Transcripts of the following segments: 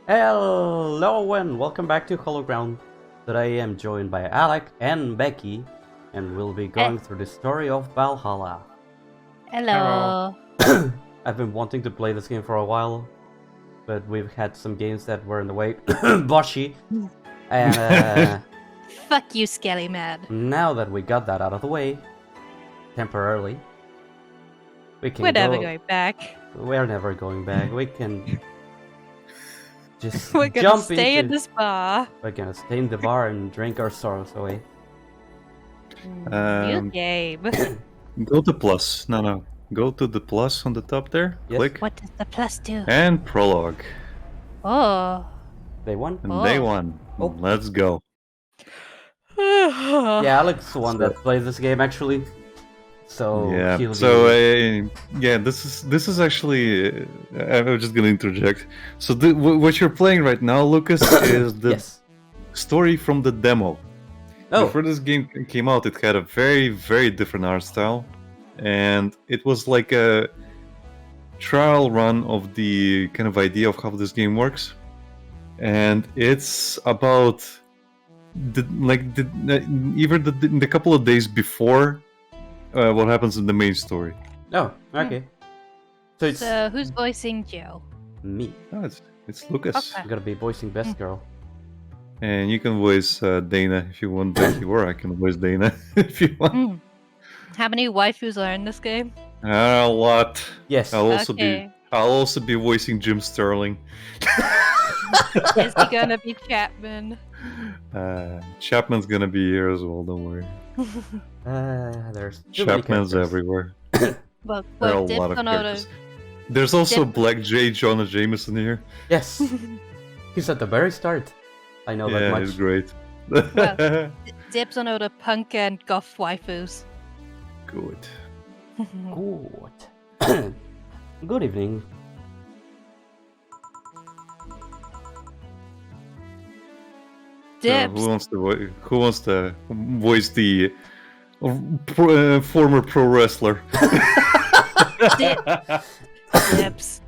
Hello and welcome back to Hollow Ground. Today I'm joined by Alec and Becky, and we'll be going through the story of Valhalla. Hello. I've been wanting to play this game for a while, but we've had some games that were in the way, boshy, and Fuck you, Skelly man. now that we got that out of the way, temporarily, we can We're never going back. We're never going back. We can just We're gonna jump stay into... in this bar. We're gonna stay in the bar and drink our sorrows away. New game. Go to plus. No. Go to the plus on the top there. Yes. Click. What does the plus do? And prologue. Oh. Day one? And day one. Oh. Let's go. Yeah, Alec's the one that plays this game actually. So Yeah. he'll So be... this is actually. I'm just gonna interject. So what you're playing right now, Lucas, is the Yes. story from the demo. Oh, Before this game came out, it had a very, very different art style, and it was like a trial run of the kind of idea of how this game works. And it's about in the couple of days before what happens in the main story. oh, okay. So it's So who's voicing Joe? me. Oh, it's Lucas, Okay. I'm gonna be voicing Best Girl. and you can voice Dana if you want, Becky, or I can voice Dana if you want. Hmm. How many waifus are in this game? A lot. Yes. Okay. I'll also be voicing Jim Sterling. Is he gonna be Chapman? Chapman's gonna be here as well. Don't worry. There's too many Chapman's characters. everywhere. Well, There are a dibs lot of on all characters. There's also Dip- Black J. Jonah Jameson here. Yes. He's at the very start. I know that Yeah, much. he's great. Well- dibs on all the punk and goth waifus. Good. Good. Good evening. Dibs. Who wants to voice the former pro wrestler? Dibs.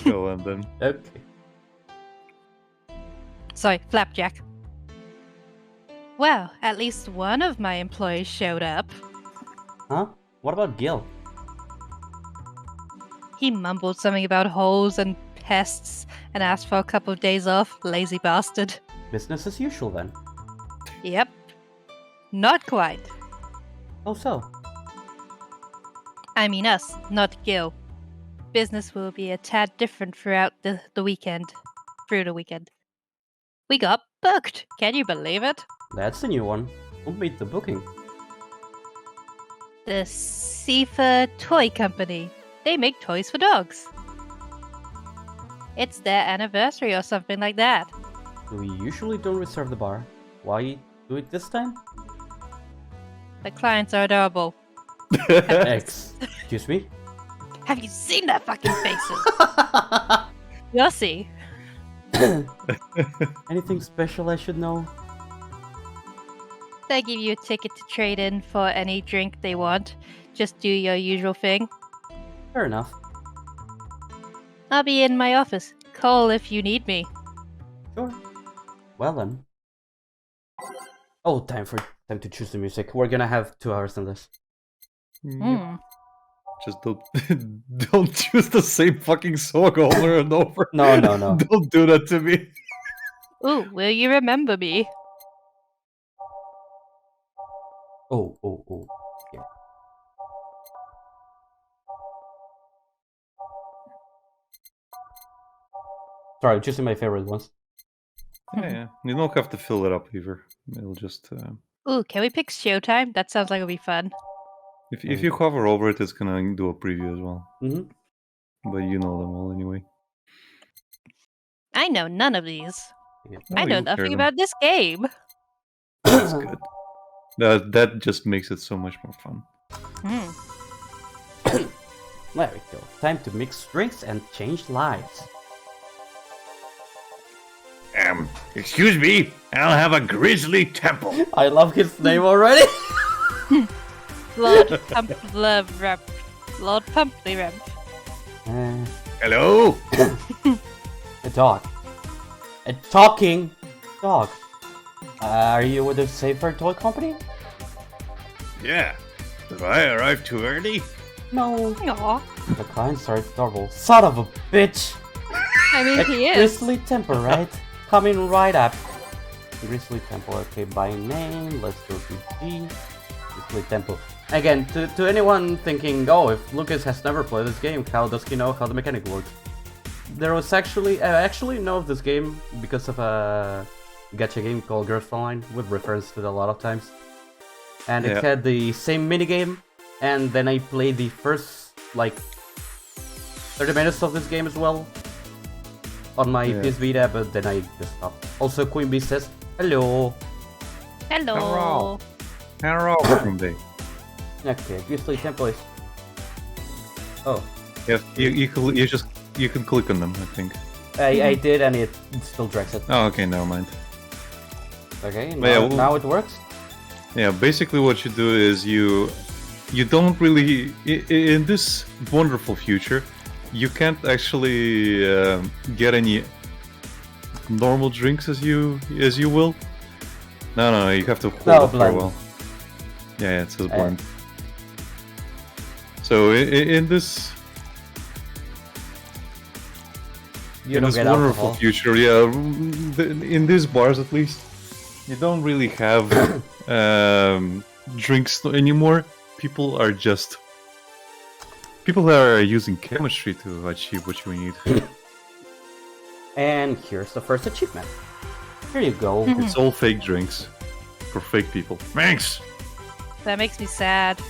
Go on then. Okay. Sorry, Flapjack. Well, at least one of my employees showed up. Huh? What about Gil? He mumbled something about holes and pests and asked for a couple of days off, lazy bastard. Business as usual then. Yep. Not quite. Oh, so. I mean us, not Gil. Business will be a tad different throughout the weekend. Through the weekend. We got booked. Can you believe it? That's the new one. Who made the booking? The Sifa Toy Company. They make toys for dogs. It's their anniversary or something like that. We usually don't reserve the bar. Why do it this time? The clients are adorable. Excuse me? Have you seen their fucking faces? You'll see. Anything special I should know? They give you a ticket to trade in for any drink they want. Just do your usual thing. Fair enough. I'll be in my office. Call if you need me. Sure. Well then. Oh, time to choose the music. We're gonna have 2 hours on this. Hmm. Just don't choose the same fucking song over and over. No. Don't do that to me. Ooh, will you remember me? Oh. Yeah. Sorry, I'm choosing my favorite ones. Yeah. You don't have to fill it up either. It'll just Ooh, can we pick Showtime? That sounds like it'll be fun. if you hover over it, it's gonna do a preview as well. Mm-hmm. But you know them all anyway. I know none of these. Yeah. I know you'll hear nothing them. about this game. That's good. That just makes it so much more fun. Hmm. There we go. Time to mix drinks and change lives. Excuse me, I'll have a grizzly temple. I love his name already. Lord Pumply Lord Pumply Ramp. Uh, Hello? a dog. A talking dog. Are you with the Safer Toy Company? Yeah. Did I arrive too early? No. Aw. The client starts double. Son of a bitch! I mean, he is. Grizzly Temple, right? Coming right up. Grizzly Temple, okay, by name, let's do PG. Grizzly Temple. Again, to anyone thinking, oh, if Lucas has never played this game, how does he know how the mechanic works? There was actually, I actually know of this game because of a gacha game called Girls Online, we've referenced it a lot of times. And it had the same minigame, and then I played the first, like, 30 minutes of this game as well on my PS Vita, but then I just stopped. Also, Queen Bee says, hello. Hello. Hello, Queen Bee. Okay, Grizzly Temple is... Oh. Yes, you can click on them, I think. I did, and it still drags it. Oh, okay, never mind. Okay, Yeah, now it works? Yeah, basically what you do is you don't really... In this wonderful future, you can't actually get any normal drinks as you will. No, you have to hold it for a while. Yeah, it says blend. So in this... in this wonderful future, yeah, in these bars at least, you don't really have drinks anymore. People are using chemistry to achieve what you need. And here's the first achievement. Here you go. It's all fake drinks for fake people. Thanks. That makes me sad.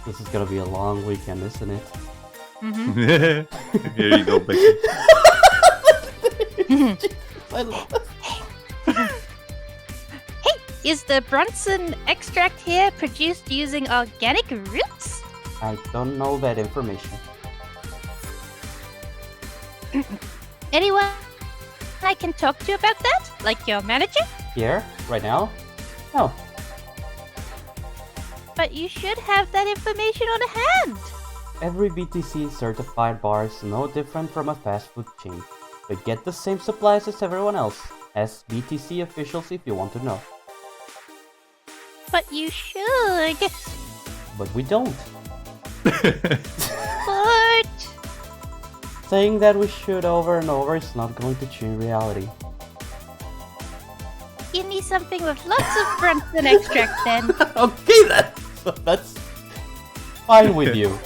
This is gonna be a long weekend, isn't it? Here you go, Becky. Hey, is the Brunson extract here produced using organic roots? I don't know that information. Anyone I can talk to about that? Like your manager? Here? Right now? No. But you should have that information on hand. Every BTC certified bar is no different from a fast food chain, but get the same supplies as everyone else. Ask BTC officials if you want to know. But you should. But we don't. But... Saying that we should over and over is not going to change reality. Give me something with lots of Brunson extract then. Okay then! So that's fine with you.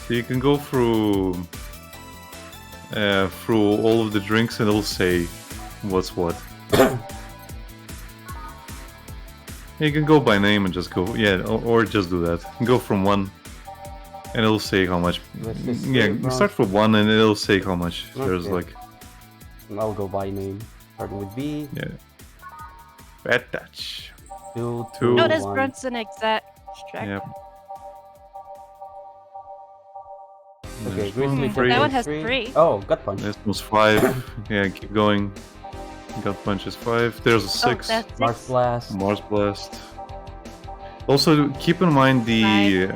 So you can go through all of the drinks and it'll say what's what. You can go by name and just go, or just do that. Go from one and it'll say how much. Start from one and it'll say how much. Okay. There's like... I'll go by name. Starting with B. Yeah. Bad touch. 2, No, there's Brunson extract. Yep. Okay, Grizzly that one has 3. Oh, Gut Punch. This was 5. Yeah, keep going. Gut Punch is 5. There's a 6. Oh, that's 6. Mars Blast. Mars Blast. Also, keep in mind the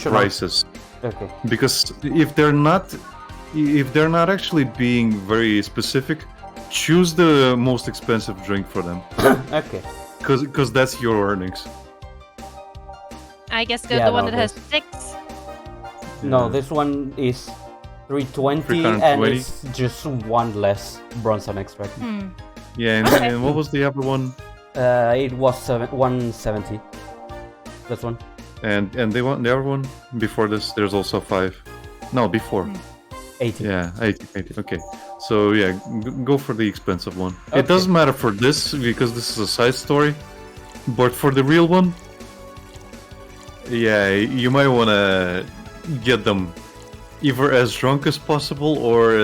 prices. Okay. Because if they're not actually being very specific, choose the most expensive drink for them. Okay. Because that's your earnings. I guess go the one that has 6. No, this one is 320 and it's just one less Bronson extract. Yeah, and what was the other one? It was 170. This one. And the other one before this, there's also 5. No, before. 80. Yeah, 80. Okay. So yeah, go for the expensive one. Okay. It doesn't matter for this because this is a side story, but for the real one, yeah, you might want to get them either as drunk as possible or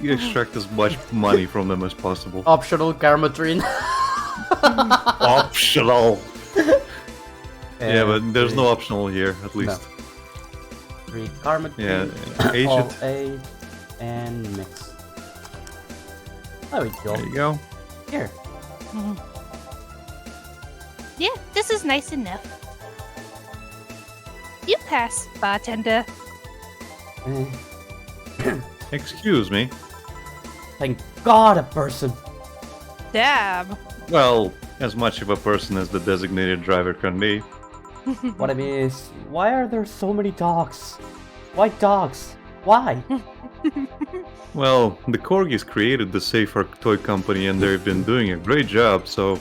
extract as much money from them as possible. Optional Karmatrine. Optional. Yeah, but there's no optional here, at least. No. 3 Karmatrine. Yeah, age all it. A and mix. There we go. There you go. Here. Yeah, this is nice enough. You pass, bartender. Excuse me. Thank God, a person. Damn. Well, as much of a person as the designated driver can be. What I mean is, why are there so many dogs? Why dogs? Why? Well, the Corgis created the Safer toy company and they've been doing a great job, so...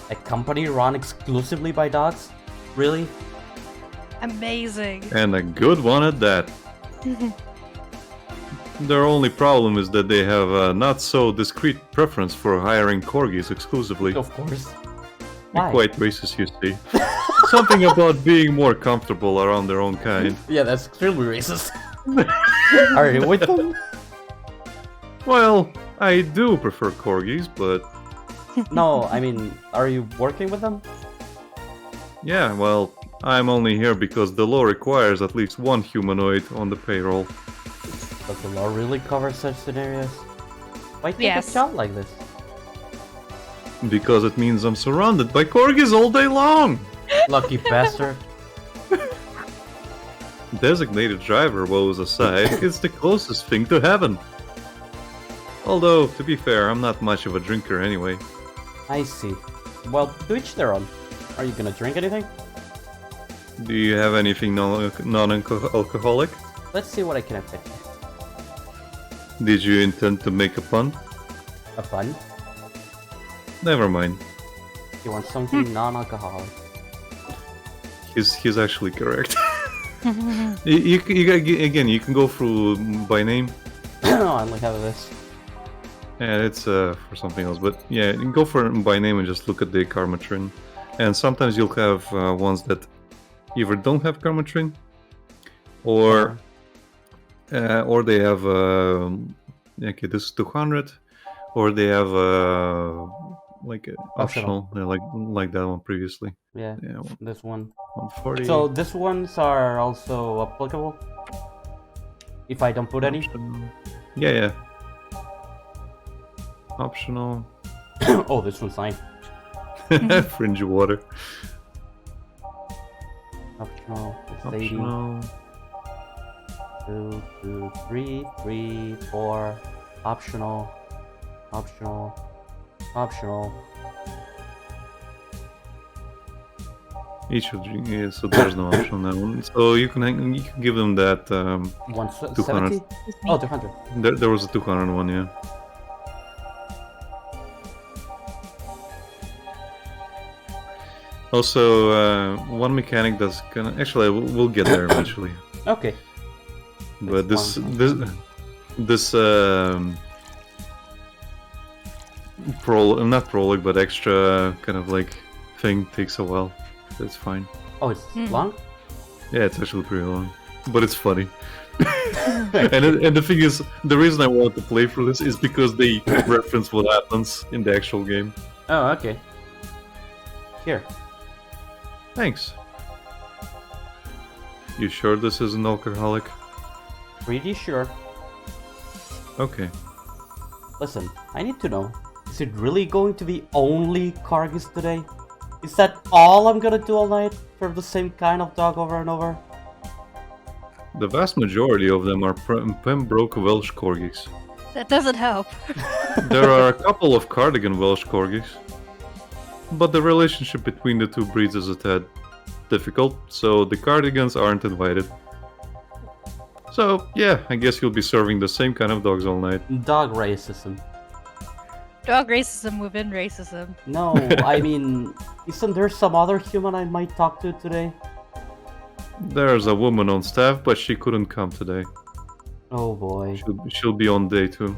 A company run exclusively by dogs? Really? Amazing. And a good one at that. Their only problem is that they have a not so discreet preference for hiring Corgis exclusively. Of course. Why? Quite racist, you see. Something about being more comfortable around their own kind. Yeah, that's extremely racist. Are you with them? Well, I do prefer Corgis, but No, I mean, are you working with them? yeah, well, I'm only here because the law requires at least one humanoid on the payroll. Does the law really cover such scenarios? Why take Yes. a job like this? Because it means I'm surrounded by Corgis all day long! Lucky bastard. Designated driver woes aside, it's the closest thing to heaven. Although, to be fair, I'm not much of a drinker anyway. I see. Well, to each their own. Are you gonna drink anything? Do you have anything non-alcoholic? Let's see what I can pick. Did you intend to make a pun? A fun? Never mind. You want something non-alcoholic? He's actually correct. Again, you can go through by name. I only have this. Yeah, it's for something else, but yeah, you can go for it by name and just look at the Karmatrin. And sometimes you'll have ones that either don't have Karmatrin, or they have okay, this is 200, or they have like optional, like that one previously. Yeah, Yeah, this one. 140. So these ones are also applicable? If I don't put any? Optional. Yeah. Optional. Oh, this one's fine. Fringe water. Optional. It's 80. Optional. 2, 2, 3, 3, 4. Optional. Optional. Optional. Each of you, yeah, so there's no option on that one. So you can give them that 170? Oh, 200. there was a 200 one, yeah. Also, one mechanic that's gonna actually we'll get there eventually. Okay. But It's this not prologue, but extra kind of like thing takes a while. That's fine. Oh, it's long? Yeah, it's actually pretty long, but it's funny. and the thing is, the reason I wanted to play through this is because they reference what happens in the actual game. Oh, okay. Here. Thanks. You sure this isn't alcoholic? Pretty sure. Okay. Listen, I need to know. Is it really going to be only Kargis today? Is that all I'm gonna do all night? Serve the same kind of dog over and over? The vast majority of them are Pembroke Welsh Corgis. That doesn't help. There are a couple of Cardigan Welsh Corgis. But the relationship between the two breeds is a tad difficult, so the Cardigans aren't invited. So, yeah, I guess you'll be serving the same kind of dogs all night. Dog racism. Dog racism within racism. No, I mean, isn't there some other human I might talk to today? There's a woman on staff, but she couldn't come today. Oh boy. She'll be on day 2.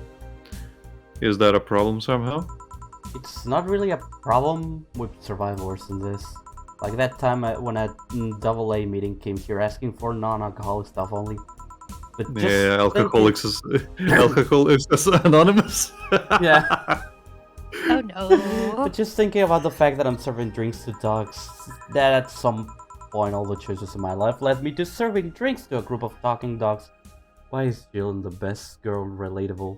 Is that a problem somehow? It's not really a problem with survivors in this. Like that time when a AA meeting came here asking for non-alcoholic stuff only. But just Yeah, Alcoholics is Anonymous. Yeah. Oh no. But just thinking about the fact that I'm serving drinks to dogs, that at some point all the choices in my life led me to serving drinks to a group of talking dogs. Why is Jill the best girl relatable?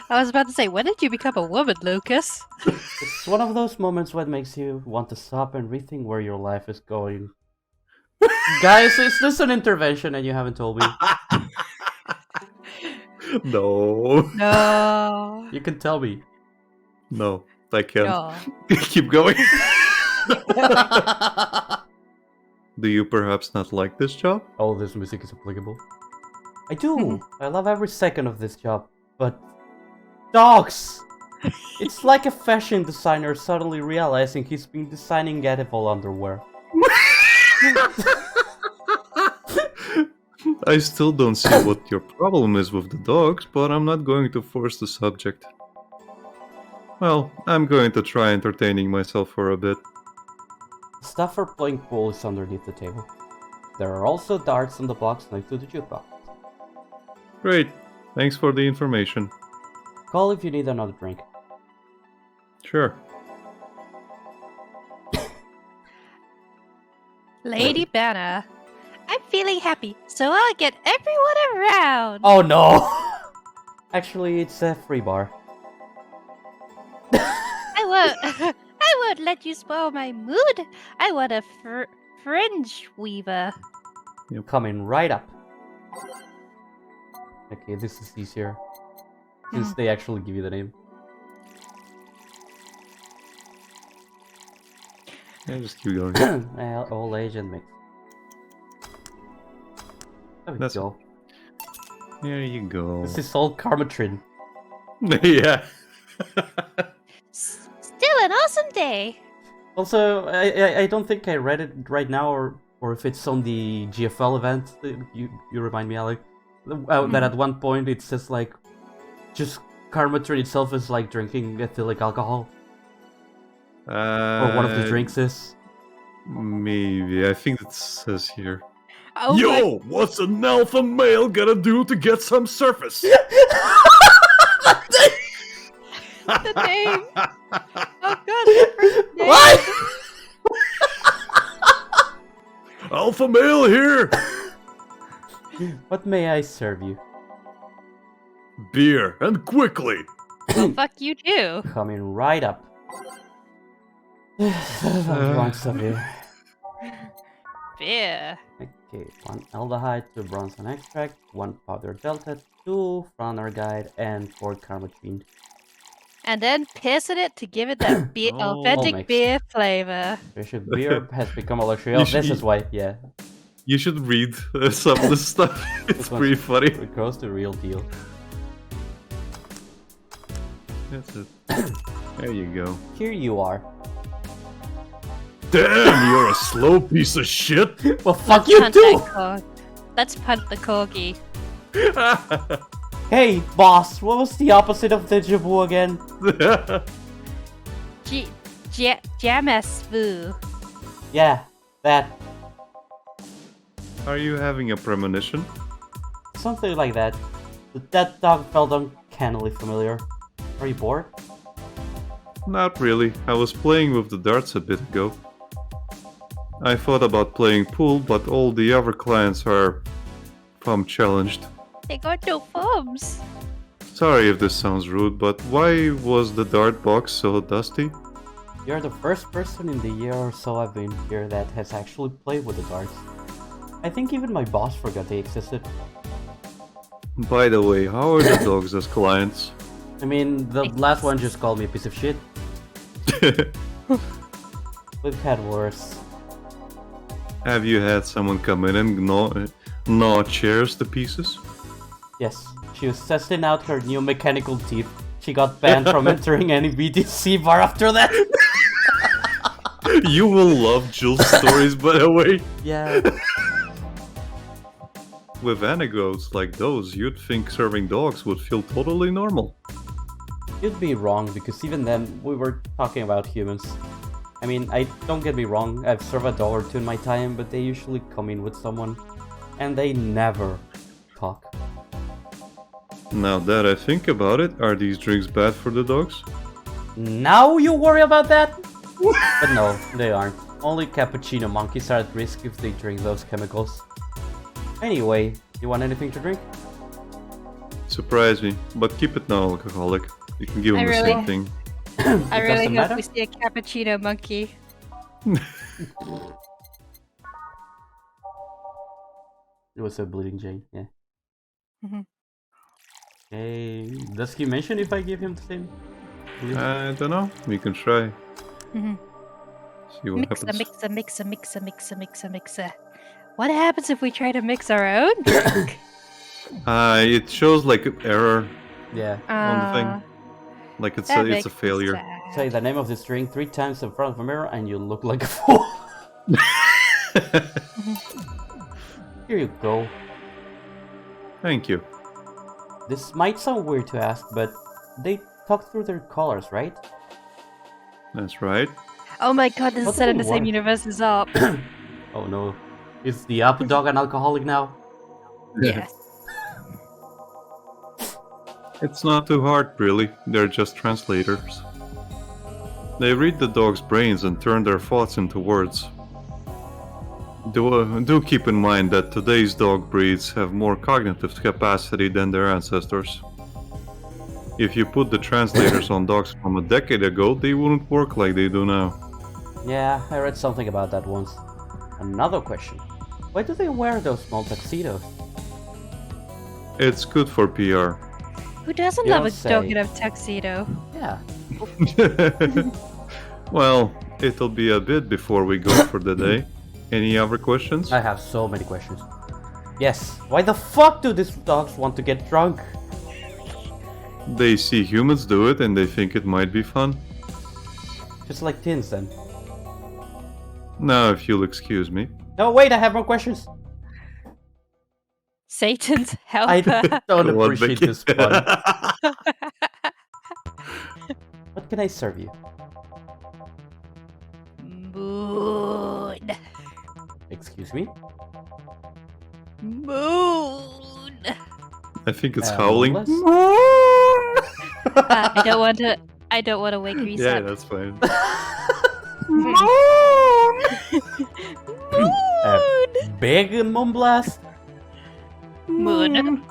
I was about to say, when did you become a woman, Lucas? It's one of those moments when it makes you want to stop and rethink where your life is going. Guys, is this an intervention and you haven't told me? No. No. You can tell me. No, I can't. No. Keep going. Do you perhaps not like this job? All this music is applicable. I do. I love every second of this job. But dogs! It's like a fashion designer suddenly realizing he's been designing edible underwear. I still don't see what your problem is with the dogs, but I'm not going to force the subject. Well, I'm going to try entertaining myself for a bit. Stuff for playing pool is underneath the table. There are also darts on the box next to the jukebox. Great, thanks for the information. Call if you need another drink. Sure. Lady Banner, I'm feeling happy, so I'll get everyone around. Oh no! Actually, it's a free bar. I won't let you spoil my mood. I want a fringe weaver. Coming right up. Okay, this is easier. Since they actually give you the name. Yeah, just keep going. Well, old age and mix. There we That's go. There you go. This is old Karmatrin. Yeah. Still an awesome day. Also, I don't think I read it right now, or if it's on the GFL event. You remind me, Alec. That at one point it says like, just Karmatrin itself is like drinking ethylic alcohol, or one of the drinks is. Maybe. I think it says here. Oh Yo, what's an alpha male gonna do to get some surface? the name. Oh god, the first name. What? Alpha male here! What may I serve you? Beer, and quickly! Well, fuck you too. Coming right up. Lots of you. Beer. Okay, 1 aldehyde, 2 bronze extract, 1 powder delta, 2 Franner guide, and 4 Karmatrin. And then piss in it to give it that Oh. authentic Mixed. beer flavor. Bishop beer has become a luxury. You Oh, should this is eat- why, yeah. You should read some of the stuff. It's This one's- pretty funny. It goes the real deal. That's it. There you go. Here you are. Damn, you're a slow piece of shit! Well, fuck you Punt too! that Let's punt the corgi. Hey, boss, what was the opposite of deja vu again? Jamasvu. Yeah, that. Are you having a premonition? Something like that. That dog felt uncannily familiar. Are you bored? Not really. I was playing with the darts a bit ago. I thought about playing pool, but all the other clients are challenged. They got no thumbs. Sorry if this sounds rude, but why was the dart box so dusty? You're the first person in the year or so I've been here that has actually played with the darts. I think even my boss forgot they existed. By the way, how are the dogs as clients? I mean, the last one just called me a piece of shit. We've had worse. Have you had someone come in and gnaw chairs to pieces? Yes, she was testing out her new mechanical teeth. She got banned from entering any BTC bar after that. You will love Jill's stories, by the way. Yeah. With anecdotes like those, you'd think serving dogs would feel totally normal. You'd be wrong, because even then, we were talking about humans. I mean, don't get me wrong, I've served a dog or two in my time, but they usually come in with someone, and they never talk. Now that I think about it, are these drinks bad for the dogs? Now you worry about that? But no, they aren't. Only cappuccino monkeys are at risk if they drink those chemicals. Anyway, you want anything to drink? Surprise me, but keep it non-alcoholic. You can give them I the really- same thing. I It really doesn't hope matter? we see a cappuccino monkey. It was a bleeding Jane, yeah. Mhm. Okay. Does he mention if I give him the same? I don't know. We can try. Mhm. See what happens. Mixer. What happens if we try to mix our own drink? It shows like an error Yeah. on the thing. Like it's That a makes me failure. sad. Say the name of this drink 3 times in front of a mirror and you look like a fool. Here you go. Thank you. This might sound weird to ask, but they talk through their colors, right? That's right. Oh my god, this What is set in do the we same want? universe as Up. Oh no. Is the up dog an alcoholic now? Yes. It's not too hard, really. They're just translators. They read the dog's brains and turn their thoughts into words. Do keep in mind that today's dog breeds have more cognitive capacity than their ancestors. If you put the translators on dogs from a decade ago, they wouldn't work like they do now. Yeah, I read something about that once. Another question. Why do they wear those small tuxedos? It's good for PR. Who doesn't You love a don't dog say. in a tuxedo? Yeah. Well, it'll be a bit before we go for the day. Any other questions? I have so many questions. Yes, why the fuck do these dogs want to get drunk? They see humans do it and they think it might be fun. Just like tins then. Now, if you'll excuse me. No, wait, I have more questions. Satan's I helper. don't Go on, appreciate Vicky. this pun. What can I serve you? Moon. Excuse me? Moon. I think it's howling. Less? I don't want to wake Reese Yeah, up. that's fine. Big Moonblast? Moon.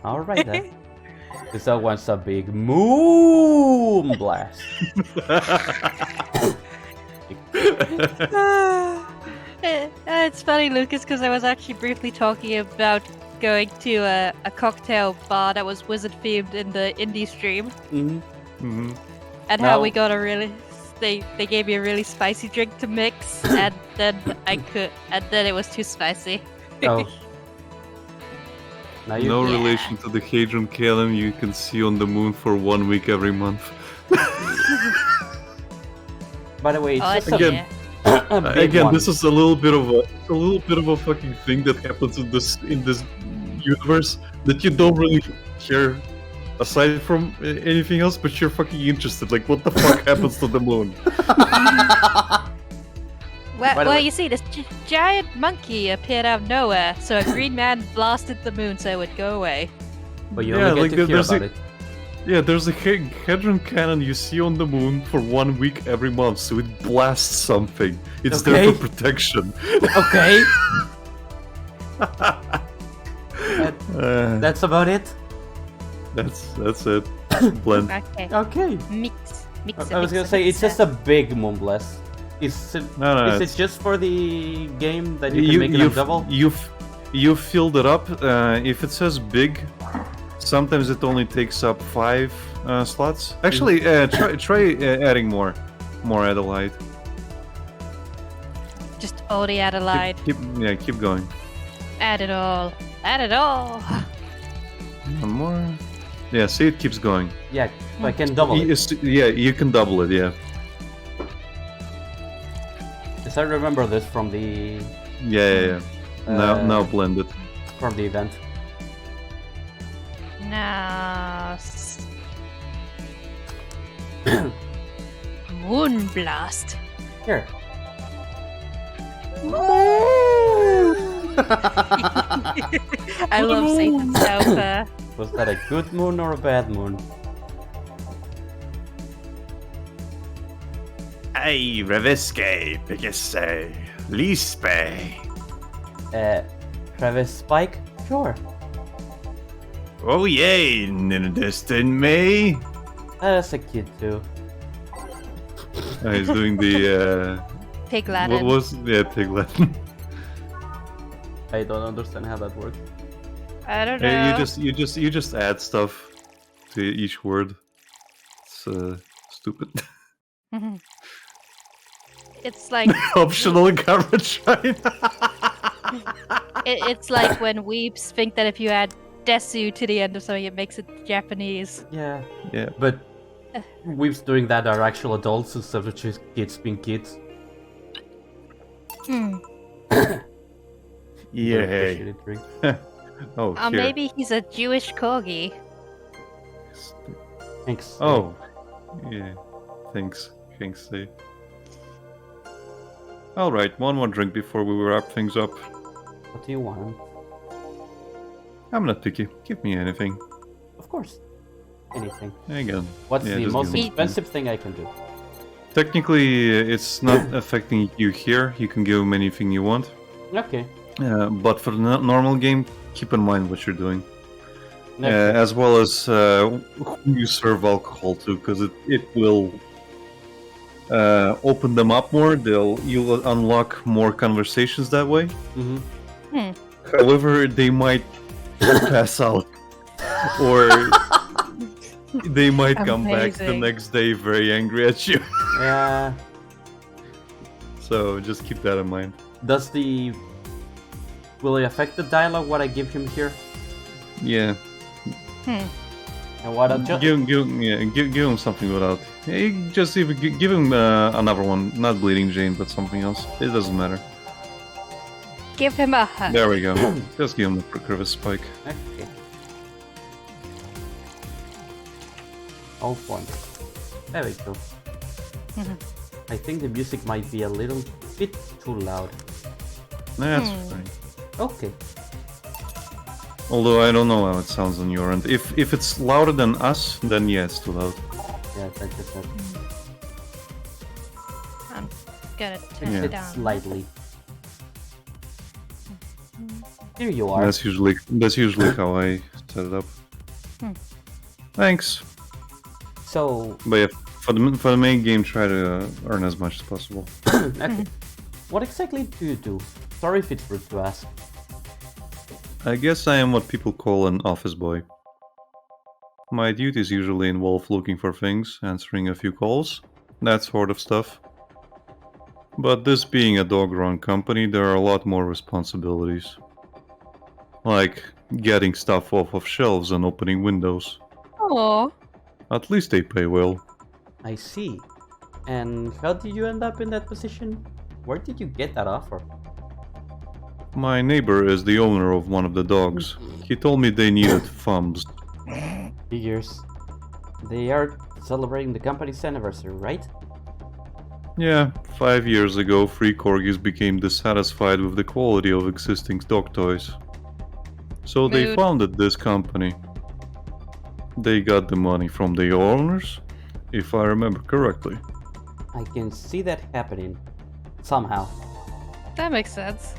Alright then. This dog wants a big Moonblast. It's funny, Lucas, because I was actually briefly talking about going to a cocktail bar that was wizard themed in the indie stream, Mhm. Mhm. and how No. we got a really they gave me a really spicy drink to mix, and then it was too spicy. Oh. Now you No Yeah. relation to the Hadron Column you can see on the moon for 1 week every month. By the way, it's Oh, just Again, yeah. a big Again, one. this is a little bit of a fucking thing that happens in this universe that you don't really care aside from anything else, but you're fucking interested. Like, what the fuck happens to the moon? Well, By the way- you see, this giant monkey appeared out of nowhere, so a green man blasted the moon so it would go away. But you Yeah, only like get to hear there's about a- it. Yeah, there's a hadron cannon you see on the moon for 1 week every month, so it blasts something. It's there Okay. for protection. Okay, Uh, that's about it. that's it. Blend. Okay. Okay. Mix. I was gonna say, it's just a big Moonblast. Is it, No, is it's- it just for the game that you can make it a double? You filled it up. If it says big, sometimes it only takes up 5 slots. Actually, try adding more Adelaide. Just all the Adelaide. Keep going. Add it all. Add it all. One more. Yeah, see, it keeps going. Yeah, I can double it. Yeah, you can double it. Yeah, Yes, I remember this from the yeah. Now blend it. from the event. Now. Moonblast. Here. I love Satan's helper. Was that a good moon or a bad moon? Hey, Revisque, Pigesse, Lispe. Travis Spike? Sure. Oh yay, Ninadistin me. That's a kid too. He's doing the Pig what Latin. was Piglet. I don't understand how that works. I don't know. You just add stuff to each word. It's stupid. It's like Optional coverage, right? it's like when weebs think that if you add desu to the end of something, it makes it Japanese. Yeah. Yeah. But weeps doing that are actual adults instead of just kids being kids. Yeah. Very appreciated drink. Oh, here. Maybe he's a Jewish corgi. Thanks. Oh, yeah. Thanks. Say. All right, one more drink before we wrap things up. What do you want? I'm not picky. Give me anything. Of course. Anything. Again. What's Yeah, the just most give me expensive thing I can do? Technically, it's not affecting you here. You can give him anything you want. Okay. But for the normal game, keep in mind what you're doing. Okay. As well as who you serve alcohol to, because it will open them up more. You'll unlock more conversations that way. Mm-hmm. However, they might pass out, or they might come back the Amazing. next day very angry at you. Yeah. So just keep that in mind. Will it affect the dialogue what I give him here? Yeah. And what I'll Give him something without. Just even give him another one, not Bleeding Jane, but something else. It doesn't matter. Give him a hug. There we go. Just give him the Crevice Spike. Okay. All points. There we go. I think the music might be a little bit too loud. That's fine. Okay. Although I don't know how it sounds on your end. If it's louder than us, then yeah, it's too loud. Yeah, that's just that. I'm gonna turn Yeah. it down. Slightly. Here you are. That's usually how I set it up. Thanks. So, But yeah, for the main game, try to earn as much as possible. okay. What exactly do you do? Sorry if it's rude to ask. I guess I am what people call an office boy. My duties usually involve looking for things, answering a few calls, that sort of stuff. But this being a dog-run company, there are a lot more responsibilities. Like getting stuff off of shelves and opening windows. Aww. At least they pay well. I see. And how did you end up in that position? Where did you get that offer? My neighbor is the owner of one of the dogs. He told me they needed thumbs. Figures. They are celebrating the company's anniversary, right? Yeah, 5 years ago, 3 corgis became dissatisfied with the quality of existing dog toys. So they Mood. founded this company. They got the money from the owners, if I remember correctly. I can see that happening. Somehow. That makes sense.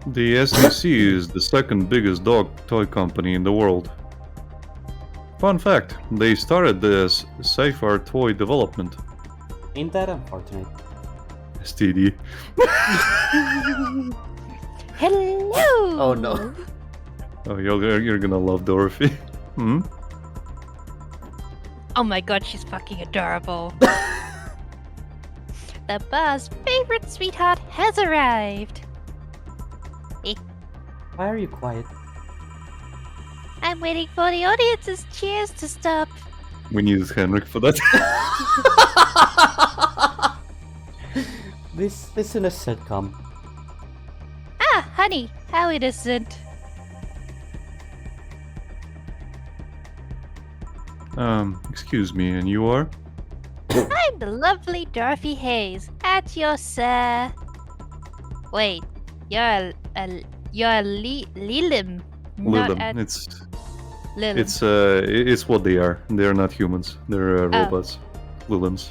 The SEC is the second biggest dog toy company in the world. Fun fact, they started this safer toy development. Ain't that unfortunate? STD. Hello. Oh no. Oh, you're gonna love Dorothy. Hmm? Oh my god, she's fucking adorable. The bar's favorite sweetheart has arrived. Why are you quiet? I'm waiting for the audience's cheers to stop. We needed Henrik for that. This isn't a sitcom. Ah, honey, how innocent. Excuse me, and you are? I'm the lovely Dorothy Hayes, at your sir. Wait, you're a Lilim, not Lilim. at It's Lilim. it's what they are. They're not humans. They're robots. Lilims.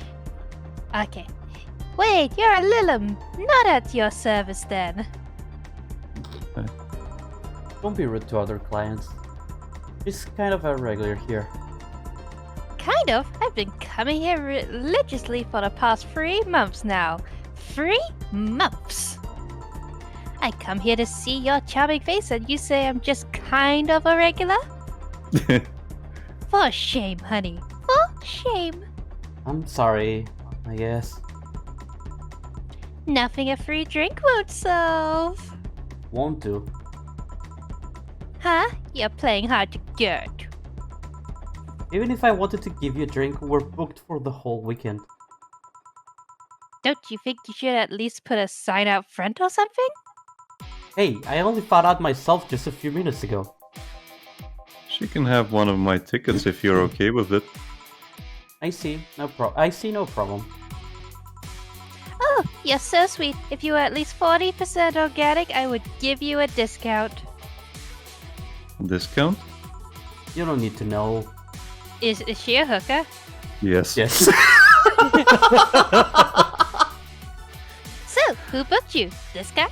Okay. Wait, you're a Lilim, not at your service then. Don't be rude to other clients. She's kind of a regular here. Kind of. I've been coming here religiously for the past 3 months now. 3 months. I come here to see your charming face and you say I'm just kind of a regular? For shame, honey. For shame. I'm sorry, I guess. Nothing a free drink won't solve. Won't do. Huh? You're playing hard to get. Even if I wanted to give you a drink, we're booked for the whole weekend. Don't you think you should at least put a sign out front or something? Hey, I only found out myself just a few minutes ago. She can have one of my tickets if you're okay with it. I see no problem. Oh, you're so sweet. If you were at least 40% organic, I would give you a discount. Discount? You don't need to know. Is she a hooker? Yes. Yes. So, who booked you? This guy?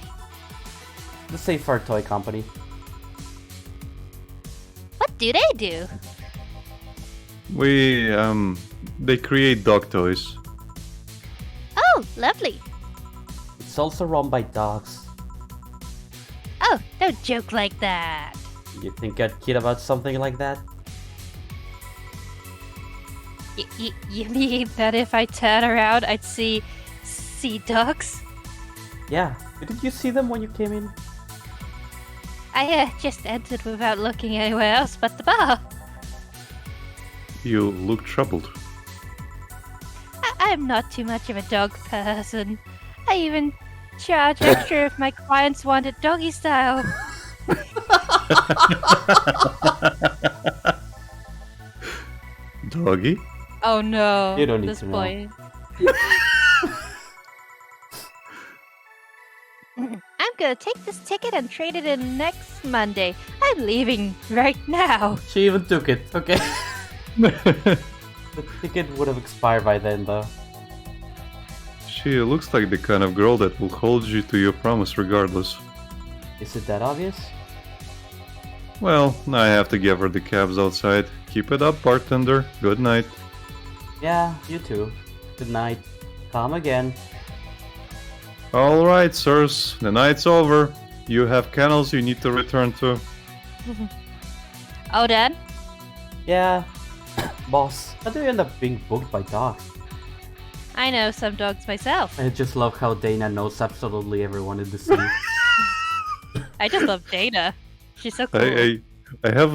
The Safe Art Toy Company. What do they do? They create dog toys. Oh, lovely. It's also run by dogs. Oh, don't joke like that. You think I'd kid about something like that? You mean that if I turn around, I'd see dogs? Yeah. Didn't you see them when you came in? I just entered without looking anywhere else but the bar. You look troubled. I'm not too much of a dog person. I even charge extra if my clients want it doggy style. Doggy? Oh no. You don't need this to know. boy. I'm gonna take this ticket and trade it in next Monday. I'm leaving right now. She even took it, okay? The ticket would have expired by then, though. She looks like the kind of girl that will hold you to your promise regardless. Is it that obvious? Well, I have to give her the cabs outside. Keep it up, bartender. Good night. Yeah, you too. Good night. Come again. Alright, sirs. The night's over. You have kennels you need to return to. Oh, Dad? Yeah. Boss, how do you end up being booked by dogs? I know some dogs myself. I just love how Dana knows absolutely everyone in the city. I just love Dana. She's so cool. I have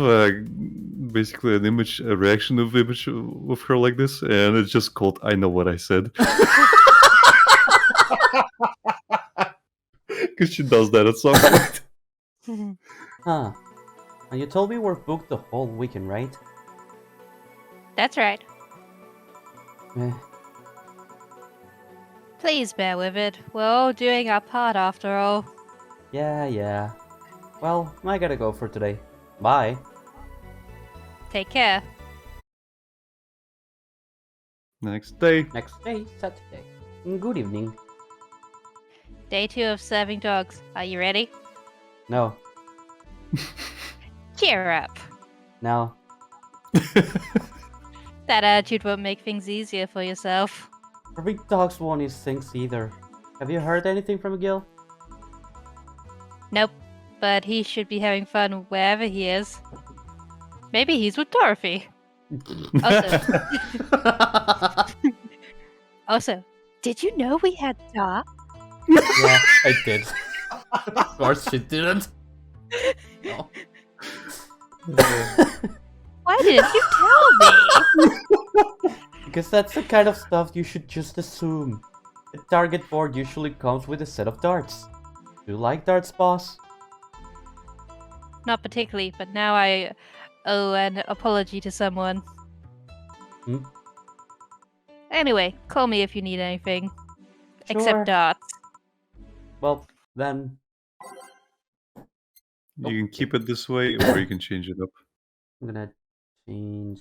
basically an image, a reaction of image of her like this, and it's just called "I know what I said." Because she does that at some point. Huh. And you told me we're booked the whole weekend, right? That's right. Eh. Please bear with it. We're all doing our part after all. Yeah. Well, I gotta go for today. Bye. Take care. Next day. Next day, Saturday. Good evening. Day 2 of serving dogs. Are you ready? No. Cheer up. No. That attitude won't make things easier for yourself. Every dogs won't eat things either. Have you heard anything from Gil? Nope. But he should be having fun wherever he is. Maybe he's with Dorothy. Also, did you know we had dogs? Yeah, I did. Of course she didn't. No. Why didn't you tell me? Because that's the kind of stuff you should just assume. The target board usually comes with a set of darts. Do you like darts, boss? Not particularly, but now I owe an apology to someone. Hmm? Anyway, call me if you need anything. Sure. Except darts. Well, then You can keep it this way, or you can change it up. I'm gonna change.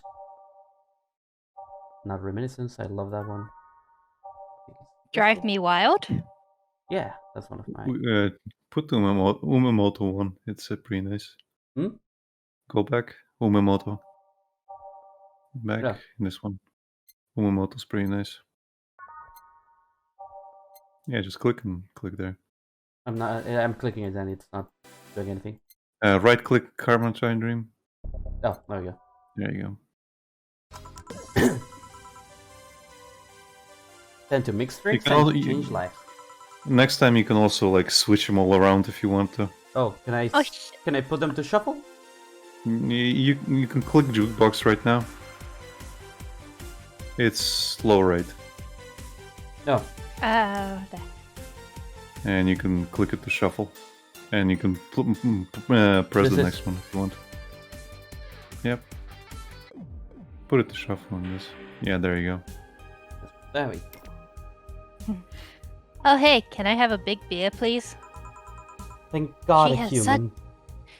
Not Reminiscence, I love that one. Drive Me Wild? Yeah, that's one of mine. Put Umemoto one. It's pretty nice. Hmm? Go back. Umemoto. Back. Yeah. This one. Umemoto's pretty nice. Yeah, just click and click there. I'm not. I'm clicking it and it's not doing anything. Right click Carbon Dream. Oh, there we go. There you go. Tend to mix drinks can and also- change lives. Next time you can also like switch them all around if you want to. Oh, can I? Oh, Can I put them to shuffle? You can click jukebox right now. It's slow right, No. there. and you can click it to shuffle, and you can press This the is- next one if you want. Yep. Put it to shuffle on this. Yeah, there you go. There we go. Oh, hey, can I have a big beer, please? Thank God, She a has human.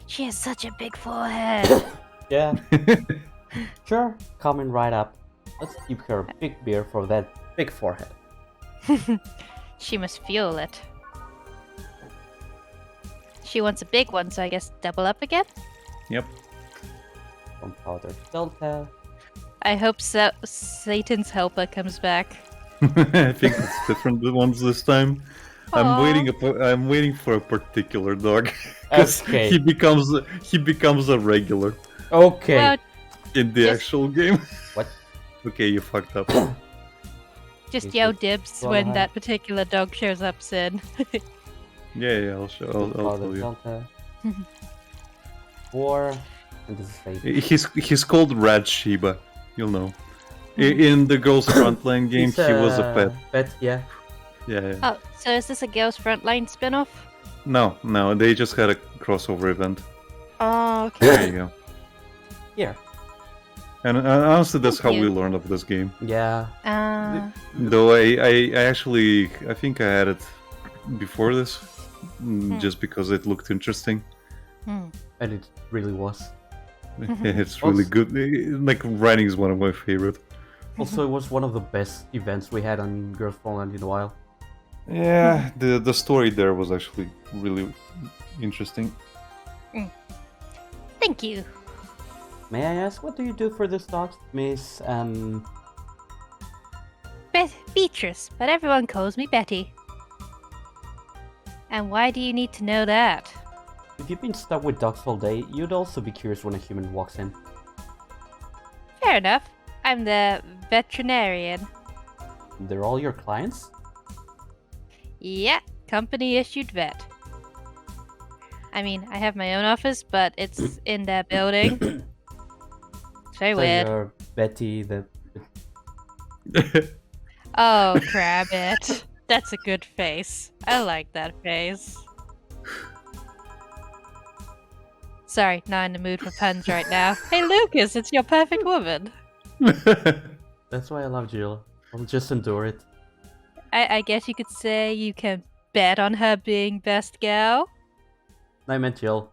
She has such a big forehead. Yeah. Sure. Coming right up. Let's keep her a big beer for that big forehead. She must fuel it. She wants a big one, so I guess double up again? Yep. Gunpowder Delta. I hope Satan's helper comes back. I think it's different ones this time. I'm Aw. waiting for a particular dog. 'Cause Okay. he becomes a regular Okay. Well, in the Yes. actual game. What? Okay, you fucked up. just Okay, yell so dibs go when ahead. that particular dog shows up, Sid. Yeah, I'll show. I'll Gunpowder tell you. Delta. 4. And this is 8. He's called Rad Shiba. You'll know. In the Girls Frontline game, He's he was a pet. Pet, yeah. Yeah. Oh, so is this a Girls Frontline spin-off? No, they just had a crossover event. Oh, okay. There you go. Here. And honestly, that's Thank how we you. learned of this game. Yeah. Though I think I had it before this, just because it looked interesting. Hmm. And it really was. It's really good. Like writing is one of my favorite. Also, it was one of the best events we had on Girls Fallen in a while. Yeah, the story there was actually really interesting. Thank you. May I ask, what do you do for this dog, Miss, Beatrice, but everyone calls me Betty. And why do you need to know that? If you've been stuck with dogs all day, you'd also be curious when a human walks in. Fair enough. I'm the veterinarian. They're all your clients? Yeah, company issued vet. I mean, I have my own office, but it's in that building. It's very So weird. you're Betty, the... Oh, Crabbit. That's a good face. I like that face. Sorry, not in the mood for puns right now. Hey, Lucas, it's your perfect woman. That's why I love Jill. I'll just endure it. I guess you could say you can bet on her being best gal. I meant Jill.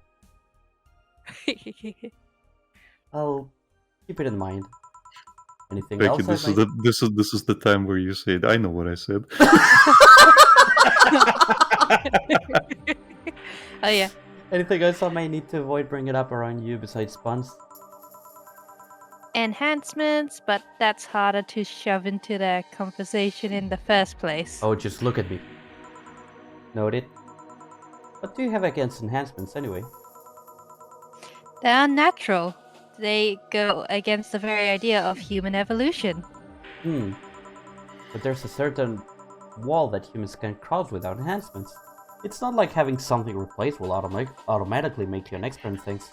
I'll keep it in mind. Anything Thank else? you. This I is might- this is the time where you say, "I know what I said." Oh yeah. Anything else I may need to avoid bringing up around you besides puns? Enhancements, but that's harder to shove into the conversation in the first place. Oh, just look at me. Noted. What do you have against enhancements anyway? They're unnatural. They go against the very idea of human evolution. But there's a certain wall that humans can cross without enhancements. It's not like having something replaced will automatically make you an expert in things.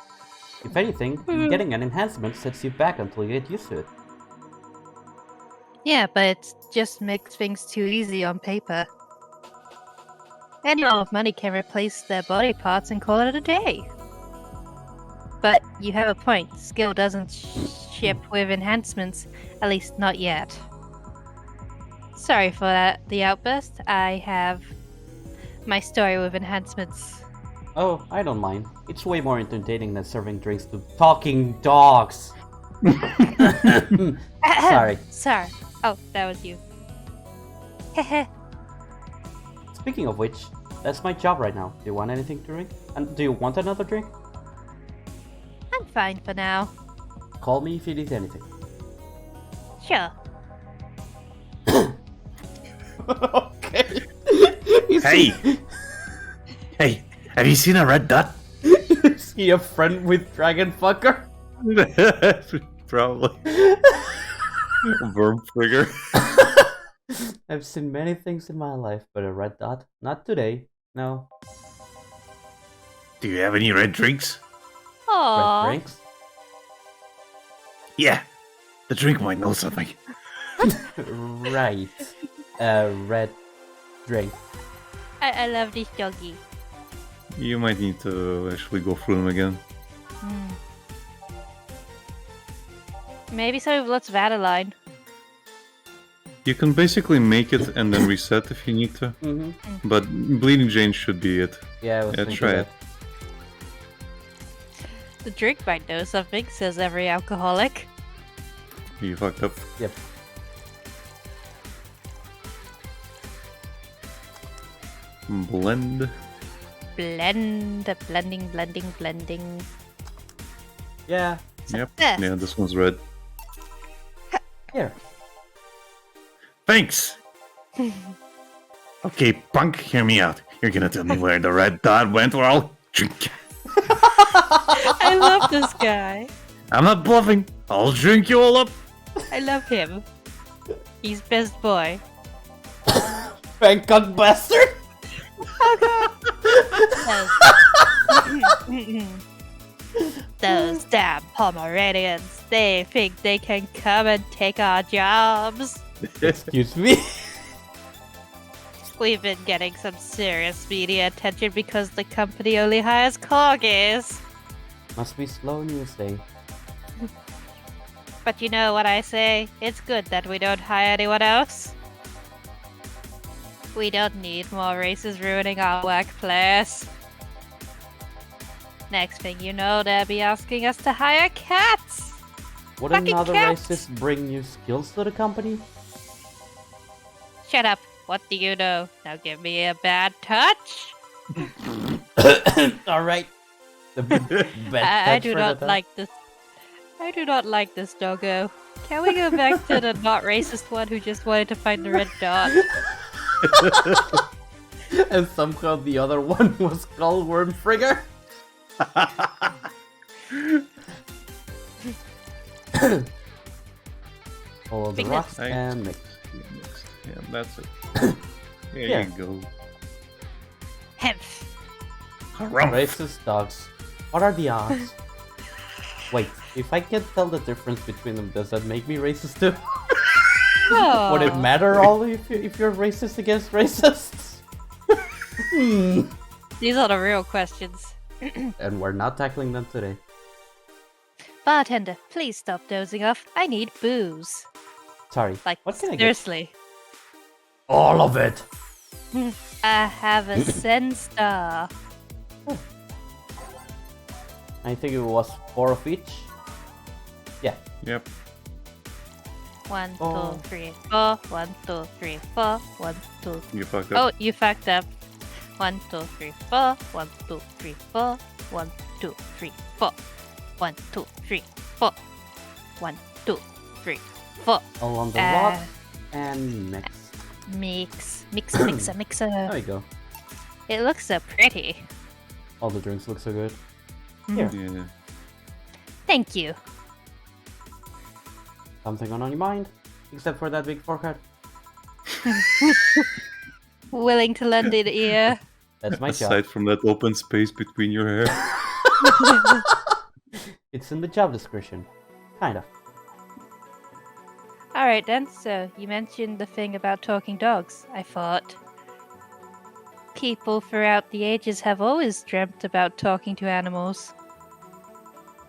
If anything, getting an enhancement sets you back until you get used to it. Yeah, but it just makes things too easy on paper. Any amount of money can replace their body parts and call it a day. But you have a point. Skill doesn't ship with enhancements, at least not yet. Sorry for the outburst. I have my story with enhancements. Oh, I don't mind. It's way more entertaining than serving drinks to talking dogs. Sorry. Sorry. Oh, that was you. Heh. Speaking of which, that's my job right now. Do you want anything to drink? And do you want another drink? I'm fine for now. Call me if you need anything. Sure. Okay. Hey! Hey, have you seen a red dot? Is he a friend with Dragon Fucker? Probably. Worm figure. I've seen many things in my life, but a red dot? Not today. No. Do you have any red drinks? Red Aww. drinks? Yeah, the drink might know something. Right. Red drink. I love this doggy. You might need to actually go through them again. Maybe some with lots of Adeline. You can basically make it and then reset if you need to. Mm-hmm. But Bleeding Jane should be it. Yeah, I was Yeah, thinking try that. it. The drink might know something, says every alcoholic. You fucked up. Yep. Blend. Blending. Yeah. Yep. Success. Yeah, this one's red. Here. Thanks. Okay, Punk, hear me out. You're gonna tell me where the red dot went, or I'll drink. I love this guy. I'm not bluffing. I'll drink you all up. I love him. He's best boy. Thank God, bastard! Those damn Pomeranians, they think they can come and take our jobs. Excuse me? We've been getting some serious media attention because the company only hires corgis. Must be slow news day. But you know what I say? It's good that we don't hire anyone else. We don't need more races ruining our workplace. Next thing you know, they'll be asking us to hire cats. Wouldn't Fucking other cats. races bring new skills to the company? Shut up. What do you know? Now give me a bad touch. Alright. The I do not like this. I do not like this doggo. Can we go back to the not racist one who just wanted to find the red dot? And somehow the other one was called Worm Frigger? Follow the Big rocks nuts. and mix. Yeah, that's it. There Yeah. you go. Hemph. Harumph. Racist dogs. What are the odds? Wait, if I can't tell the difference between them, does that make me racist too? Would it Oh. matter all if you're racist against racists? These are the real questions. And we're not tackling them today. Bartender, please stop dozing off. I need booze. Sorry. Like, what can I get? seriously. All of it. I have a Zen Star. I think it was 4 of each. Yeah. Yep. 1, 2, Oh. 3, 4. 1, 2, 3, 4. 1, 2. You fucked Oh, up. you fucked up. 1, 2, 3, 4. 1, 2, 3, 4. 1, 2, 3, 4. 1, 2, 3, 4. 1, 2, 3, 4. All on the Uh, rock and mix. Mixer. There you go. It looks so pretty. All the drinks look so good. Here. Yeah. Thank you. Something on your mind? Except for that big forehead. Willing to lend an ear. That's my job. Aside from that open space between your hair. It's in the job description. Kinda. Alright then, so you mentioned the thing about talking dogs. I thought people throughout the ages have always dreamt about talking to animals.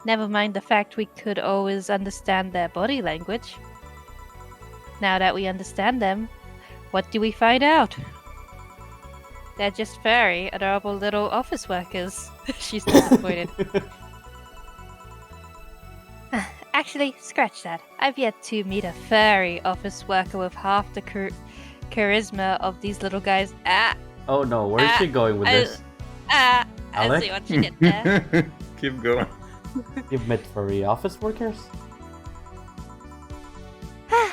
Never mind the fact we could always understand their body language. Now that we understand them, what do we find out? They're just furry, adorable little office workers. She's disappointed. Actually, scratch that. I've yet to meet a furry office worker with half the charisma of these little guys. Oh no, where is she going with this? I Alec? see what she did there. Keep going. You've met furry office workers?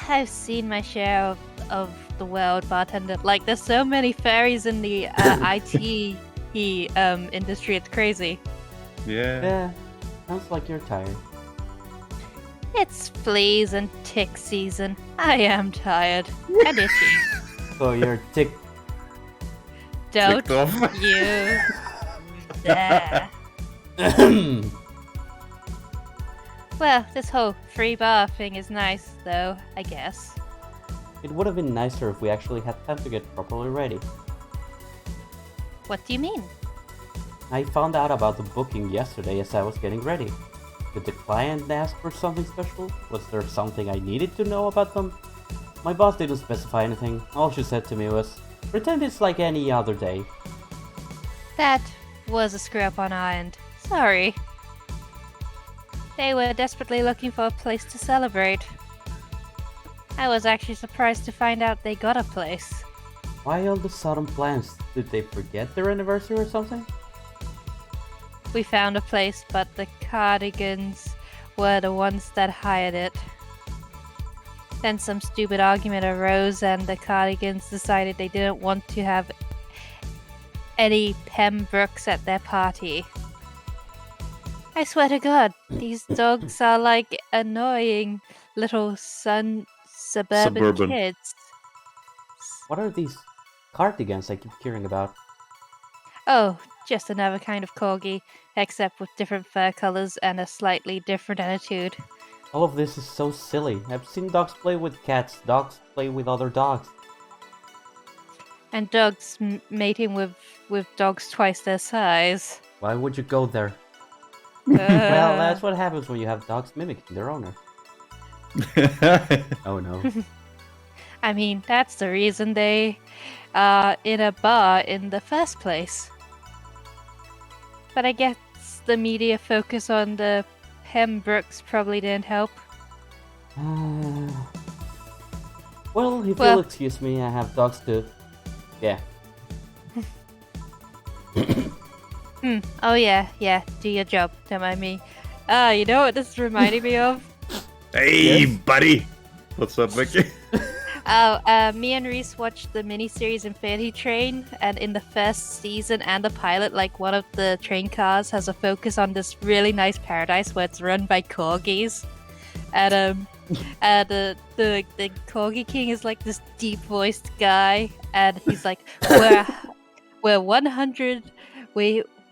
I've seen my share of the world, bartender. Like, there's so many furries in the IT key industry. It's crazy. Yeah. Yeah, sounds like you're tired. It's fleas and tick season. I am tired and itchy. So you're tick. Don't Ticked off. you dare. Well, this whole free bar thing is nice, though, I guess. It would have been nicer if we actually had time to get properly ready. What do you mean? I found out about the booking yesterday as I was getting ready. Did the client ask for something special? Was there something I needed to know about them? My boss didn't specify anything. All she said to me was, pretend it's like any other day. That was a screw up on our end. Sorry. They were desperately looking for a place to celebrate. I was actually surprised to find out they got a place. Why all the sudden plans? Did they forget their anniversary or something? We found a place, but the Cardigans were the ones that hired it. Then some stupid argument arose and the Cardigans decided they didn't want to have any Pembrokes at their party. I swear to God, these dogs are like annoying little suburban kids. What are these cardigans I keep hearing about? Oh, just another kind of corgi, except with different fur colors and a slightly different attitude. All of this is so silly. I've seen dogs play with cats, dogs play with other dogs. And dogs mating with dogs twice their size. Why would you go there? Uh, Well, that's what happens when you have dogs mimicking their owner. Oh no. I mean, that's the reason they are in a bar in the first place. But I guess the media focus on the Pembrokes probably didn't help. Well, if Well- you'll excuse me, I have dogs too. Yeah. Oh yeah, do your job, don't mind me. You know what this is reminding me of? Hey, Yes? buddy. What's up, Mickey? Me and Reese watched the miniseries Infinity Train, and in the first season and the pilot, like one of the train cars has a focus on this really nice paradise where it's run by corgis, and the corgi king is like this deep voiced guy, and he's like, we're 100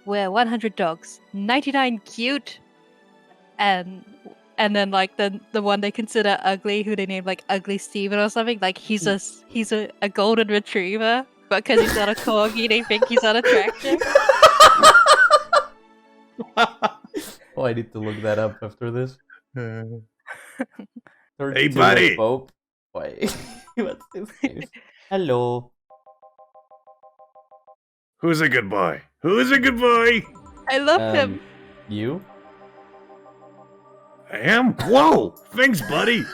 we're 100 dogs, 99 cute, and then like the one they consider ugly, who they name like Ugly Steven or something, like he's a golden retriever, but because he's not a corgi, they think he's unattractive. Oh, I need to look that up after this. Uh, 32 buddy! Pope. Wait, what's his name? Hello. Who's a good boy? Who's a good boy? I love him. You? I am? Whoa! Thanks, buddy.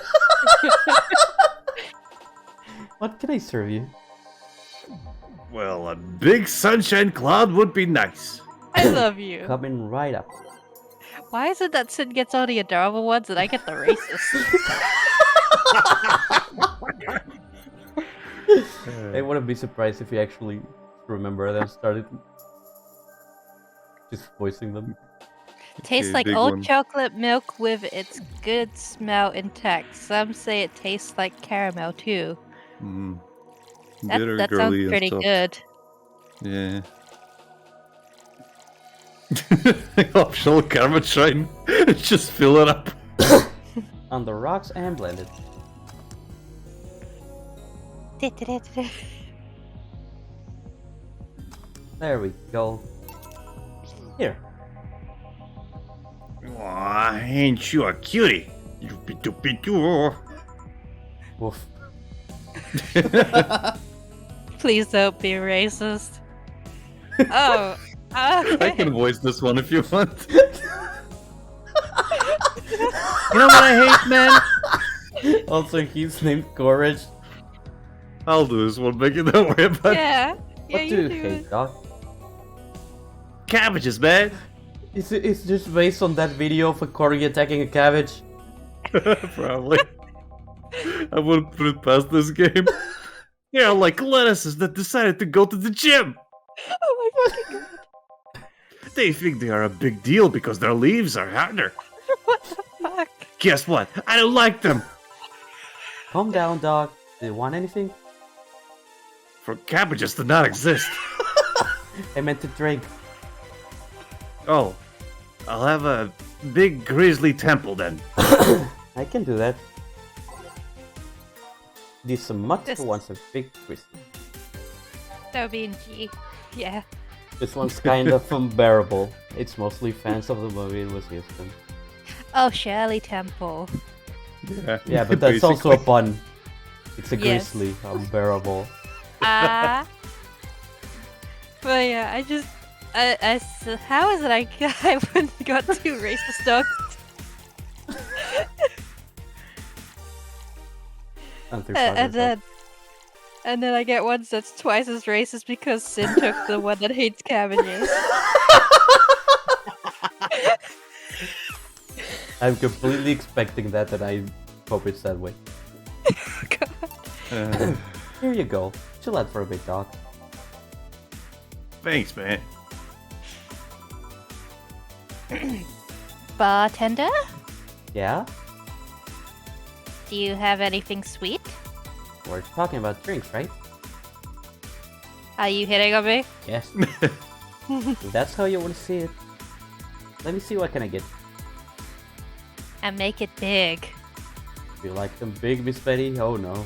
What can I serve you? Well, a big sunshine cloud would be nice. I love you. Coming right up. Why is it that Sid gets all the adorable ones and I get the racist? I wouldn't be surprised if you actually remember them started just voicing them. Tastes Okay, like big old one. chocolate milk with its good smell intact. Some say it tastes like caramel too. mm, That bitter, sounds girly, and pretty stuff. good. Yeah. Optional karma shrine. Just fill it up. On the rocks and blended. There we go. Here. Aw, ain't you a cutie? Doopy-doopy-doo. Woof. Please don't be racist. Oh, I okay. can voice this one if you want. You know what I hate, man? Also, he's named Courage. I'll do this one, Mickey. Don't worry about it. Yeah. What do you hate, Doc? Cabbages, man. It's just based on that video of a corgi attacking a cabbage. Probably. I wouldn't put it past this game. Yeah, like lettuces that decided to go to the gym. Oh my fucking god. They think they are a big deal because their leaves are harder. What the fuck? Guess what? I don't like them. Calm down, dog. Do you want anything? For cabbages to not exist. I meant to drink. Oh, I'll have a big grizzly temple then. I can do that. This mutt This- wants a big twist. That would be in G. Yeah. This one's kind of unbearable. It's mostly fans of the movie it was used in. Oh, Shirley Temple. Yeah, but that's also a basically. pun. It's a Yes. grizzly, unbearable. Ah. But yeah, how is it I wouldn't got two racist dogs? And then I get ones that's twice as racist because Sin took the one that hates cabbages. I'm completely expecting that, and I hope it's that way. Here you go. Chill out for a bit, dog. Thanks, man. Bartender, Yeah? do you have anything sweet? We're talking about drinks, right? Are you hitting on me? Yes. If that's how you want to see it. Let me see what can I get. And make it big. You like them big, Miss Betty? Oh no.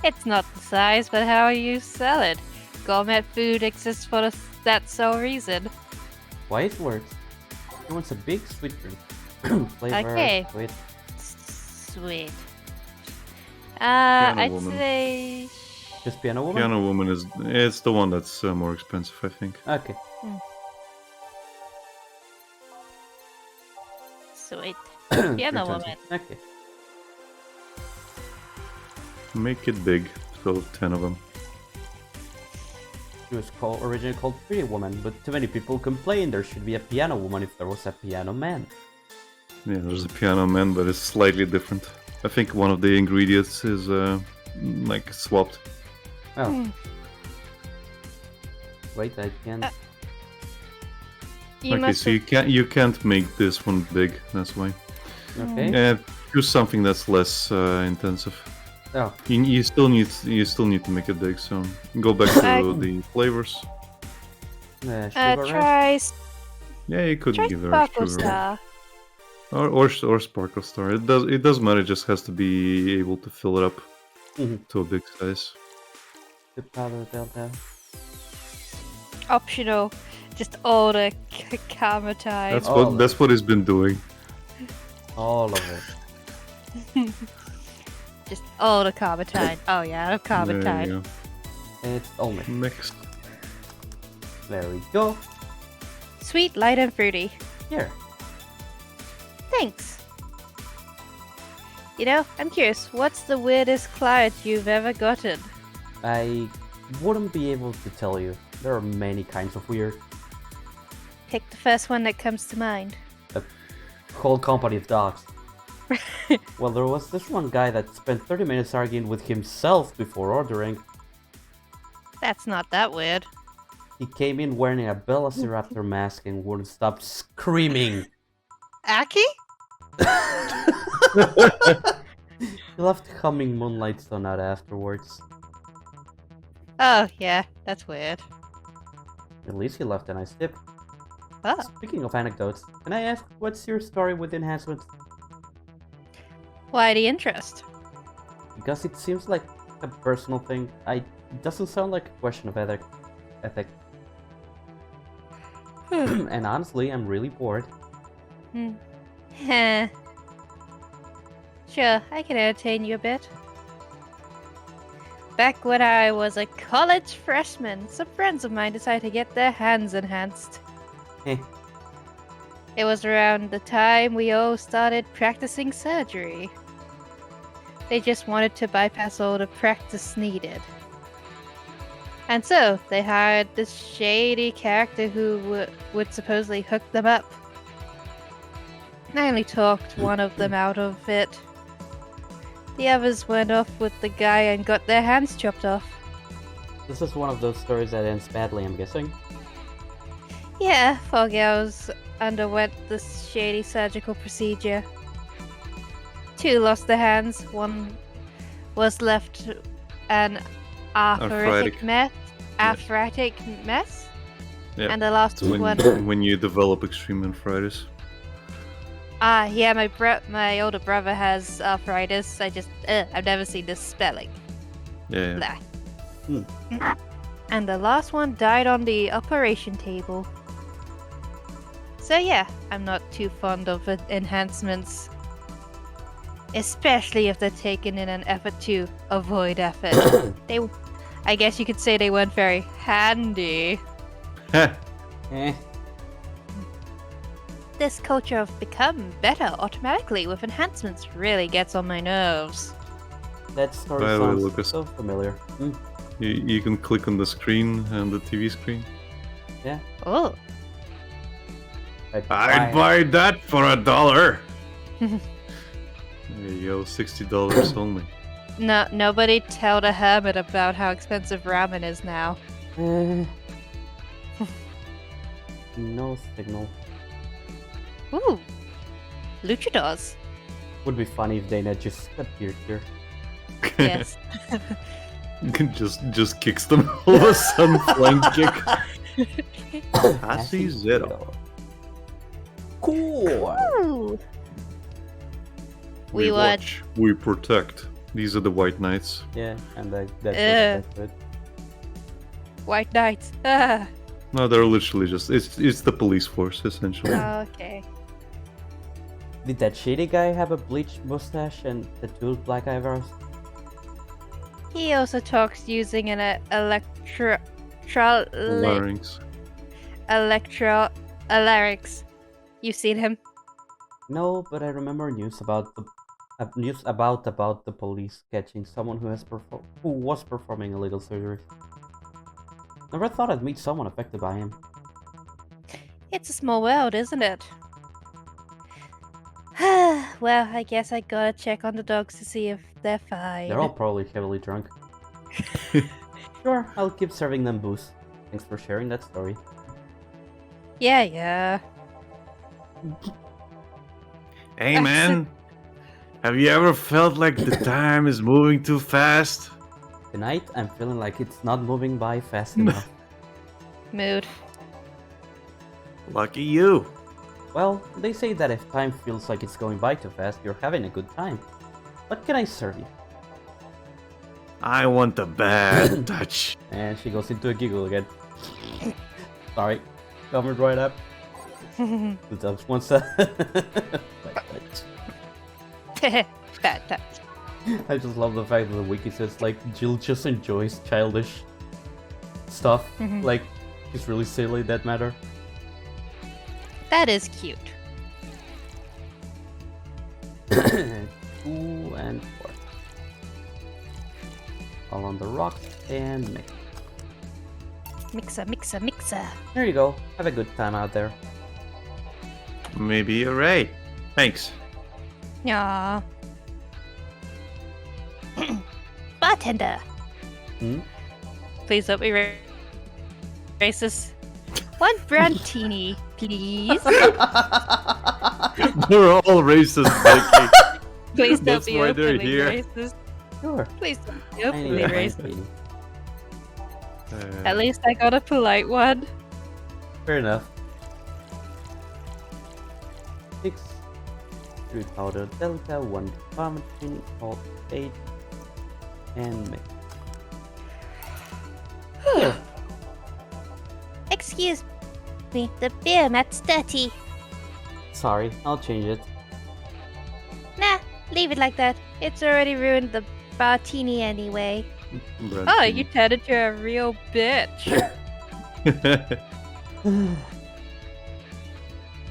It's not the size, but how you sell it. Gourmet food exists for that sole reason. Why it works? He wants a big sweet drink. Flavor, Okay. sweet. Sweet. Piano I'd Woman. say... Just Piano Woman? Piano Woman it's the one that's more expensive, I think. Okay. Sweet. Your Piano turn. Woman. Okay. Make it big, so 10 of them. She was originally called Pretty Woman, but too many people complain there should be a Piano Woman if there was a Piano Man. Yeah, there's a piano man, but it's slightly different. I think one of the ingredients is like swapped. Oh. Wait, I can't. You Okay, must so you can't make this one big. That's why. Okay. Yeah, choose something that's less intensive. Oh. You still need to make it big. So go back to the flavors. Sugar rush? try Yeah, you could try give her Sparkle sugar Star. or Sparkle Star. It doesn't matter. It just has to be able to fill it up Mhm. to a big size. The powder delta. Optional. Just all the karma type. That's what he's been doing. All of it. Just all the carbotine. Oh yeah, There carbotine. you It's only. go. Next. There we go. Sweet, light, and fruity. Here. Thanks. You know, I'm curious, what's the weirdest client you've ever gotten? I wouldn't be able to tell you. There are many kinds of weird. Pick the first one that comes to mind. Whole company of dogs. Well, there was this one guy that spent 30 minutes arguing with himself before ordering. That's not that weird. He came in wearing a Velociraptor mask and wouldn't stop screaming. Aki? He left humming Moonlight Sonata afterwards. Oh, yeah, that's weird. At least he left a nice tip. Oh, Speaking of anecdotes, can I ask what's your story with enhancements? why the interest? Because it seems like a personal thing. It doesn't sound like a question of ethic. And honestly, I'm really bored. Heh. Sure, I can entertain you a bit. Back when I was a college freshman, some friends of mine decided to get their hands enhanced. Heh. It was around the time we all started practicing surgery. They just wanted to bypass all the practice needed. And so, they hired this shady character who would supposedly hook them up. I only talked one of them out of it. The others went off with the guy and got their hands chopped off. This is one of those stories that ends badly, I'm guessing. Yeah, 4 girls underwent this shady surgical procedure. 2 lost their hands, 1 was left an arthritic Arthritic. mess. Yeah. Arthritic mess? Yeah. And the last So one. when you develop extreme arthritis. Yeah, my older brother has arthritis. I've never seen this spelling. Yeah. Blah. Hmm. And the last one died on the operation table. So yeah, I'm not too fond of enhancements. Especially if they're taken in an effort to avoid effort. I guess you could say they weren't very handy. Heh. Eh. This culture of become better automatically with enhancements really gets on my nerves. That story By the way, sounds Lucas. so familiar. You can click on the screen and the TV screen. Oh. I'd buy that for $1. There you go, $60 only. No, nobody tell the hermit about how expensive ramen is now. No signal. Ooh. Luchadors. Would be funny if Dana just appeared here. Yes. just kicks them all of a sudden, flying kick. I see zero. Cool. Ooh. We We watch, we protect. These are the White Knights. Yeah, and that's good. White Knights. Ah. No, they're literally just it's the police force essentially. Okay. Did that shady guy have a bleached mustache and tattooed black eyebrows? He also talks using an Larynx. larynx. You've seen him? No, but I remember news about the police catching someone who was performing illegal surgery. Never thought I'd meet someone affected by him. It's a small world, isn't it? Well, I guess I gotta check on the dogs to see if they're fine. They're all probably heavily drunk. Sure, I'll keep serving them booze. Thanks for sharing that story. Yeah. Hey man, have you ever felt like the time is moving too fast? Tonight, I'm feeling like it's not moving by fast enough. Mood. Lucky you. Well, they say that if time feels like it's going by too fast, you're having a good time. What can I serve you? I want the bad touch. And she goes into a giggle again. Sorry, coming right up. The Dubs wants to. Bad touch. I just love the fact that the wiki says like Jill just enjoys childish stuff. Like she's really silly in that matter. That is cute. 2 and 4. All on the rocks and mix. Mixer. There you go. Have a good time out there. Maybe you're right. Thanks. Aww. Bartender. Please don't be racist. One brandtini, please. They're all racist, Becky. Please don't That's be why they're openly here. racist. Sure. Please don't be I openly need a racist. brandtini. At least I got a polite one. Fair enough. 6 3 powder delta, 1 parmesan, salt, 8, and mix. Here. Excuse me, the beer mat's dirty. Sorry, I'll change it. Nah, leave it like that. It's already ruined the bartini anyway. Brand Oh, team. you turned into a real bitch.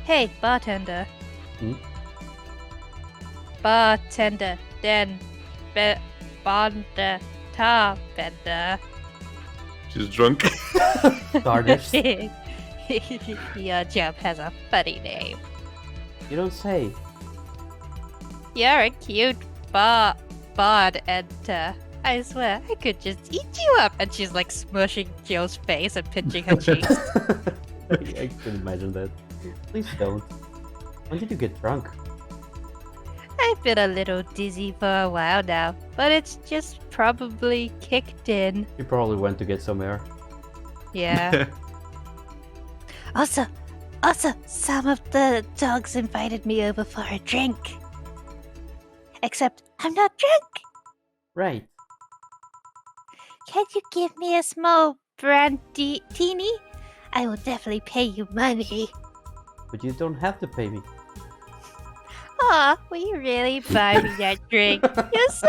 Hey, bartender. Bartender, then bonder, tar bender. She's drunk. Stardust. Your job has a funny name. You don't say. You're a cute bard enter. I swear, I could just eat you up. And she's like smushing Jill's face and pinching her cheeks. I can imagine that. Please don't. When did you get drunk? I've been a little dizzy for a while now, but it's just probably kicked in. You probably went to get some air. Yeah. Also, some of the dogs invited me over for a drink. Except I'm not drunk. Right. Can you give me a small brandy-teeny? I will definitely pay you money. But you don't have to pay me. Aw, will you really buy me that drink? You're so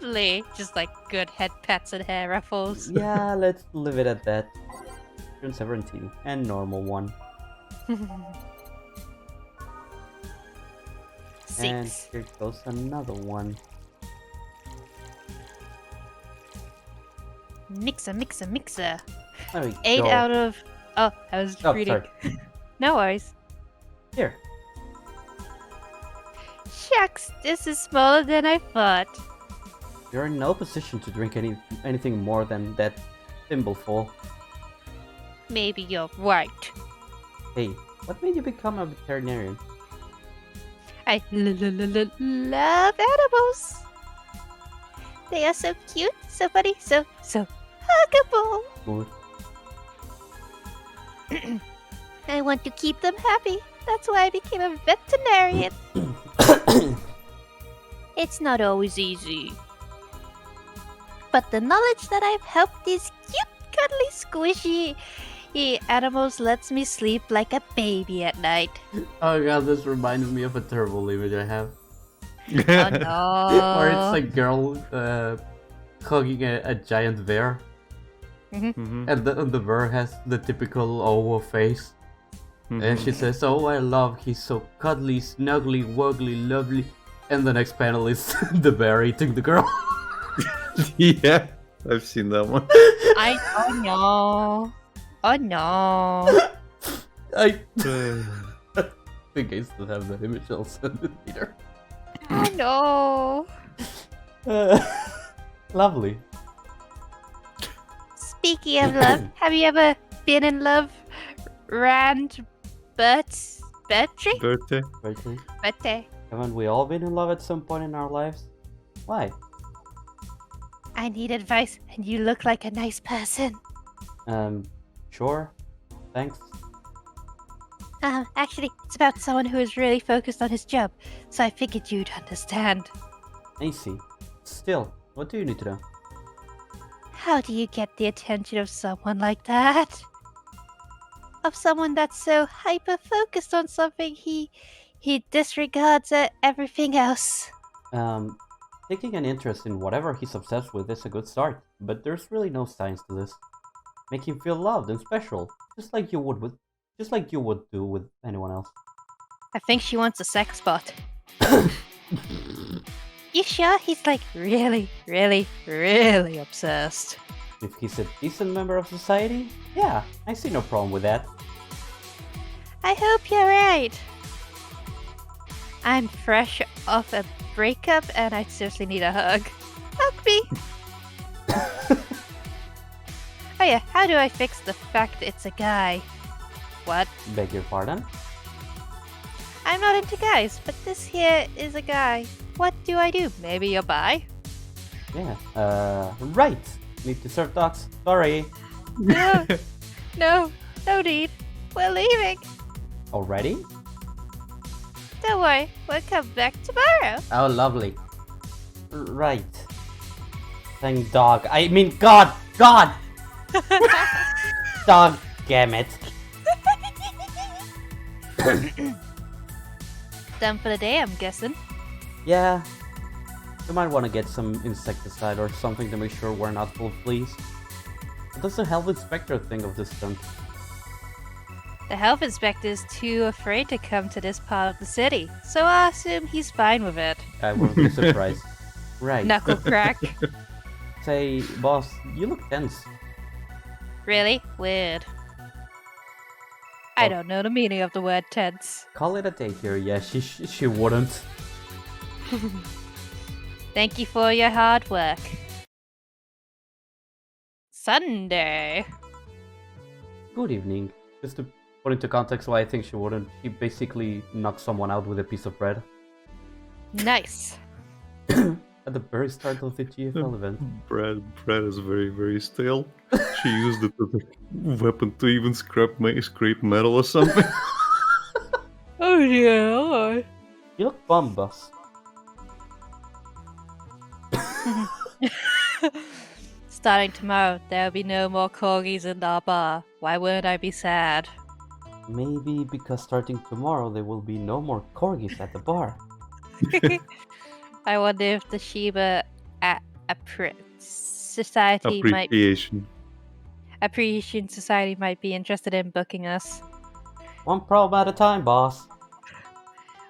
lovely. Just like good head pats and hair ruffles. Yeah, let's leave it at that. June 17 and normal one. And 6. here goes another one. Mixer. There we 8 go. out of... Oh, I was Oh, reading. sorry. No worries. Here. Shucks, this is smaller than I thought. You're in no position to drink anything more than that thimbleful. Maybe you're right. Hey, what made you become a veterinarian? I love animals. They are so cute, so funny, so huggable. Good. I want to keep them happy. That's why I became a veterinarian. It's not always easy. But the knowledge that I've helped these cute, cuddly, squishy animals lets me sleep like a baby at night. Oh god, this reminds me of a terrible image I have. Oh no. Where it's a girl hugging a giant bear. Mhm. And the bear has the typical owl face. And she says, "Oh, I love, he's so cuddly, snuggly, wuggly, lovely." And the next panel is the bear eating the girl. Yeah, I've seen that one. Oh no. Oh no. I think I still have that image. I'll send it later. Oh no. Lovely. Speaking of love, have you ever been in love? Bertie? Birthday. Bertie, Bertie. haven't we all been in love at some point in our lives? Why? I need advice, and you look like a nice person. Sure. Thanks. Actually, it's about someone who is really focused on his job, so I figured you'd understand. I see. Still, what do you need to know? How do you get the attention of someone like that? Of someone that's so hyper-focused on something he disregards everything else. Taking an interest in whatever he's obsessed with is a good start, but there's really no science to this. Make him feel loved and special, just like you would do with anyone else. I think she wants a sex bot. You sure he's like really, really, really obsessed? If he's a decent member of society, yeah, I see no problem with that. I hope you're right. I'm fresh off a breakup and I seriously need a hug. Hug me! Oh yeah, how do I fix the fact it's a guy? What? Beg your pardon? I'm not into guys, but this here is a guy. What do I do? Maybe you're bi? Yeah, right! Need to serve dogs. Sorry. No, no need. We're leaving. Already? Don't worry, we'll come back tomorrow. Oh, lovely. Right. Thank dog. I mean, God! God! Dog, damn it. Done for the day, I'm guessing. Yeah. You might want to get some insecticide or something to make sure we're not full of fleas. What does the health inspector think of this stunt? The health inspector is too afraid to come to this part of the city, so I assume he's fine with it. I wouldn't be surprised. Right. Knuckle crack. Say, boss, you look tense. Really? Weird. I Oh. don't know the meaning of the word tense. Call it a day here. Yeah, she wouldn't. Thank you for your hard work. Sunday. Good evening. put into context why I think she wouldn't, he basically knocked someone out with a piece of bread Nice. at the very start of the GFL event. Bread is very, very stale. She used it as a weapon to even scrape metal or something. Oh yeah. You look bummed, boss. Starting tomorrow, there'll be no more corgis in our bar. Why would I be sad? Maybe because starting tomorrow there will be no more corgis at the bar. I wonder if the Shiba Society Appreciation. Appreciation Society might be interested in booking us. One problem at a time, boss.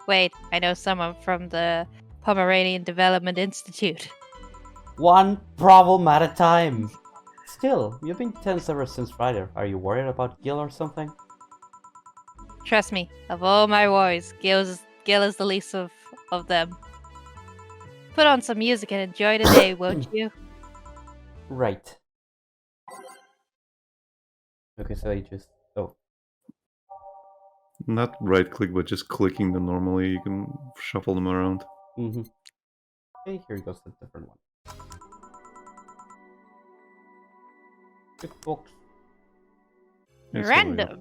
Wait, I know someone from the Pomeranian Development Institute. One problem at a time. Still, you've been tense ever since Friday. Are you worried about Gil or something? Trust me, of all my worries, Gil is the least of them. Put on some music and enjoy the day, won't you? Right. Okay, so I just... Oh. Not right click, but just clicking them normally. You can shuffle them around. Mm-hmm. Okay, here goes the different one. Box. It's Random.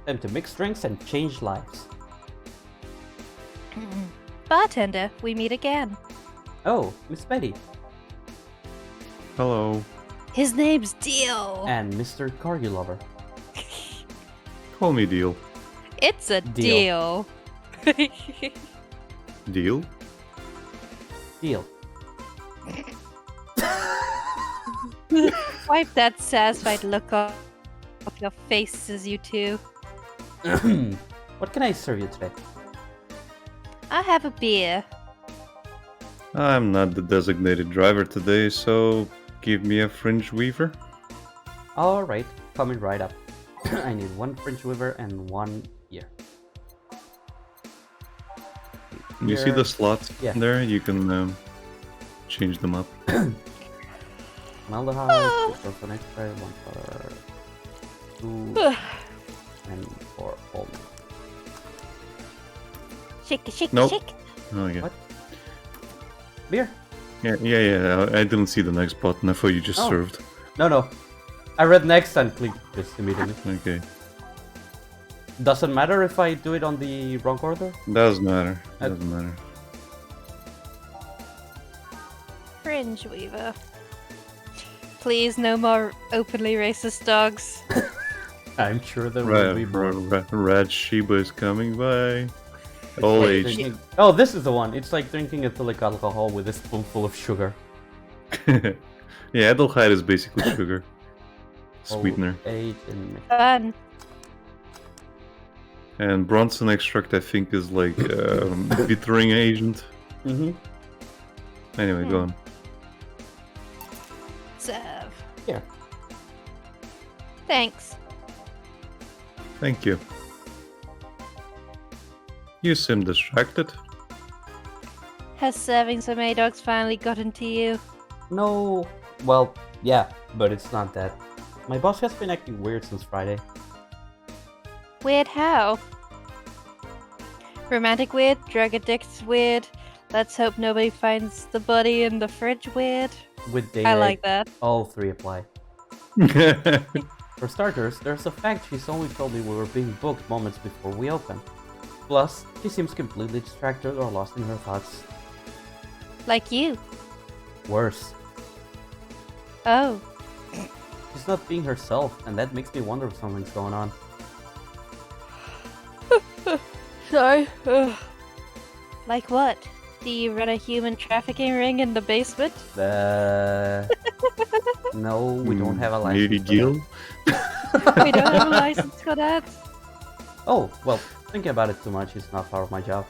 Time to mix drinks and change lives. Bartender, we meet again. Oh, Miss Betty. Hello. His name's Deal. And Mr. Corgi Lover. Call me Deal. It's a deal. Deal? Deal. Wipe that satisfied look off your faces, you two. What can I serve you today? I'll have a beer. I'm not the designated driver today, so give me a fringe weaver. Alright, coming right up. I need one French weaver and one here. You see the slots Yeah. there? You can change them up. Maldehyde, two for extra, one for two, and for all. Shake, shake, Nope. shake. Oh yeah. What? Beer? Yeah. I didn't see the next button. I thought you just Oh. served. No. I read next and clicked this immediately. Okay. Doesn't matter if I do it on the wrong order? Doesn't matter. Doesn't matter. Fringe Weaver. Please, no more openly racist dogs. I'm sure there will be more. Rad Shiba is coming by. All Like age. drinking... Oh, this is the one. It's like drinking ethylic alcohol with a spoonful of sugar. Yeah, Edelheid is basically sugar. Sweetener. Old age and... Fun. And Bronson extract, I think, is like bittering agent. Mm-hmm. Anyway, go on. Serve. Here. Thanks. Thank you. You seem distracted. Has serving some A-Dogs finally gotten to you? No... Well, yeah, but it's not that. My boss has been acting weird since Friday. Weird how? Romantic weird? Drug addicts weird? Let's hope nobody finds the body in the fridge weird? With data, I like that. all three apply. For starters, there's the fact she's only told me we were being booked moments before we open. Plus, she seems completely distracted or lost in her thoughts. Like you. Worse, Oh. she's not being herself, and that makes me wonder if something's going on. Sorry. Like what? Do you run a human trafficking ring in the basement? No, we don't have a license. Maybe for Gil? We don't have a license for that. that. Oh, well, thinking about it too much is not part of my job.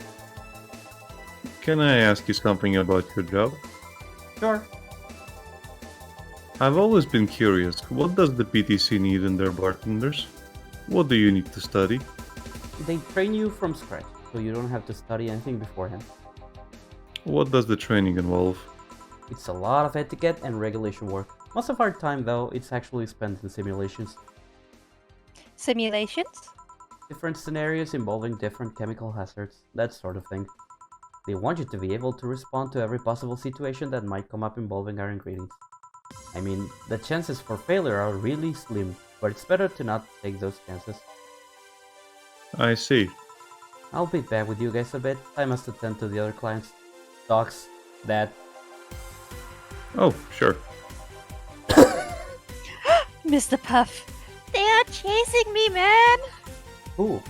Can I ask you something about your job? Sure. I've always been curious. What does the PTC need in their bartenders? What do you need to study? They train you from scratch, so you don't have to study anything beforehand. What does the training involve? It's a lot of etiquette and regulation work. Most of our time, though, it's actually spent in simulations. Simulations? Different scenarios involving different chemical hazards, that sort of thing. They want you to be able to respond to every possible situation that might come up involving our ingredients. I mean, the chances for failure are really slim, but it's better to not take those chances. I see. I'll be back with you guys a bit. I must attend to the other clients. Docs, Dad. Oh, sure. Mr. Puff, they are chasing me, man! Ooh,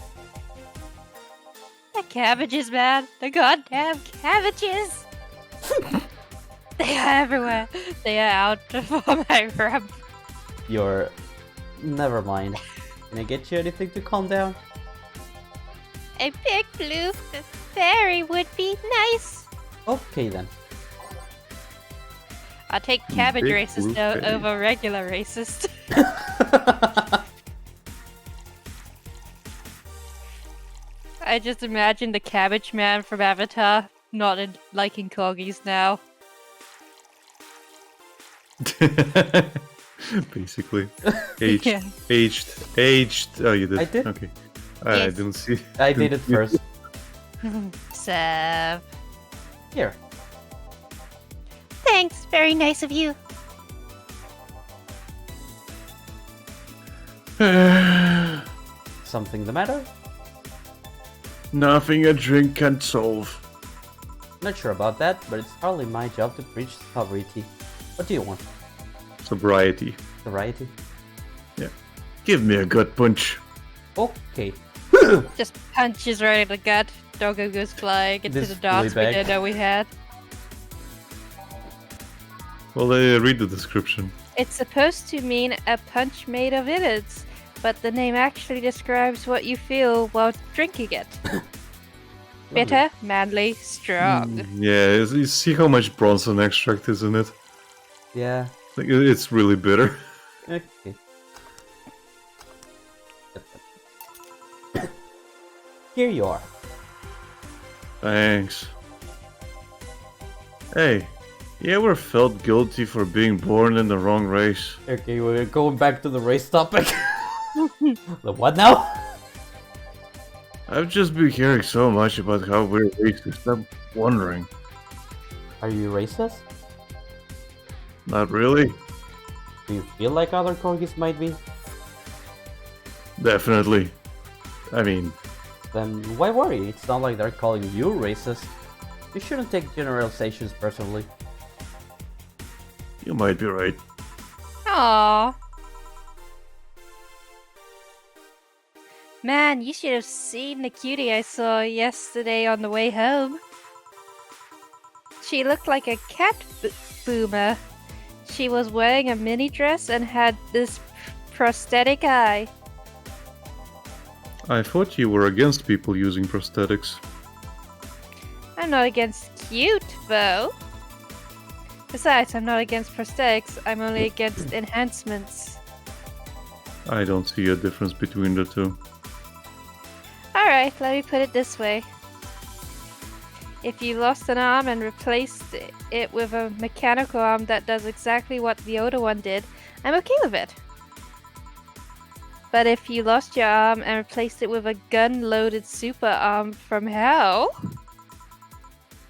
The cabbages, man! The goddamn cabbages! They are everywhere. They are out for my ramp. you're... Never mind. Can I get you anything to calm down? A big blue fairy would be nice. Okay then. I'll take cabbage Big racist blue though fairy. over regular racist. I just imagine the cabbage man from Avatar not liking corgis now. Basically. Aged. Yeah. Aged. Oh, you did? I did. Okay. I Yes. didn't see. I did it first. Sav. Here. Thanks, very nice of you. Something the matter? Nothing a drink can solve. Not sure about that, but it's hardly my job to preach sobriety. What do you want? Sobriety. Variety? Give me a gut punch. Okay. Just punches right in the gut. Doggo goes flying into This the dots we Fleabag. didn't know we had. Well, read the description. It's supposed to mean a punch made of innards, but the name actually describes what you feel while drinking it. Bitter, manly, strong. Yeah, you see how much Bronson extract is in it? Yeah. Like, it's really bitter. Okay. Here you are. Thanks. Hey, you ever felt guilty for being born in the wrong race? Okay, we're going back to the race topic. The what now? I've just been hearing so much about how we're racist. I'm wondering. Are you racist? Not really. Do you feel like other corgis might be? Definitely. I mean, Then why worry? It's not like they're calling you racist. You shouldn't take generalizations personally. you might be right. Aww. Man, you should have seen the cutie I saw yesterday on the way home. She looked like a cat boomer. She was wearing a mini dress and had this prosthetic eye. I thought you were against people using prosthetics. I'm not against cute, though. Besides, I'm not against prosthetics, I'm only against enhancements. I don't see a difference between the two. Alright, let me put it this way. If you lost an arm and replaced it with a mechanical arm that does exactly what the other one did, I'm okay with it. But if you lost your arm and replaced it with a gun-loaded super arm from hell,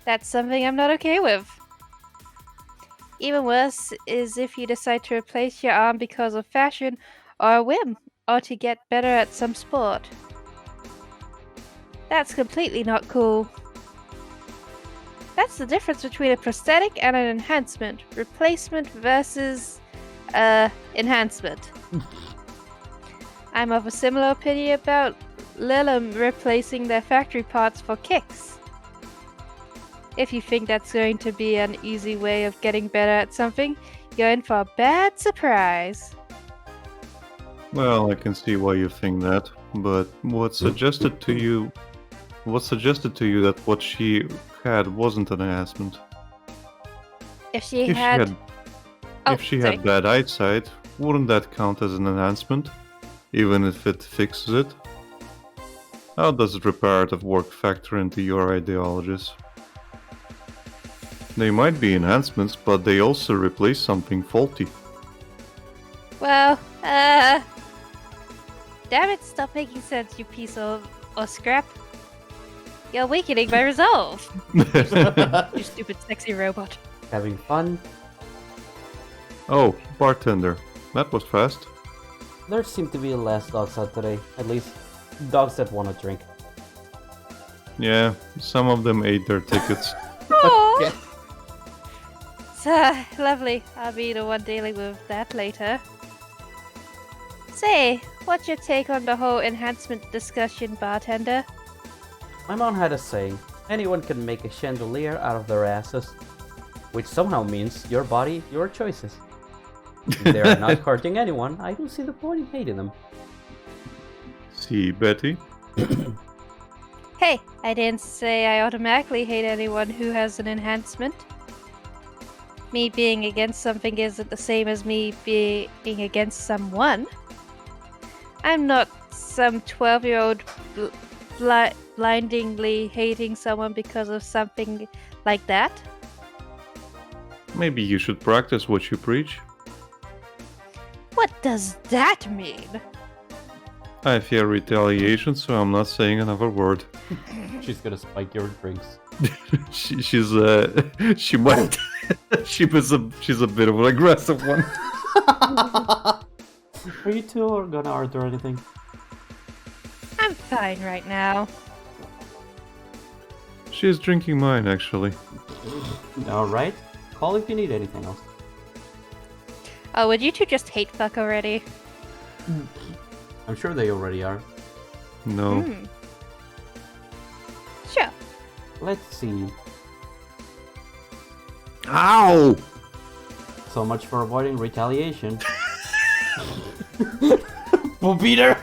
that's something I'm not okay with. Even worse is if you decide to replace your arm because of fashion or a whim, or to get better at some sport. That's completely not cool. That's the difference between a prosthetic and an enhancement. Replacement versus enhancement. I'm of a similar opinion about Lilum replacing their factory parts for kicks. If you think that's going to be an easy way of getting better at something, you're in for a bad surprise. Well, I can see why you think that, but what suggested to you that what she had wasn't an enhancement? If she If had... if she had bad eyesight, wouldn't that count as an enhancement, even if it fixes it? How does the reparative work factor into your ideologies? They might be enhancements, but they also replace something faulty. Well, that Damn it, stop making sense, you piece of scrap. You're weakening my resolve. You stupid sexy robot. Having fun? Oh, bartender. That was fast. There seem to be less dogs out today. At least, dogs that want to drink. Yeah, some of them ate their tickets. Aww. Okay. So, lovely. I'll be the one dealing with that later. Say, what's your take on the whole enhancement discussion, bartender? My mom had a saying, anyone can make a chandelier out of their asses. Which somehow means your body, your choices. If they are not hurting anyone, I don't see the point in hating them. See, Betty? Hey, I didn't say I automatically hate anyone who has an enhancement. Me being against something isn't the same as me being against someone. I'm not some 12-year-old blindingly hating someone because of something like that. Maybe you should practice what you preach. What does that mean? I fear retaliation, so I'm not saying another word. She's gonna spike your drinks. She's she might she's a bit of an aggressive one. Are you two or gonna order anything? I'm fine right now. She's drinking mine, actually. Alright. Call if you need anything else. Oh, would you two just hate fuck already? I'm sure they already are. No. Sure. Let's see. Ow! So much for avoiding retaliation. Well, Peter!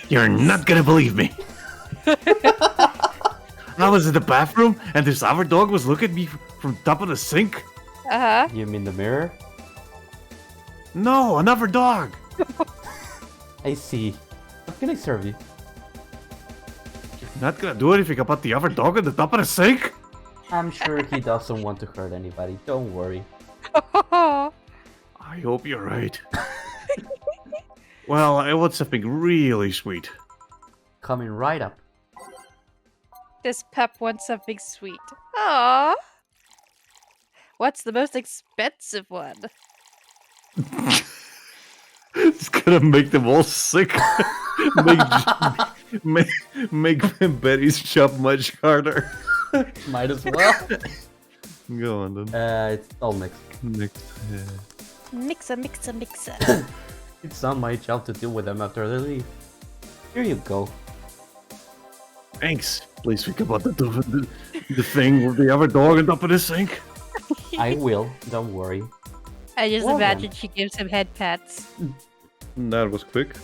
You're not gonna believe me. I was in the bathroom and this other dog was looking at me from top of the sink. Uh-huh. You mean the mirror? No, another dog. I see. What can I serve you? Not gonna do anything about the other dog on the top of the sink? I'm sure he doesn't want to hurt anybody. Don't worry. I hope you're right. Well, I want something really sweet. Coming right up. This pup wants something sweet. Aww. What's the most expensive one? It's gonna make them all sick. make Betty's job much harder. Might as well. Go on then. It's all mixed. Next. Mixer. It's not my job to deal with them after they leave. Here you go. Thanks. Please think about the thing with the other dog on top of the sink. I will. Don't worry. I just Well imagine then. she gives him head pats. That was quick.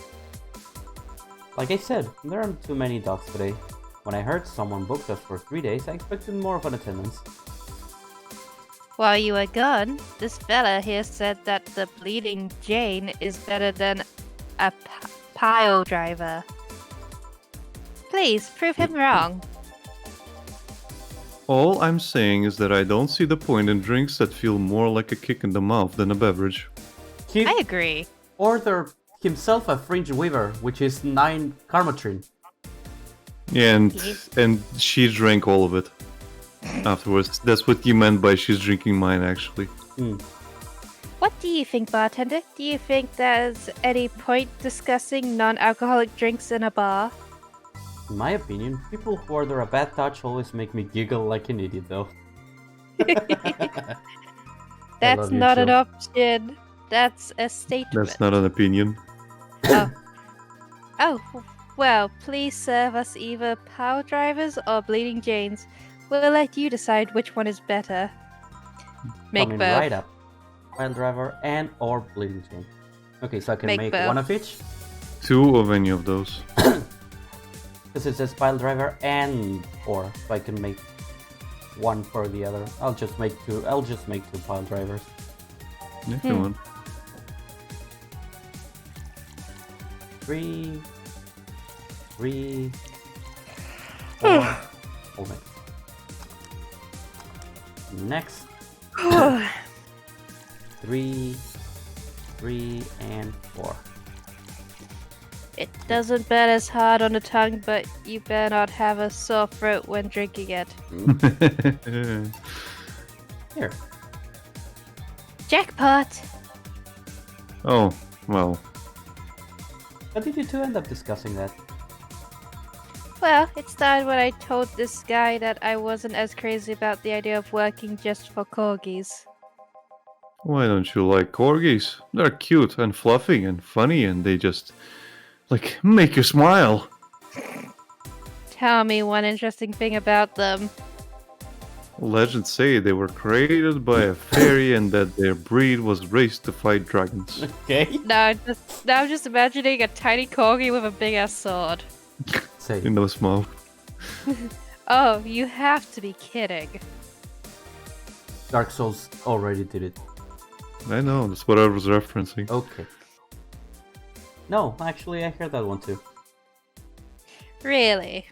Like I said, there aren't too many dogs today. When I heard someone booked us for 3 days, I expected more of an attendance. While you were gone, this fella here said that the Bleeding Jane is better than a pile driver. Please, prove him wrong. All I'm saying is that I don't see the point in drinks that feel more like a kick in the mouth than a beverage. He I agree. ordered himself a Fringe Weaver, which is 9 Karmatrin. Yeah, and she drank all of it afterwards. That's what you meant by she's drinking mine, actually. What do you think, bartender? Do you think there's any point discussing non-alcoholic drinks in a bar? In my opinion, people who order a bad touch always make me giggle like an idiot, though. That's love you, not an Jill. option. That's a statement. That's not an opinion. Oh, well, please serve us either Power Drivers or Bleeding Janes. We'll let you decide which one is better. Make Coming both. right up. Pile Driver and or Bleeding Chain. Okay, so I can Make make both. one of each. 2 of any of those. Because it says Pile Driver and or, so I can make one for the other. I'll just make 2 Pile Drivers. Yeah, come on. 3, 4. Hold it. Next. 3, and 4. It doesn't burn as hard on the tongue, but you better not have a sore throat when drinking it. Here. Jackpot! Oh, well. How did you two end up discussing that? Well, it started when I told this guy that I wasn't as crazy about the idea of working just for corgis. Why don't you like corgis? They're cute and fluffy and funny and they just, like, make you smile. Tell me one interesting thing about them. Legends say they were created by a fairy and that their breed was raised to fight dragons. Okay. Now I'm just imagining a tiny corgi with a big ass sword. Say. In those mouth. Oh, you have to be kidding. Dark Souls already did it. I know, that's what I was referencing. Okay. No, actually, I heard that one too. Really?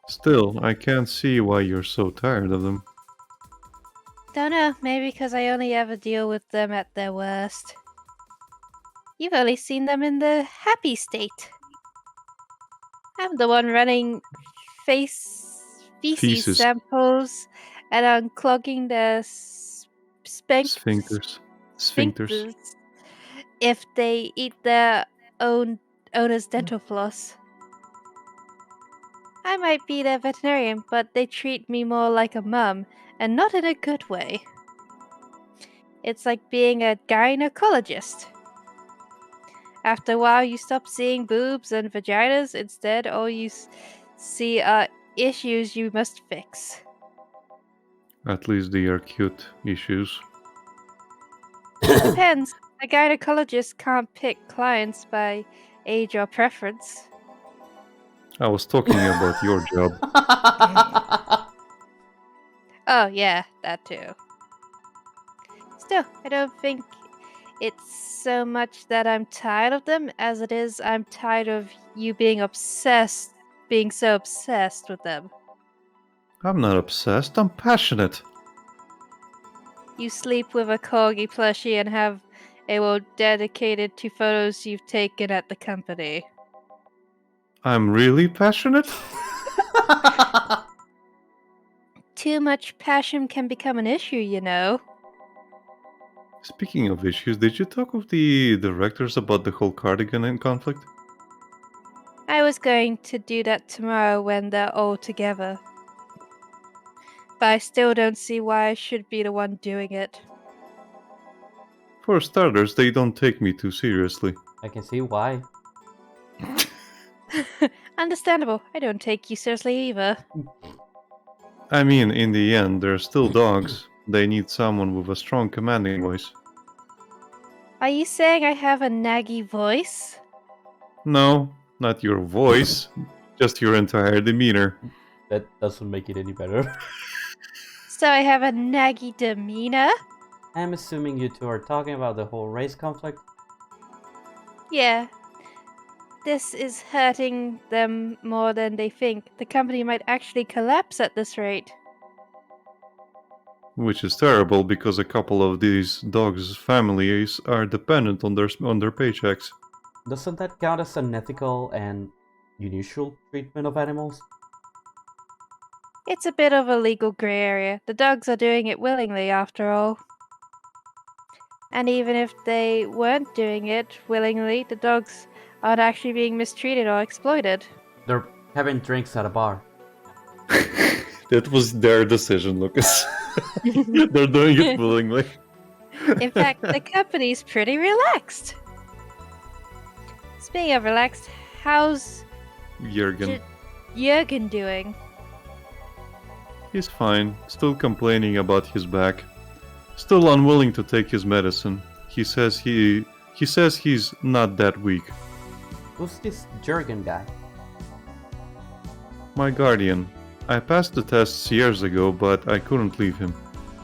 Still, I can't see why you're so tired of them. Don't know, maybe because I only ever deal with them at their worst. You've only seen them in the happy state. I'm the one running feces Feces. samples and unclogging their Sphincters. Sphincters. if they eat their own owner's dental floss. I might be their veterinarian, but they treat me more like a mum, and not in a good way. It's like being a gynecologist. After a while, you stop seeing boobs and vaginas. Instead, all you see are issues you must fix. At least they are cute issues. Depends. A gynecologist can't pick clients by age or preference. I was talking about your job. Oh, yeah, that too. Still, I don't think it's so much that I'm tired of them as it is I'm tired of you being so obsessed with them. I'm not obsessed, I'm passionate. You sleep with a corgi plushie and have a wall dedicated to photos you've taken at the company. I'm really passionate? Too much passion can become an issue, you know. Speaking of issues, did you talk with the directors about the whole cardigan and conflict? I was going to do that tomorrow when they're all together. But I still don't see why I should be the one doing it. For starters, they don't take me too seriously. I can see why. Understandable. I don't take you seriously either. I mean, in the end, they're still dogs. They need someone with a strong commanding voice. Are you saying I have a naggy voice? No, not your voice, just your entire demeanor. That doesn't make it any better. So I have a naggy demeanor? I'm assuming you two are talking about the whole race conflict. Yeah. This is hurting them more than they think. The company might actually collapse at this rate. Which is terrible because a couple of these dogs' families are dependent on their paychecks. Doesn't that count as unethical and unusual treatment of animals? It's a bit of a legal grey area. The dogs are doing it willingly, after all. And even if they weren't doing it willingly, the dogs aren't actually being mistreated or exploited. They're having drinks at a bar. That was their decision, Lucas. They're doing it willingly. In fact, the company's pretty relaxed. Speaking of relaxed, how's Jürgen. Jürgen doing? He's fine, still complaining about his back. Still unwilling to take his medicine. He says he's not that weak. Who's this Jurgen guy? My guardian. I passed the tests years ago, but I couldn't leave him.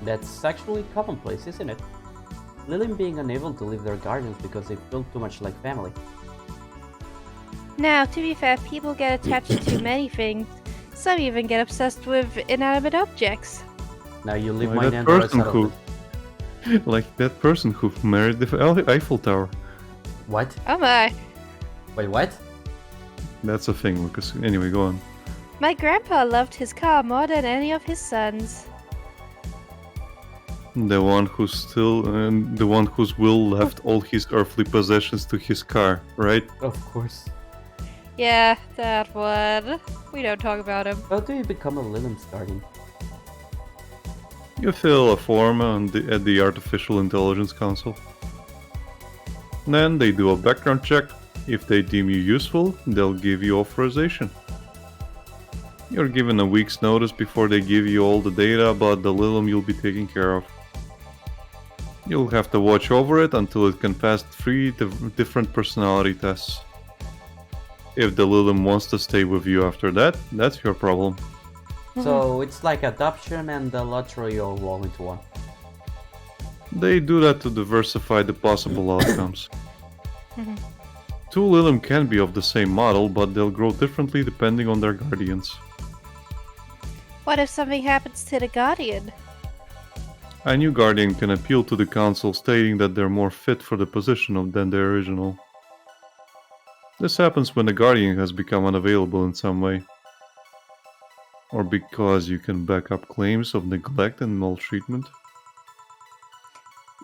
That's actually commonplace, isn't it? Lillian being unable to leave their guardians because they feel too much like family. Now, to be fair, people get attached to many things. Some even get obsessed with inanimate objects. Now you leave Like my that Android person out of who, this. like that person who married the Eiffel Tower. What? Oh my. Wait, what? That's a thing, Lucas. Anyway, go on. My grandpa loved his car more than any of his sons. The one whose will left all his earthly possessions to his car, right? Of course. Yeah, that one. We don't talk about him. How do you become a Lilim's guardian? You fill a form at the Artificial Intelligence Council. Then they do a background check. If they deem you useful, they'll give you authorization. You're given a week's notice before they give you all the data about the Lilim you'll be taking care of. You'll have to watch over it until it can pass 3 different personality tests. If the Lilim wants to stay with you after that, that's your problem. So it's like adoption and the lottery all roll into one. They do that to diversify the possible outcomes. 2 Lilim can be of the same model, but they'll grow differently depending on their guardians. What if something happens to the Guardian? A new guardian can appeal to the council stating that they're more fit for the position than the original. This happens when the guardian has become unavailable in some way. Or because you can back up claims of neglect and maltreatment.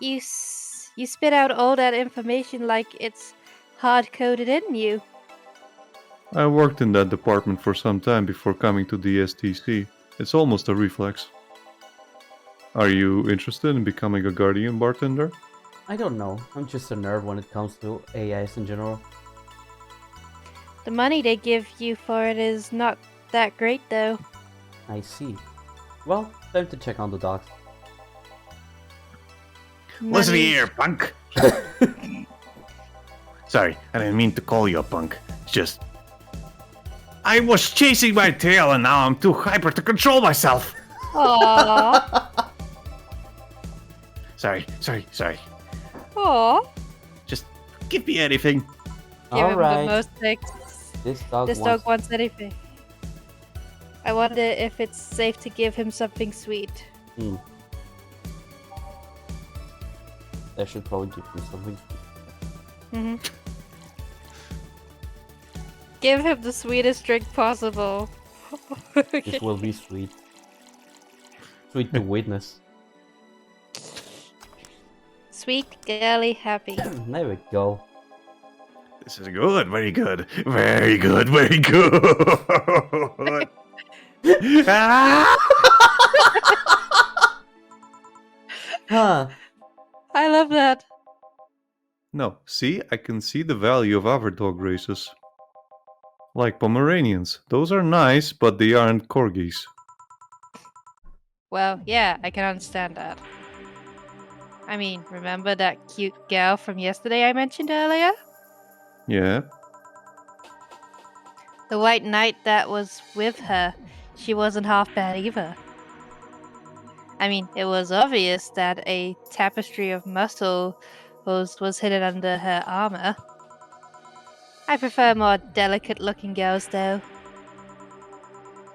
You spit out all that information like it's hard-coded in you. I worked in that department for some time before coming to the STC. It's almost a reflex. Are you interested in becoming a guardian bartender? I don't know. I'm just a nerd when it comes to AIs in general. The money they give you for it is not that great, though. I see. Well, time to check on the dogs. Listen Money- here, punk. Sorry, I didn't mean to call you a punk. It's just... I was chasing my tail and now I'm too hyper to control myself. Aww. Sorry. Aww. Just give me anything. Give him Alright, the most licks. this dog This wants... dog wants anything. I wonder if it's safe to give him something sweet. I should probably give him something. hmm Give him the sweetest drink possible. This will be sweet. Sweet to witness. Sweet, girly, happy. There we go. This is good, very good. Very good, very good. Ah! Huh. I love that. No, see, I can see the value of other dog races. Like Pomeranians. Those are nice, but they aren't corgis. Well, yeah, I can understand that. I mean, remember that cute gal from yesterday I mentioned earlier? Yeah? The white knight that was with her, she wasn't half bad either. I mean, it was obvious that a tapestry of muscle was hidden under her armor. I prefer more delicate-looking girls, though.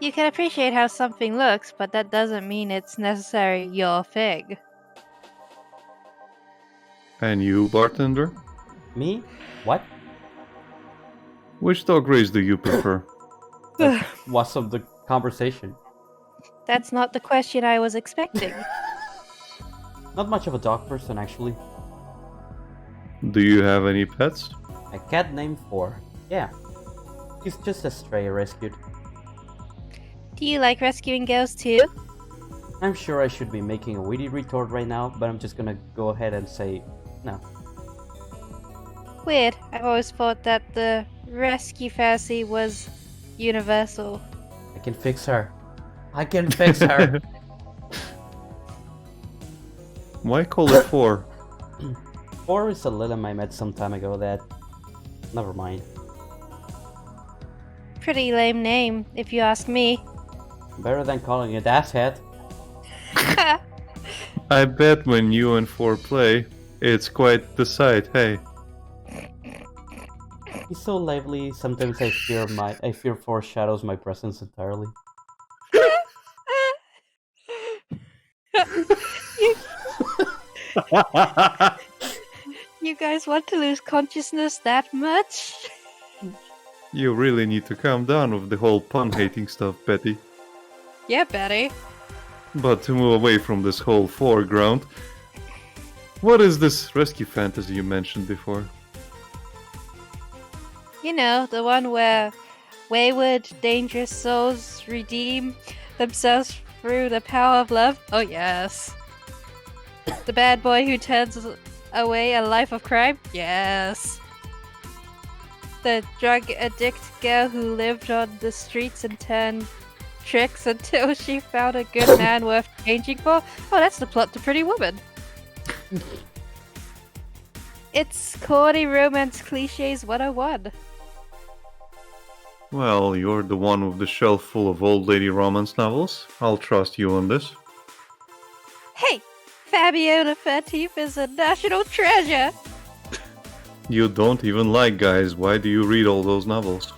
You can appreciate how something looks, but that doesn't mean it's necessarily your thing. And you, bartender? Me? What? Which dog race do you prefer? What's of the conversation? That's not the question I was expecting. Not much of a dog person, actually. Do you have any pets? A cat named 4. Yeah. He's just a stray I rescued. Do you like rescuing girls too? I'm sure I should be making a witty retort right now, but I'm just gonna go ahead and say no. Weird. I've always thought that the rescue fantasy was universal. I can fix her. I can fix her. Why call it 4? 4 is a Lilim I met some time ago that... Never mind. Pretty lame name, if you ask me. Better than calling it asshead. I bet when you and 4 play, it's quite the sight, hey. He's so lively, sometimes I fear 4 shadows my presence entirely. You guys want to lose consciousness that much? You really need to calm down with the whole pun-hating stuff, Betty. Yeah, Betty. But to move away from this whole foreground, what is this rescue fantasy you mentioned before? You know, the one where wayward, dangerous souls redeem themselves through the power of love? Oh, yes. The bad boy who turns away a life of crime? Yes. The drug addict girl who lived on the streets and turned tricks until she found a good man worth changing for? Oh, that's the plot to Pretty Woman. It's corny romance cliches 101. Well, you're the one with the shelf full of old lady romance novels. I'll trust you on this. Hey, Fabiana Fatif is a national treasure. You don't even like guys. Why do you read all those novels?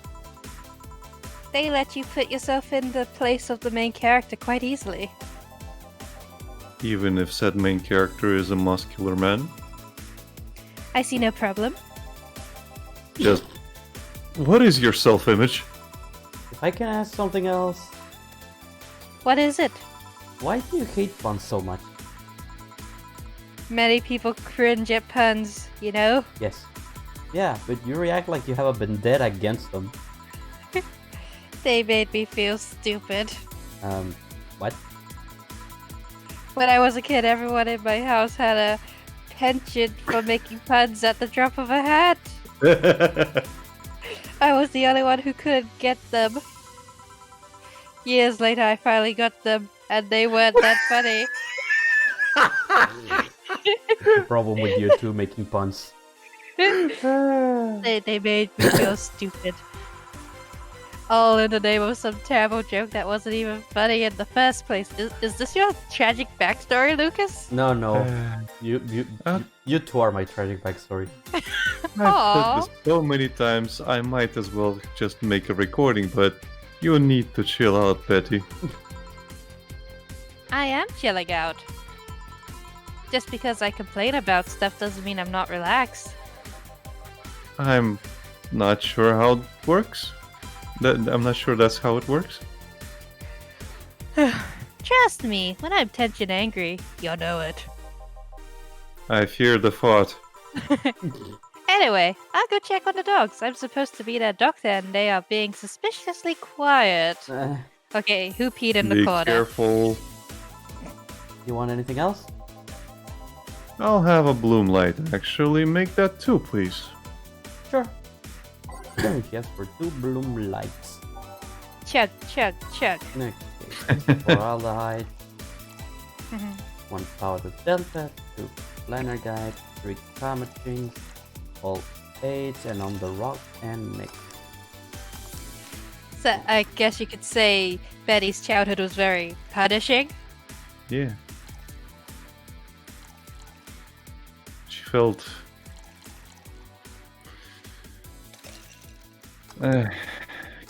They let you put yourself in the place of the main character quite easily. Even if said main character is a muscular man? I see no problem. Just... What is your self-image? If I can ask something else, What is it? why do you hate puns so much? Many people cringe at puns, you know? Yes. Yeah, but you react like you have a vendetta against them. They made me feel stupid. What? When I was a kid, everyone in my house had a penchant for making puns at the drop of a hat. I was the only one who couldn't get them. Years later, I finally got them, and they weren't that funny. The problem with you two making puns. They made me feel stupid. All in the name of some terrible joke that wasn't even funny in the first place. Is this your tragic backstory, Lucas? No, no. Uh, You two are my tragic backstory. I've Aw. said this so many times, I might as well just make a recording, but you need to chill out, Betty. I am chilling out. Just because I complain about stuff doesn't mean I'm not relaxed. I'm not sure how it works. I'm not sure that's how it works. Trust me, when I'm tense and angry, you'll know it. I fear the thought. Anyway, I'll go check on the dogs. I'm supposed to be their doctor and they are being suspiciously quiet. Okay, who peed in the Be corner? careful. You want anything else? I'll have a bloom light, actually. Make that two, please. Sure. Yes, for 2 bloom lights. Chug, chug, chug. Okay, 4 aldehyde, 1 powder delta, 2 liner guide, 3 comet rings, all 8 and on the rock and mix. So I guess you could say Betty's childhood was very punishing. Yeah. She felt...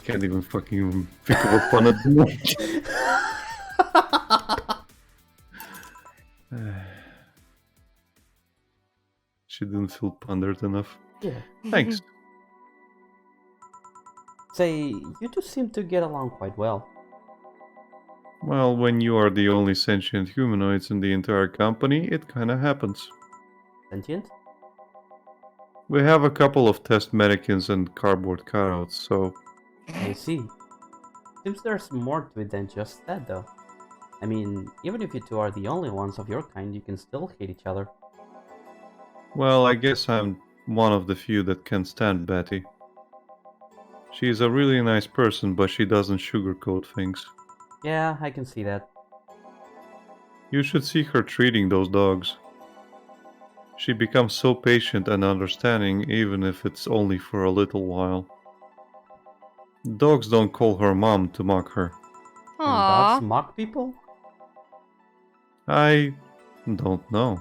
can't even fucking think of a pun at the moment. She didn't feel pondered enough. Yeah. Thanks. Say, you two seem to get along quite well. Well, when you are the only sentient humanoids in the entire company, it kinda happens. Sentient? We have a couple of test mannequins and cardboard cutouts, so... I see. Seems there's more to it than just that, though. I mean, even if you two are the only ones of your kind, you can still hate each other. Well, I guess I'm one of the few that can stand Betty. She's a really nice person, but she doesn't sugarcoat things. Yeah, I can see that. You should see her treating those dogs. She becomes so patient and understanding, even if it's only for a little while. Dogs don't call her mom to mock her. And Aww. dogs mock people? I don't know.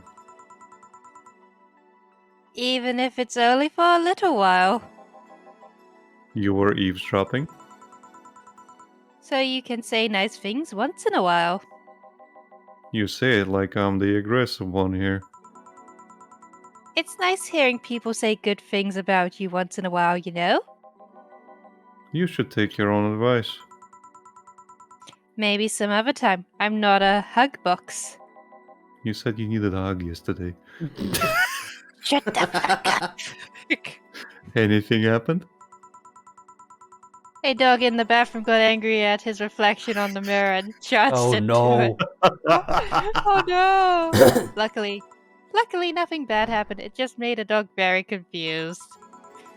Even if it's only for a little while. You were eavesdropping? So you can say nice things once in a while. You say it like I'm the aggressive one here. It's nice hearing people say good things about you once in a while, you know? You should take your own advice. Maybe some other time. I'm not a hug box. You said you needed a hug yesterday. Shut the fuck up. Anything happened? A dog in the bathroom got angry at his reflection on the mirror and charged Oh into no. it. Oh no! Luckily, nothing bad happened. It just made a dog very confused.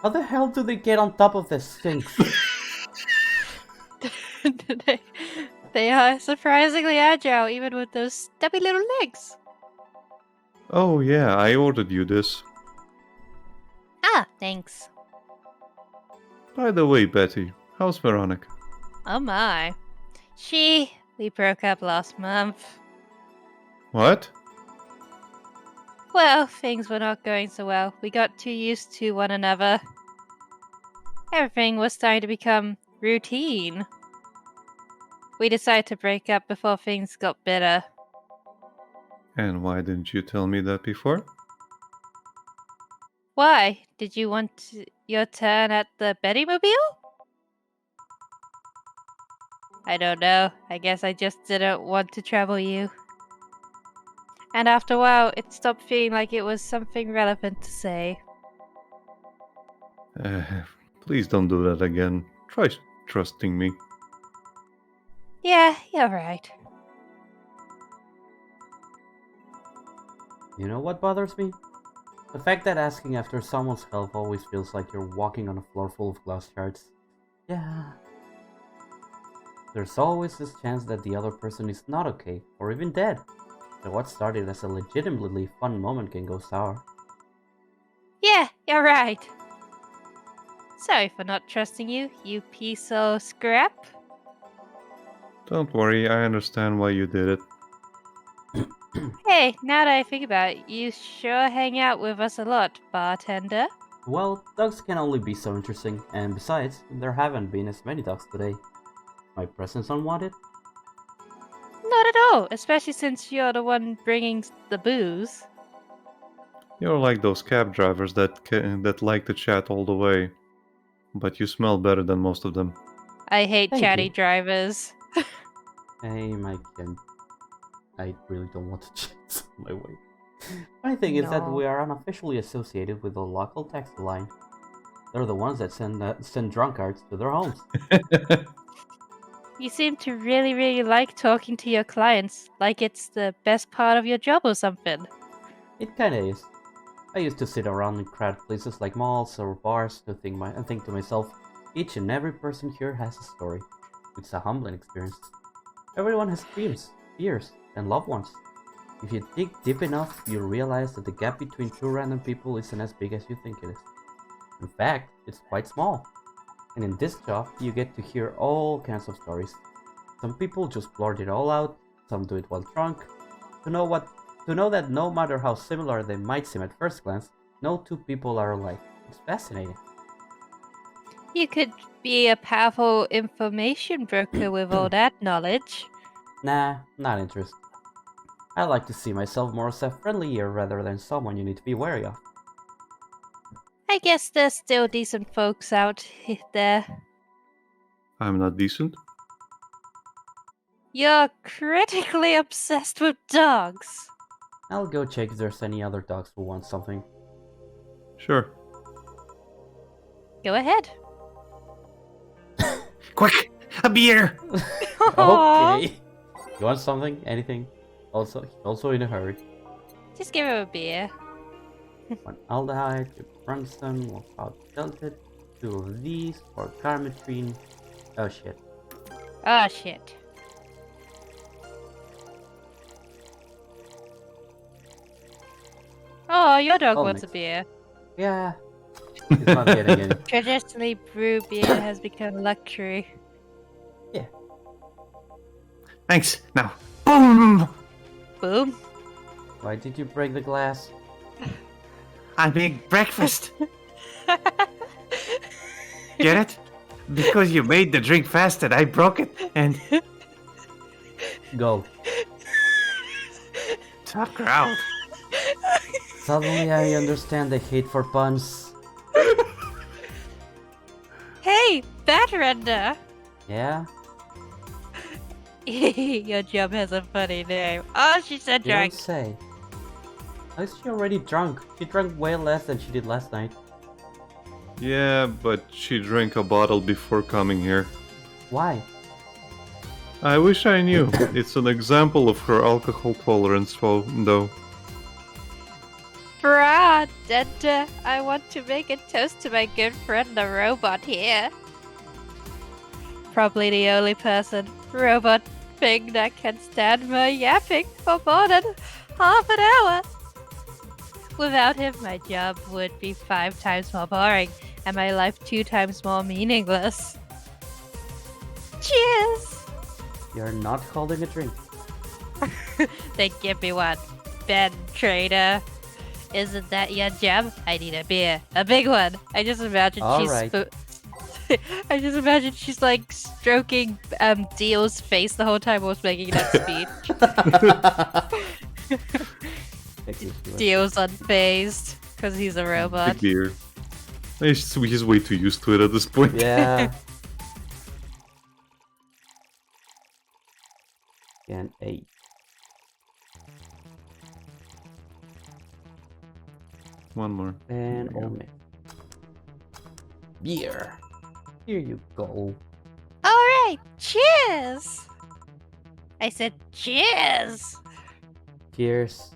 How the hell do they get on top of the Sphinx? They are surprisingly agile, even with those stubby little legs. Oh yeah, I ordered you this. Ah, thanks. By the way, Betty, how's Veronica? Oh my. We broke up last month. What? Well, things were not going so well. We got too used to one another. Everything was starting to become routine. We decided to break up before things got better. And why didn't you tell me that before? Why? Did you want your turn at the Bettymobile? I don't know. I guess I just didn't want to trouble you. And after a while, it stopped feeling like it was something relevant to say. Please don't do that again. Try trusting me. Yeah, you're right. You know what bothers me? The fact that asking after someone's help always feels like you're walking on a floor full of glass shards. Yeah. There's always this chance that the other person is not okay, or even dead. So what started as a legitimately fun moment can go sour. Yeah, you're right. Sorry for not trusting you, you piece of scrap. Don't worry, I understand why you did it. Hey, now that I think about it, you sure hang out with us a lot, bartender. Well, dogs can only be so interesting, and besides, there haven't been as many dogs today. My presence unwanted? Not at all, especially since you're the one bringing the booze. You're like those cab drivers that like to chat all the way. But you smell better than most of them. I hate Thank chatty you. drivers. Hey, Mike, I really don't want to chase my way. Funny thing is that No. we are unofficially associated with the local taxi line. They're the ones that send drunkards to their homes. You seem to really like talking to your clients, like it's the best part of your job or something. It kinda is. I used to sit around in crowded places like malls or bars to think to myself, each and every person here has a story. It's a humbling experience. Everyone has dreams, fears, and loved ones. If you dig deep enough, you'll realize that the gap between two random people isn't as big as you think it is. In fact, it's quite small. And in this job, you get to hear all kinds of stories. Some people just blurt it all out, some do it while drunk. To know that no matter how similar they might seem at first glance, no two people are alike. It's fascinating. You could be a powerful information broker with all that knowledge. Nah, not interested. I like to see myself more as a friendly ear rather than someone you need to be wary of. I guess there's still decent folks out there. I'm not decent. You're critically obsessed with dogs. I'll go check if there's any other dogs who want something. Sure. Go ahead. Quick, a beer! Okay. You want something? Anything? Also in a hurry. Just give him a beer. One aldehyde, 2 Brunstone, 1 powder tilted, 2 of these, 4 carmetrine. Oh shit. Oh shit. Oh, your dog Oh, wants a nice. beer. Yeah. He's not getting any. Traditionally, brew beer has become a luxury. Thanks. Now, boom! Boom. Why did you break the glass? I make breakfast. Get it? Because you made the drink fast and I broke it. And Go. tough crowd. Suddenly I understand the hate for puns. Hey, Bartender! Yeah? Your job has a funny name. Oh, she said You don't drunk. say. How is she already drunk? She drank way less than she did last night. Yeah, but she drank a bottle before coming here. Why? I wish I knew. It's an example of her alcohol tolerance, though. Bartender, I want to make a toast to my good friend the robot here. Probably the only robot thing that can stand my yapping for more than half an hour. Without him, my job would be 5 times more boring, and my life 2 times more meaningless. Cheers! You're not holding a drink. Then give me one. Ben Trader. Isn't that your job? I need a beer. A big one. I just imagine Alright. I just imagine she's like stroking Dio's face the whole time I was making that speech. Dio's unfazed because he's a robot. Big beer. He's way too used to it at this point. Yeah. And 8. One more. And There you go. Old Man. Beer. Here you go. Alright, cheers! I said cheers! Cheers.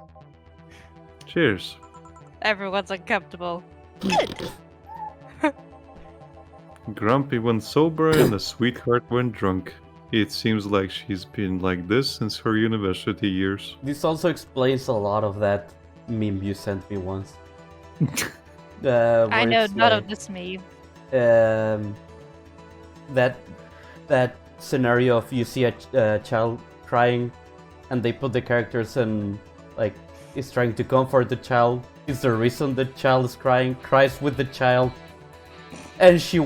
Cheers. Everyone's uncomfortable. Good. Grumpy when sober and a sweetheart when drunk. It seems like she's been like this since her university years. This also explains a lot of that meme you sent me once. Where I know it's none like, of this meme. that scenario of you see a child crying, and they put the characters in like is trying to comfort the child. Is the reason the child is crying? Cries with the child, and she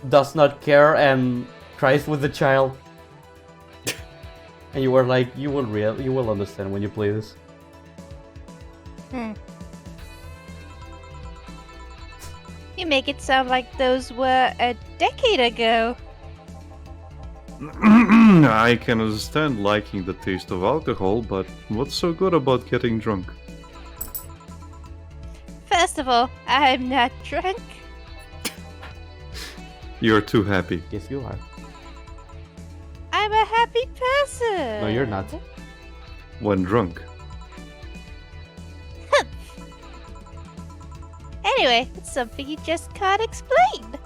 does not care and cries with the child. And you were like, you will understand when you play this. You make it sound like those were a decade ago. I can understand liking the taste of alcohol, but what's so good about getting drunk? First of all, I'm not drunk. You're too happy. Yes, you are. I'm a happy person. No, you're not. When drunk. Anyway, it's something you just can't explain.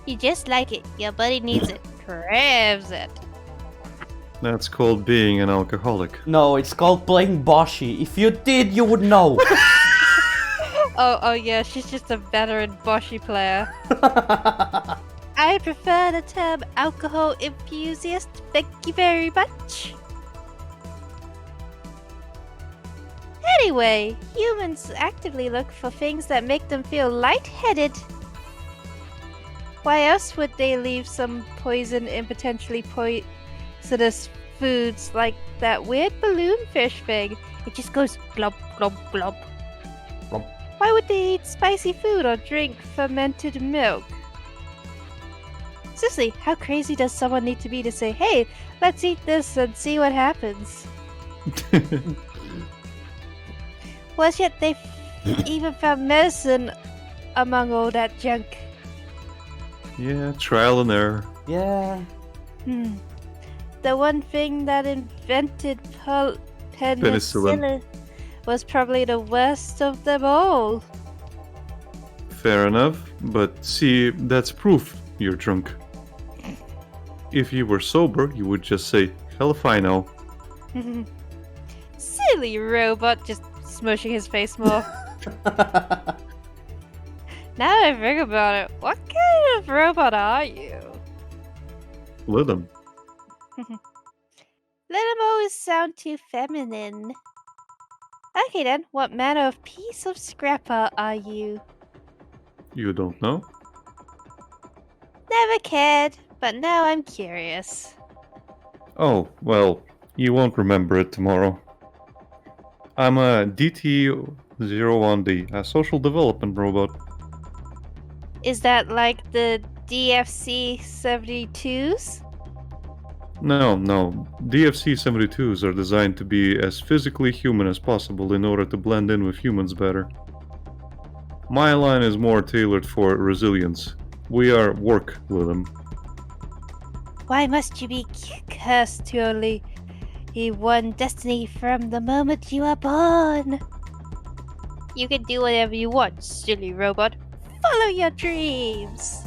You just like it. Your body needs it. Craves it. That's called being an alcoholic. No, it's called playing Boshi. If you did, you would know. Oh yeah, she's just a veteran Boshi player. I prefer the term alcohol enthusiast. Thank you very much. Anyway, humans actively look for things that make them feel lightheaded. Why else would they leave some poison in potentially poisonous foods like that weird balloon fish thing? It just goes glub, glub, glub. Glub. Why would they eat spicy food or drink fermented milk? Seriously, how crazy does someone need to be to say, hey, let's eat this and see what happens? Worse yet, they even found medicine among all that junk. Yeah, trial and error. Yeah. The one thing that invented penicillin was probably the worst of them all. Fair enough, but see, that's proof you're drunk. If you were sober, you would just say, hell if I know. Silly robot, just smushing his face more. Now that I think about it, what kind of robot are you? Let them. Let him always sound too feminine. Okay then, what manner of piece of scrapper are you? You don't know? Never cared, but now I'm curious. Oh, well, you won't remember it tomorrow. I'm a DT-01D, a social development robot. Is that like the DFC 72s? No. DFC-72s are designed to be as physically human as possible in order to blend in with humans better. My line is more tailored for resilience. We are work with them. Why must you be cursed to only one destiny from the moment you are born? You can do whatever you want, silly robot. Follow your dreams.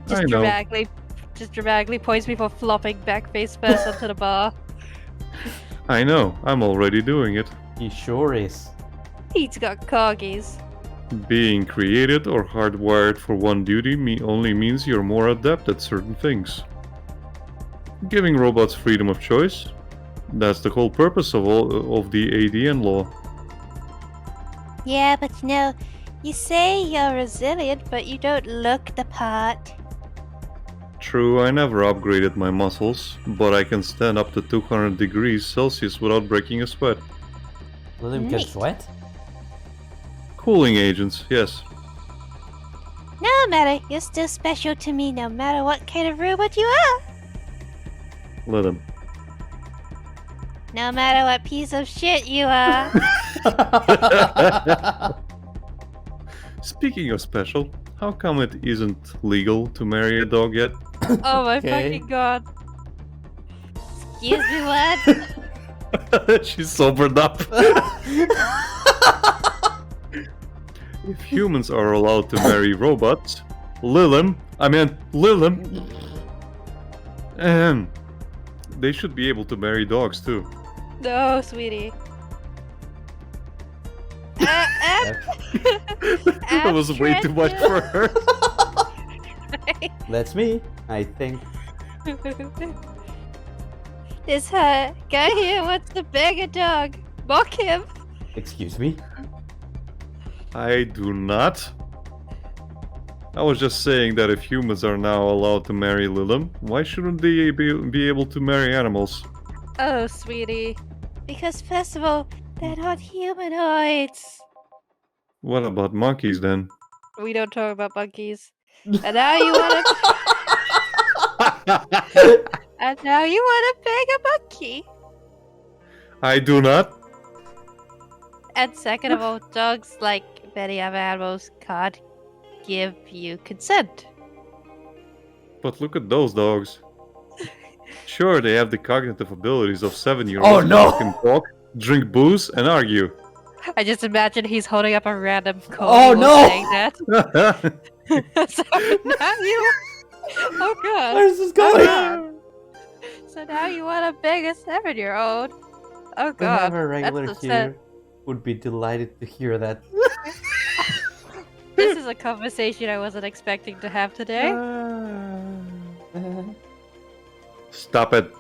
I know. Just dramatically points me for flopping back face first onto the bar. I know. I'm already doing it. He sure is. He's got corgis. Being created or hardwired for one duty only means you're more adept at certain things. Giving robots freedom of choice. That's the whole purpose of the ADN law. Yeah, but you say you're resilient, but you don't look the part. True, I never upgraded my muscles, but I can stand up to 200 degrees Celsius without breaking a sweat. Let him get Neat. sweat? Cooling agents, yes. No matter, you're still special to me no matter what kind of robot you are. Let him. No matter what piece of shit you are. Speaking of special, how come it isn't legal to marry a dog yet? Oh my Okay. fucking god. Excuse me, what? She's sobered up. If humans are allowed to marry robots, Lilum, they should be able to marry dogs too. No, sweetie. That was way too much for her. That's me, I think. This guy here wants to beg a dog. Mock him. Excuse me? I do not. I was just saying that if humans are now allowed to marry Lilum, why shouldn't they be able to marry animals? Oh, sweetie. Because first of all, they're not humanoids. What about monkeys then? We don't talk about monkeys. And now you wanna beg a monkey. I do not. And second of all, dogs, like many other animals, can't give you consent. But look at those dogs. Sure, they have the cognitive abilities of 7-year-olds Oh, no! who can talk, drink booze, and argue. I just imagine he's holding up a random code Oh, while no! saying that. So now you... Oh god. Where's this Oh, going? god. So now you want to beg a 7-year-old? Oh god. Whoever regular That's here would be delighted to hear that. This is a conversation I wasn't expecting to have today. Stop it.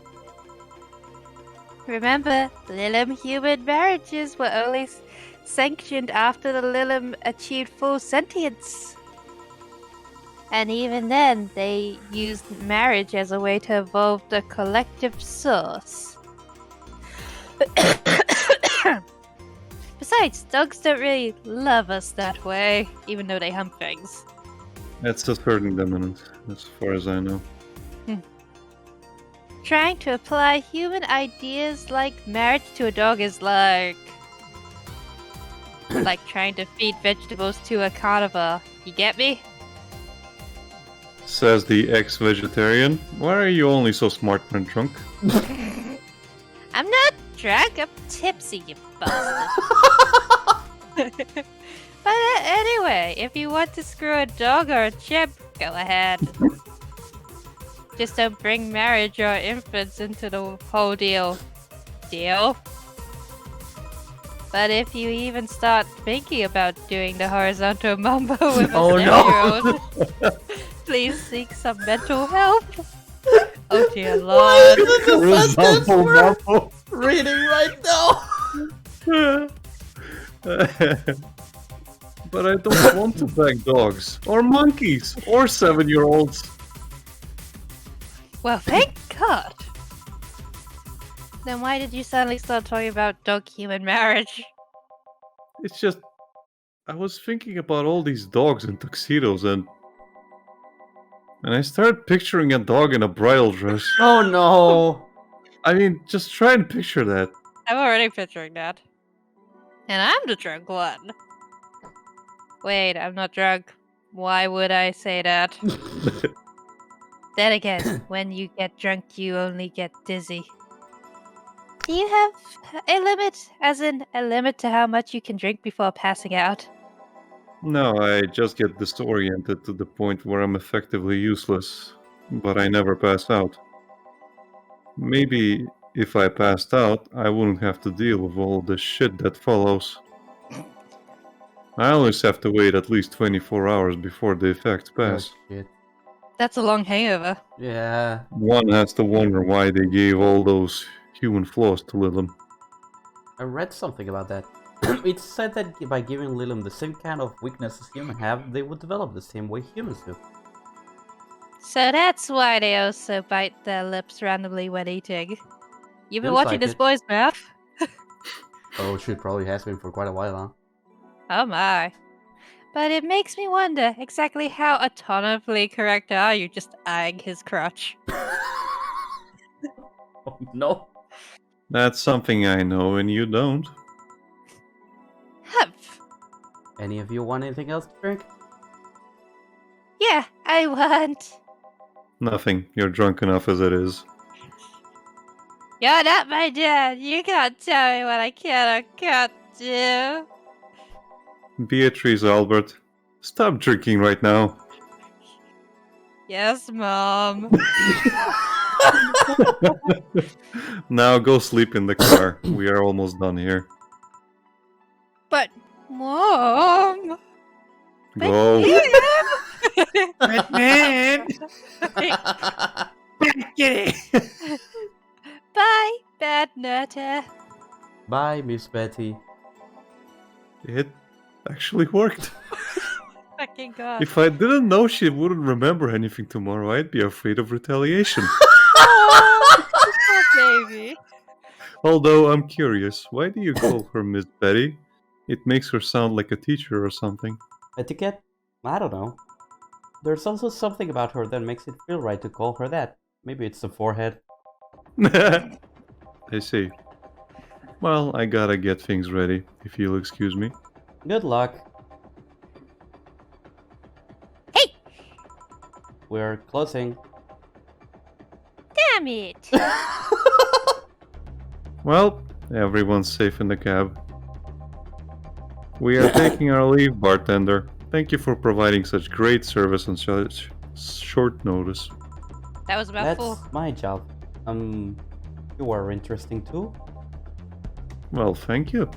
Remember, Lilum human marriages were only sanctioned after the Lilum achieved full sentience. And even then, they used marriage as a way to evolve the collective source. Besides, dogs don't really love us that way, even though they hump things. That's a certain dominance, as far as I know. Trying to apply human ideas like marriage to a dog is like trying to feed vegetables to a carnivore. You get me? Says the ex-vegetarian. Why are you only so smart when drunk? I'm not drunk, I'm tipsy, you bastard. But anyway, if you want to screw a dog or a chimp, go ahead. Just don't bring marriage or infants into the whole deal. Deal? But if you even start thinking about doing the horizontal mambo with a Oh, no. 7-year-old, please seek some mental help. Oh dear lord. This is a sentence Resemble we're Marvel. reading right now. But I don't want to beg dogs, or monkeys, or 7-year-olds. Well, thank God. Then why did you suddenly start talking about dog-human marriage? It's just, I was thinking about all these dogs in tuxedos and I started picturing a dog in a bridal dress. Oh no! I mean, just try and picture that. I'm already picturing that. And I'm the drunk one. Wait, I'm not drunk. Why would I say that? Then again, when you get drunk, you only get dizzy. Do you have a limit? As in, a limit to how much you can drink before passing out? No, I just get disoriented to the point where I'm effectively useless, but I never pass out. Maybe if I passed out, I wouldn't have to deal with all the shit that follows. I always have to wait at least 24 hours before the effects Oh pass. shit. That's a long hangover. Yeah. One has to wonder why they gave all those human flaws to Lilum. I read something about that. It said that by giving Lilum the same kind of weaknesses humans have, they would develop the same way humans do. So that's why they also bite their lips randomly when eating. You've been Feels watching like this it. boy's mouth? Oh shit, probably has been for quite a while, Oh my. But it makes me wonder exactly how autonomically correct are you just eyeing his crotch? huh? Oh no. That's something I know and you don't. Humph. Any of you want anything else to drink? Yeah, I want. Nothing. You're drunk enough as it is. You're not my dad. You can't tell me what I can or can't do. Beatrice Albert, stop drinking right now. Yes, Mom. Now go sleep in the car. We are almost done here. But, Mom. Go. Batman! Get it! Bye, bad nutter. Bye, Miss Betty. It actually worked. Fucking God. If I didn't know she wouldn't remember anything tomorrow, I'd be afraid of retaliation. Oh, poor baby. Although I'm curious, why do you call her Miss Betty? It makes her sound like a teacher or something. Etiquette? I don't know. There's also something about her that makes it feel right to call her that. Maybe it's the forehead. I see. Well, I gotta get things ready, if you'll excuse me. Good luck. Hey! We're closing. Damn it. Well, everyone's safe in the cab. We are taking our leave, bartender. Thank you for providing such great service on such short notice. That was about That's full. my job. You are interesting too. Well, thank you.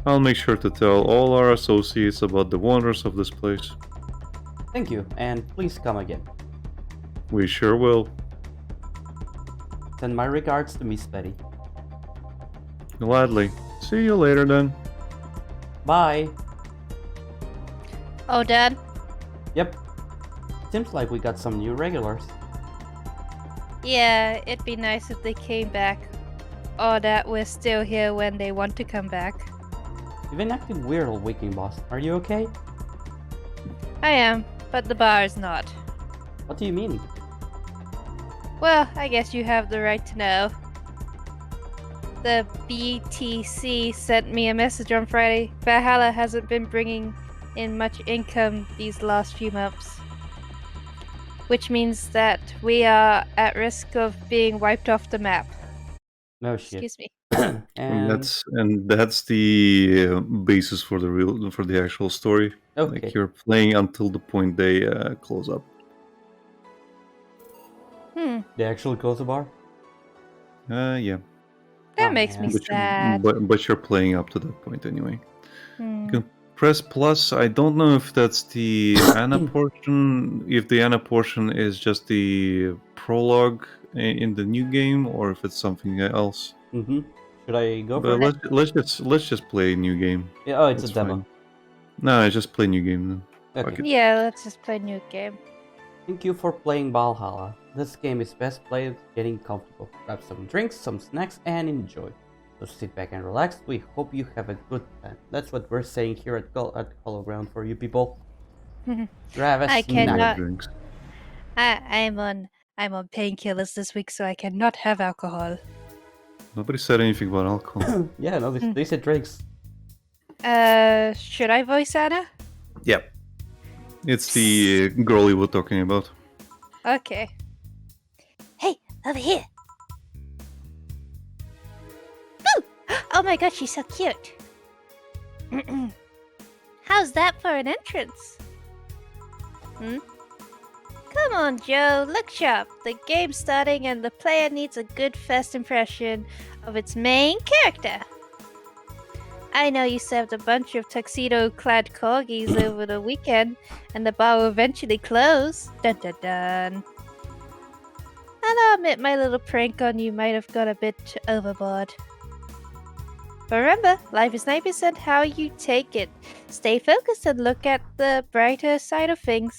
I'll make sure to tell all our associates about the wonders of this place. Thank you, and please come again. We sure will. Send my regards to Miss Betty. Gladly. See you later then. Bye. Oh, Dad. Yep. Seems like we got some new regulars. Yeah, it'd be nice if they came back. Or that we're still here when they want to come back. You've been acting weird all weekend, boss. Are you okay? I am, but the bar is not. What do you mean? Well, I guess you have the right to know. The BTC sent me a message on Friday. Valhalla hasn't been bringing in much income these last few months. Which means that we are at risk of being wiped off the map. No shit. Excuse me. And that's the basis for the actual story. Okay. Like you're playing until the point they close up. They actually close the bar? Yeah. That Oh, makes man. me sad. But you're playing up to that point anyway. Hmm. You can press plus. I don't know if that's the Anna portion. If the Anna portion is just the prologue in the new game, or if it's something else. Mm-hmm. Should I go for But it? let's just play a new game. Yeah, oh, it's That's a demo. fine. No, I just play new game then. Fuck Okay. it. Yeah, let's just play a new game. Thank you for playing Valhalla. This game is best played getting comfortable. Grab some drinks, some snacks, and enjoy. So sit back and relax. We hope you have a good time. That's what we're saying here at Hollow Ground for you people. Grab a I snack. cannot. Drinks. I'm on painkillers this week, so I cannot have alcohol. Nobody said anything about alcohol. Yeah, no, they said drinks. Should I voice Anna? Yep. It's the girl you were talking about. Okay. Hey, over here. Ooh! Oh my god, she's so cute. How's that for an entrance? Come on, Joe, look sharp. The game's starting and the player needs a good first impression of its main character. I know you served a bunch of tuxedo-clad corgis over the weekend, and the bar will eventually close. Dun dun dun. I'll admit my little prank on you might have gone a bit overboard. But remember, life is 9% how you take it. Stay focused and look at the brighter side of things.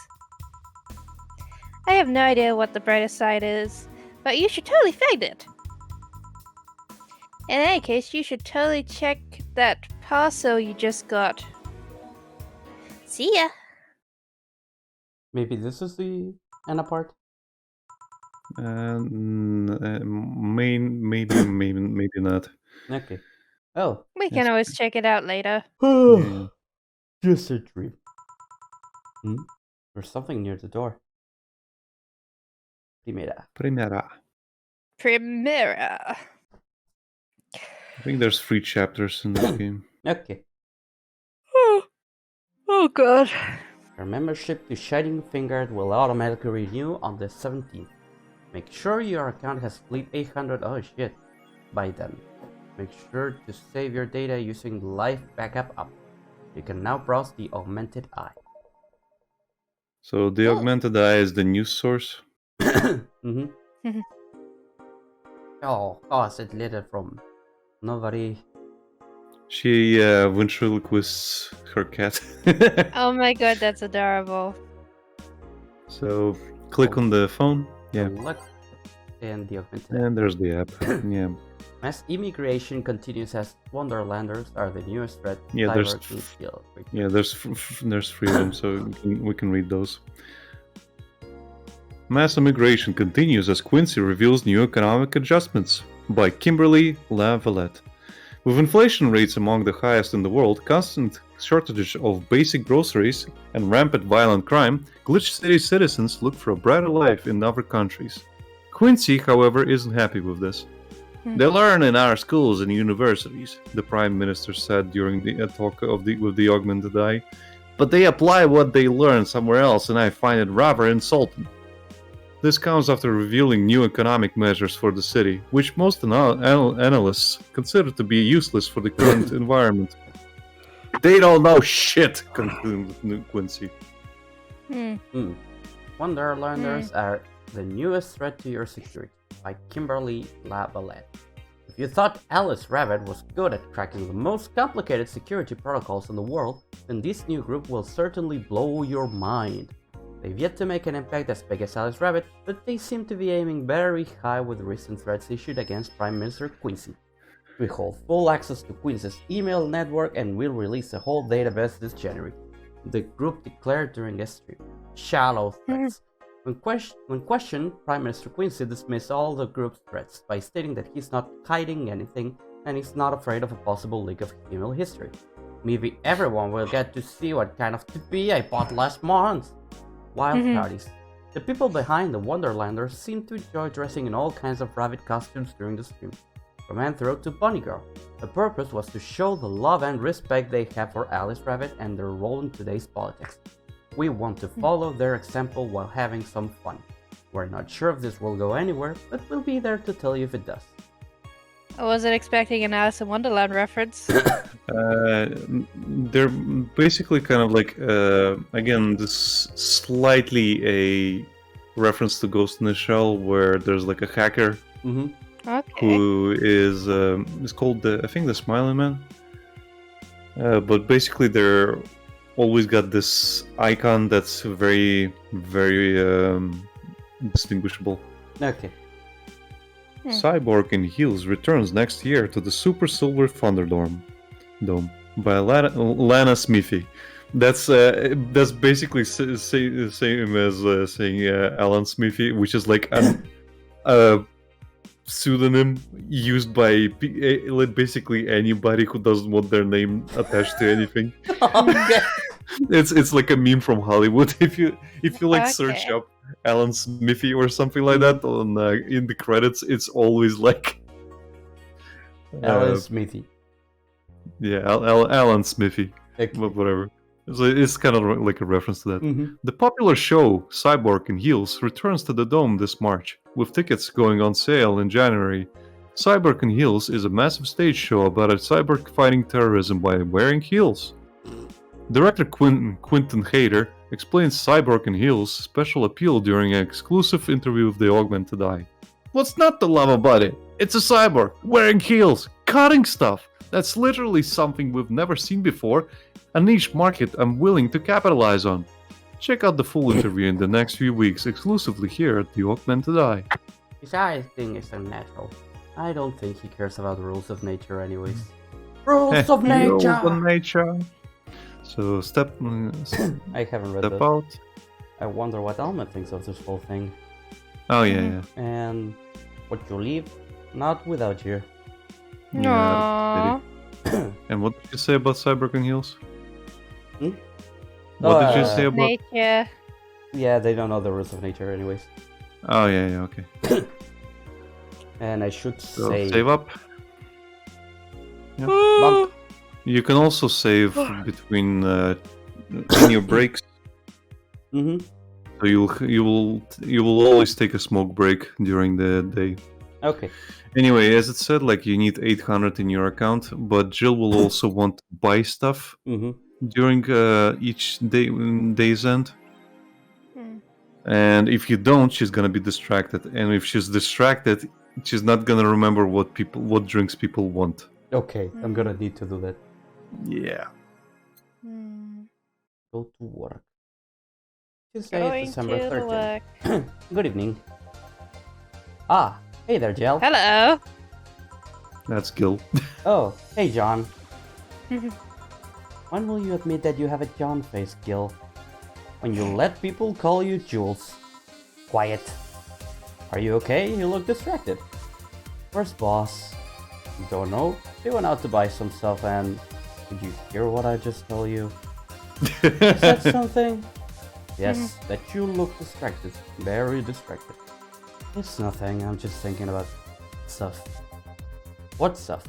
I have no idea what the brighter side is, but you should totally find it. In any case, you should totally check that parcel you just got. See ya! Maybe this is the Anna part? Maybe not. Okay. Oh. We can always check it out later. Yeah. Just a dream. There's something near the door. Primera. Primera. I think there's 3 chapters in this game. Okay. Oh god. Your membership to Shining Finger will automatically renew on the 17th. Make sure your account has Fleet 800 by then. Make sure to save your data using the Live Backup app. You can now browse the Augmented Eye. So the Augmented Eye is the news source? Oh, I said letter from nobody. She ventriloquists her cat. Oh my god, that's adorable. So click on the phone. Yeah. Look, and the Augmented Eye. And there's the app. Yeah. Mass immigration continues as Wonderlanders are the newest threat. Yeah, there's there's 3 of them, so we can read those. Mass immigration continues as Quincy reveals new economic adjustments by Kimberly LaVallette. With inflation rates among the highest in the world, constant shortage of basic groceries, and rampant violent crime, Glitch City citizens look for a brighter life in other countries. Quincy, however, isn't happy with this. They learn in our schools and universities, the Prime Minister said during the talk with the Augmented Eye, but they apply what they learn somewhere else, and I find it rather insulting. This comes after revealing new economic measures for the city, which most analysts consider to be useless for the current environment. They don't know shit, concluded Quincy. Wonderlanders are the newest threat to your security, by Kimberly LaVallette. If you thought Alice Rabbit was good at cracking the most complicated security protocols in the world, then this new group will certainly blow your mind. They've yet to make an impact as big as Alice Rabbit, but they seem to be aiming very high with recent threats issued against Prime Minister Quincy. We hold full access to Quincy's email network and will release a whole database this January, the group declared during a stream. Shallow threats. When questioned, Prime Minister Quincy dismissed all the group's threats by stating that he's not hiding anything and he's not afraid of a possible leak of email history. Maybe everyone will get to see what kind of TP I bought last month. Wild parties. The people behind the Wonderlanders seem to enjoy dressing in all kinds of rabbit costumes during the stream, from Anthro to Bunny Girl. The purpose was to show the love and respect they have for Alice Rabbit and their role in today's politics. We want to follow their example while having some fun. We're not sure if this will go anywhere, but we'll be there to tell you if it does. I wasn't expecting an Alice in Wonderland reference. They're basically kind of like, again, this slightly a reference to Ghost in the Shell, where there's like a hacker who is called I think the Smiling Man. But basically, they're always got this icon that's very, very distinguishable. Okay. Cyborg in Heels returns next year to the Super Silver Thunderdome by Lana Smithy. That's basically same as saying Alan Smithy, which is like a pseudonym used by basically anybody who doesn't want their name attached to anything. Okay. It's like a meme from Hollywood. If you like search Okay. up Alan Smithy or something like that on in the credits, it's always like Alan Smithy. yeah, Alan Smithy, Okay. but whatever. So it's kind of like a reference to that. Mhm. The popular show Cyborg in Heels returns to the Dome this March, with tickets going on sale in January. Cyborg in Heels is a massive stage show about a cyborg fighting terrorism by wearing heels. Director Quentin Hayter explains Cyborg in Heels' special appeal during an exclusive interview with the Augmented Eye. What's not to love about it? It's a cyborg, wearing heels, cutting stuff. That's literally something we've never seen before, a niche market I'm willing to capitalize on. Check out the full interview in the next few weeks exclusively here at the Augmented Eye. His eye thing is unnatural. I don't think he cares about the rules of nature anyways. Rules of Rules of nature! nature. So step I haven't read that. out. I wonder what Alma thinks of this whole thing. Oh yeah. And would you leave? Not without you. Aww. And what did you say about Cyborg in Heels? Hmm? What did you say about? Nature. Yeah, they don't know the rules of nature anyways. Oh yeah, okay. And I should So say... save up. Bump. You can also save between in your breaks. Mm-hmm. So you will always take a smoke break during the day. Okay. Anyway, as it said, like you need 800 in your account, but Jill will also want to buy stuff Mm-hmm. during each day's end. Hmm. And if you don't, she's gonna be distracted. And if she's distracted, she's not gonna remember what drinks people want. Okay, I'm gonna need to do that. Yeah. Hmm. Go to work. Tuesday, Going December to the 13th. work. Good evening. Ah, hey there, Jill. Hello. That's Gil. Oh, hey, John. When will you admit that you have a John face, Gil? When you let people call you Jules. Quiet. Are you okay? You look distracted. Where's boss? Don't know. He went out to buy some stuff and... Did you hear what I just told you? Is that something? Yes, that you look distracted. Very distracted. It's nothing, I'm just thinking about stuff. What stuff?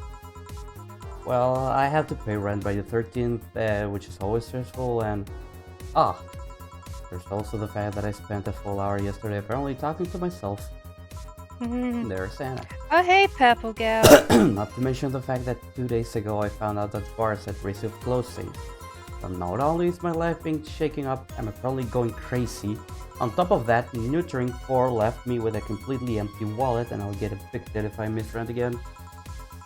Well, I have to pay rent by the 13th, which is always stressful, and... there's also the fact that I spent a full hour yesterday apparently talking to myself. There's Anna. Oh, hey, Purple Girl. Not to mention the fact that 2 days ago I found out that bars had risk of closing. So not only is my life being shaken up, I'm probably going crazy. On top of that, neutering 4 left me with a completely empty wallet, and I'll get evicted if I miss rent again.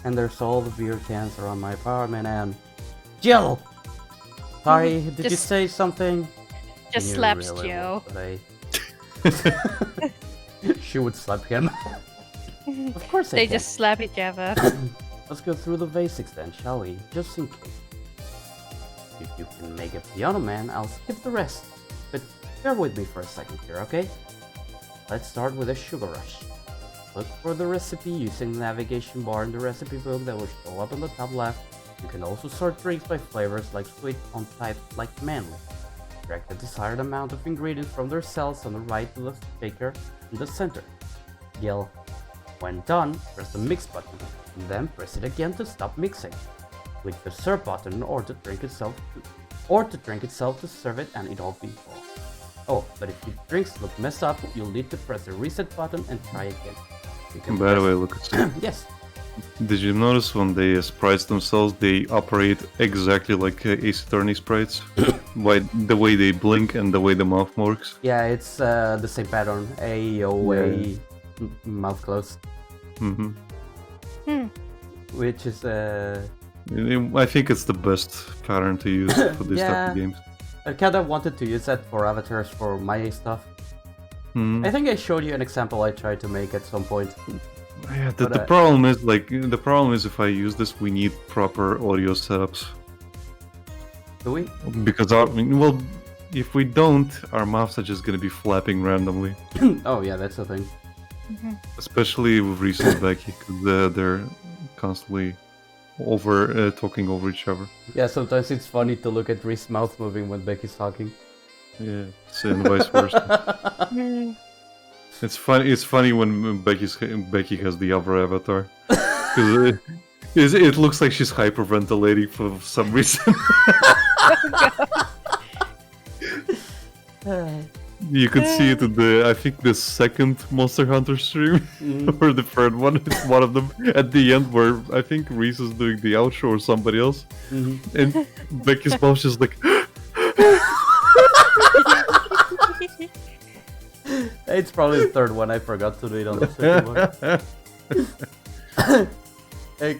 And there's all the beer cans around my apartment and... Jill! Sorry, did you Just- say something? Just You slaps really Joe. would say. She would slap him. Of course They can. just slap each other. Let's go through the basics then, shall we? Just in case. If you can make a piano man, I'll skip the rest. But bear with me for a second here, okay? Let's start with a sugar rush. Look for the recipe using the navigation bar in the recipe book that will show up on the top left. You can also sort drinks by flavors like sweet on type like manly. Drag the desired amount of ingredients from their cells on the right to the shaker in the center. Gil. When done, press the mix button, and then press it again to stop mixing. Click the serve button or to drink itself to serve it and it'll be full. Oh, but if your drinks look messed up, you'll need to press the reset button and try again. You can By the press- way, Lucas, Yes. did you notice when they sprites themselves, they operate exactly like Ace Attorney sprites? By the way they blink and the way the mouth works? Yeah, it's the same pattern. A-O-A, mouth closed. Mm-hmm. Which is I think it's the best pattern to use for this type Yeah. of games. I kinda wanted to use that for avatars for my stuff. Mhm. I think I showed you an example I tried to make at some point. Yeah, the But, problem is if I use this, we need proper audio setups do we? because if we don't, our mouths are just gonna be flapping randomly. Oh yeah, that's the thing. Especially with Reese and Becky, because they're constantly talking over each other. Yeah, sometimes it's funny to look at Reese's mouth moving when Becky's talking. Yeah, and vice versa. It's funny. It's funny when Becky has the other avatar, because it looks like she's hyperventilating for some reason. You could see it in I think the second Monster Hunter stream, or the third one. It's one of them at the end where I think Reese is doing the outro or somebody else, and Becky's mouth just like. It's probably the third one. I forgot to do it on the second one. Okay.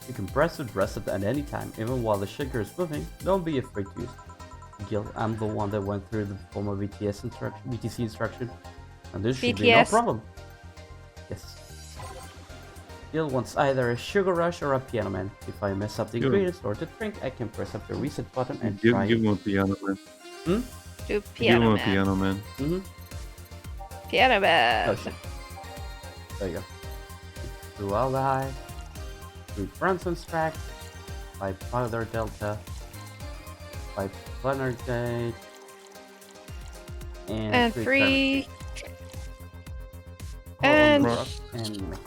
You can press it, rest it at any time, even while the shaker is moving. Don't be afraid to use it. Gil, I'm the one that went through the former BTC instruction, and this should be no problem. Yes. Gil wants either a sugar rush or a piano man. If I mess up the ingredients or the drink, I can press up the reset button and try Give him a piano man. Do Give him piano a man. piano man. Piano man. Oh, shit. There you go. 2 aldehyde, 3 Bronson extract, 5 powder delta, 5 Leonardate, And 3. And And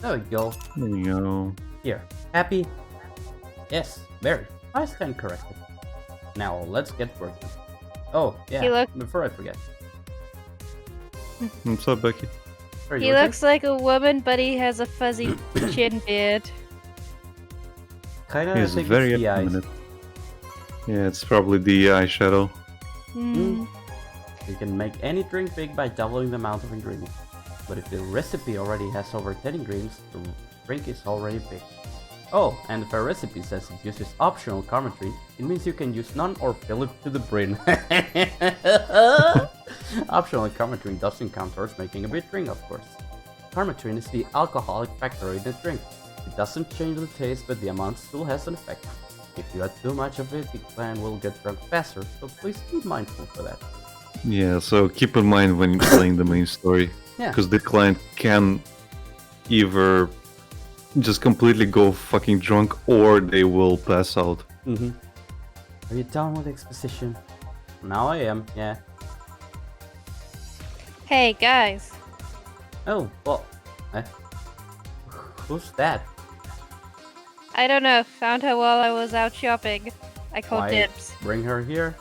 there we go. There you go. Here. Happy? Yes, very. I stand corrected. Now let's get working. Oh, yeah, before I forget. What's up, Becky? he looks like a woman, but he has a fuzzy chin beard. Kinda He's think very it's the eyes. effeminate. Yeah, it's probably the eyeshadow. Hmm. You can make any drink big by doubling the amount of ingredients. But if the recipe already has over 10 ingredients, the drink is already big. Oh, and if a recipe says it uses optional carmetry, it means you can use none or fill it to the brim. Optional carmetry doesn't count towards making a big drink, of course. Carmetry is the alcoholic factor in the drink. It doesn't change the taste, but the amount still has an effect. If you add too much of it, the client will get drunk faster, so please be mindful for that. Yeah, so keep in mind when you're playing the main story. Yeah. Because the client can either just completely go fucking drunk or they will pass out. Are you done with exposition? Now I am, yeah. Hey guys, Oh, well, who's that? I don't know. Found her while I was out shopping. I called Why dibs. bring her here?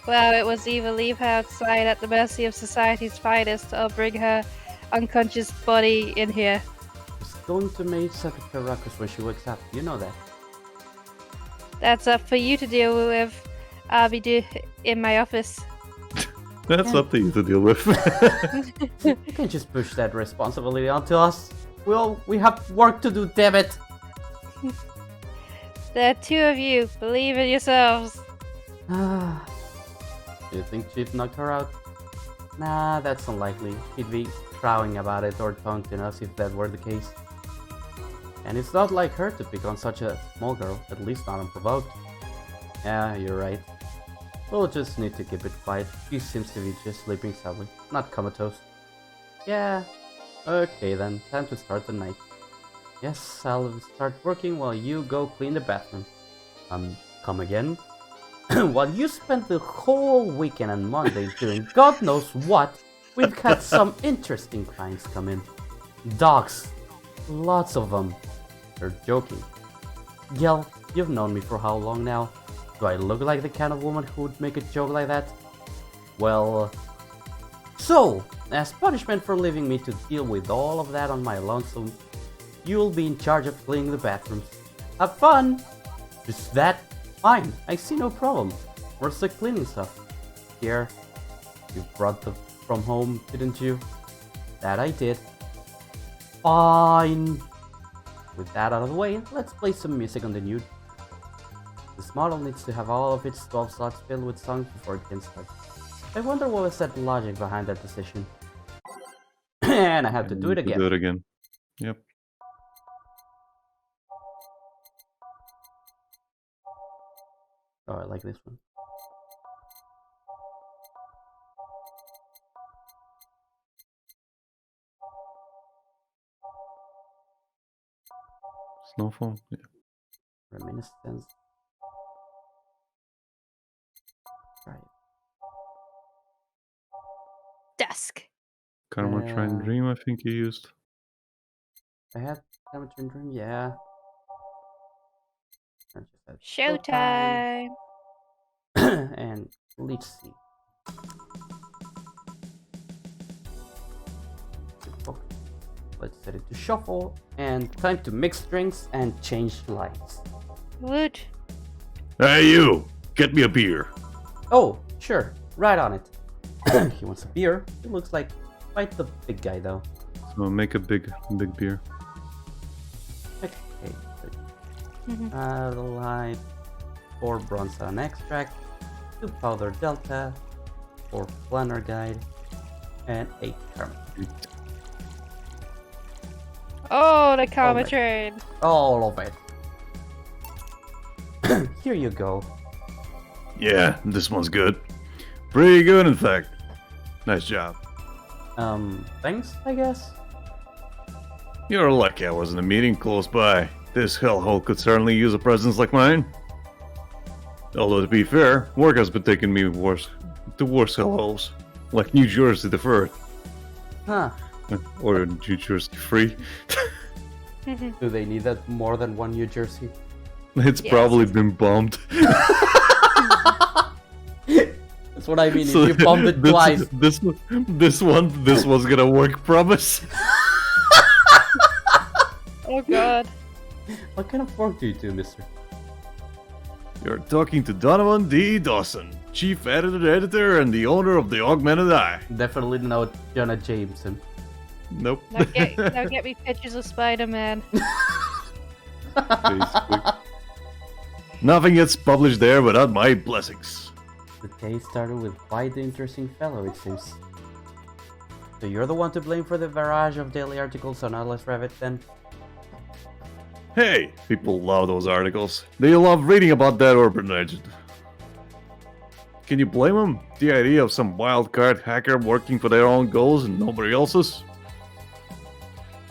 Well, it was either leave her outside at the mercy of society's finest or bring her unconscious body in here. It's going to make Secretary Ruckus when she wakes up. You know that. That's up for you to deal with. I'll be in my office. That's up to you to deal with. You can't just push that responsibility onto us. We have work to do, damn it. There are 2 of you. Believe in yourselves. Do you think Chief knocked her out? Nah, that's unlikely. He'd be crowing about it or taunting us if that were the case. And it's not like her to pick on such a small girl, at least not unprovoked. Yeah, you're right. We'll just need to keep it quiet. She seems to be just sleeping soundly, not comatose. Yeah. Okay then, time to start the night. Yes, I'll start working while you go clean the bathroom. Come again? While you spent the whole weekend and Monday doing God knows what, we've had some interesting clients come in. Dogs. Lots of them. You're joking. Gel, you've known me for how long now? Do I look like the kind of woman who would make a joke like that? Well... So, as punishment for leaving me to deal with all of that on my lonesome, you'll be in charge of cleaning the bathrooms. Have fun! Just that? Fine, I see no problem. Where's the cleaning stuff? Here. You brought them from home, didn't you? That I did. Fine. With that out of the way, let's play some music on the nude. This model needs to have all of its 12 slots filled with songs before it can start. I wonder what was that logic behind that decision. And I have to do it again. Do it again. Yep. Oh, I like this one. Snowfall. Yeah. Reminiscence. Right. Desk. Karma Train Dream, I think you used. I had Amateur Dream, yeah. I just had Showtime. And let's see. Let's set it to shuffle, and time to mix drinks and change lights. Wood. Hey, you! Get me a beer. Oh, sure, right on it. He wants a beer. It looks like quite the big guy, though. So make a big beer. Okay, the light, 4 Bronzan extract, 2 powder delta, 4 planner guide, and 8 caramel. Oh, the karma right. train. All of it. Here you go. Yeah, this one's good. Pretty good, in fact. Nice job. Thanks, I guess. You're lucky I was in a meeting close by. This hellhole could certainly use a presence like mine. Although, to be fair, work has been taking me to worse hellholes. Like New Jersey the 3rd. Huh. Or New Jersey Free. Do they need that more than one New Jersey? It's Yes. probably been bombed. That's what I mean, if you bombed it twice. This one's gonna work, promise. Oh god. What kind of work do you do, mister? You're talking to Donovan D. Dawson, Chief Editor and the owner of the Augmented Eye. Definitely not Jonah Jameson. Nope. Now get me pictures of Spider-Man. Basically. Nothing gets published there without my blessings. The day started with quite the interesting fellow, it seems. So you're the one to blame for the barrage of daily articles on Atlas Rabbit, then? Hey, people love those articles. They love reading about that urban legend. Can you blame them? The idea of some wildcard hacker working for their own goals and nobody else's?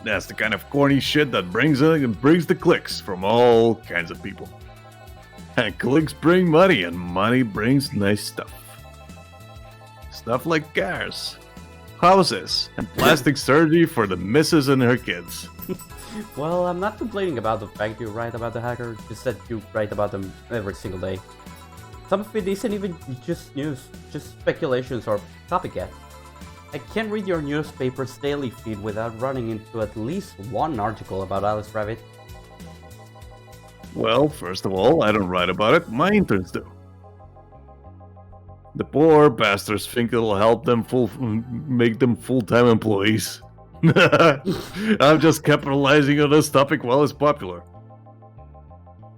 That's the kind of corny shit that brings the clicks from all kinds of people. And clicks bring money, and money brings nice stuff. Stuff like cars, houses, and plastic surgery for the missus and her kids. Well, I'm not complaining about the fact you write about the hacker, just that you write about them every single day. Some of it isn't even just news, just speculations or copycat. I can't read your newspaper's daily feed without running into at least one article about Alice Rabbit. Well, first of all, I don't write about it, my interns do. The poor bastards think it'll help them make them full-time employees. I'm just capitalizing on this topic while it's popular.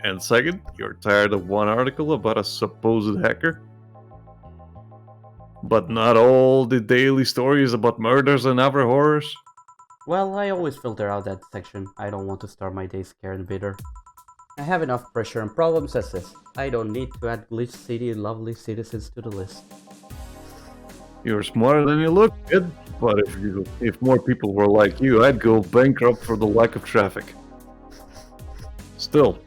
And second, you're tired of one article about a supposed hacker? But not all the daily stories about murders and other horrors? Well, I always filter out that section. I don't want to start my day scared and bitter. I have enough pressure and problems as is. I don't need to add Glitch City and lovely citizens to the list. You're smarter than you look, kid. But if more people were like you, I'd go bankrupt for the lack of traffic. Still,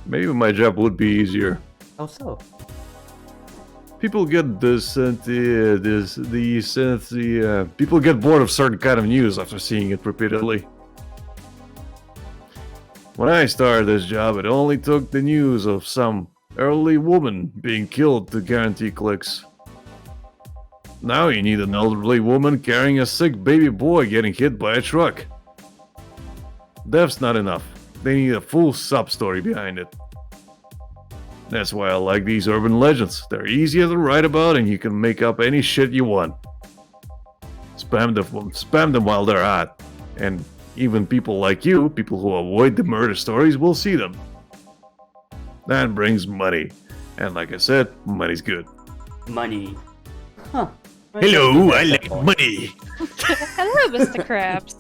maybe my job would be easier. How so? People get people get bored of certain kind of news after seeing it repeatedly. When I started this job, it only took the news of some elderly woman being killed to guarantee clicks. Now you need an elderly woman carrying a sick baby boy getting hit by a truck. Death's not enough. They need a full sub-story behind it. That's why I like these urban legends. They're easier to write about and you can make up any shit you want. Spam them while they're hot. And even people like you, people who avoid the murder stories, will see them. That brings money. And like I said, money's good. Money. Huh. Hello, I like money. Hello, Mr. Krabs.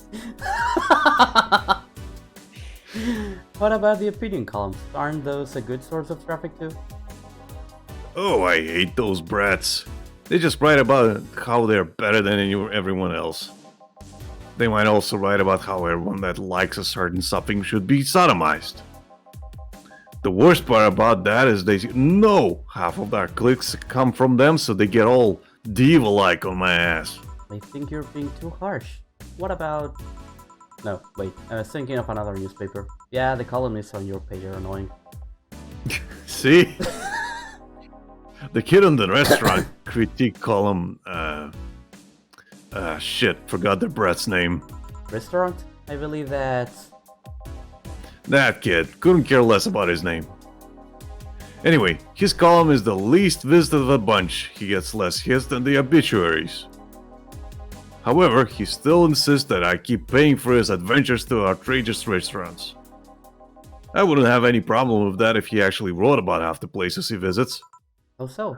What about the opinion columns? Aren't those a good source of traffic too? Oh, I hate those brats. They just write about how they're better than everyone else. They might also write about how everyone that likes a certain something should be sodomized. The worst part about that is they know half of our clicks come from them, so they get all diva-like on my ass. I think you're being too harsh. What about... No, wait, I was thinking of another newspaper. Yeah, the columnists on your page are annoying. See? The kid on the restaurant critique column, shit, forgot the brat's name. Restaurant? I believe that's... That kid, couldn't care less about his name. Anyway, his column is the least visited of the bunch. He gets less hits than the obituaries. However, he still insists that I keep paying for his adventures to outrageous restaurants. I wouldn't have any problem with that if he actually wrote about half the places he visits. Oh so?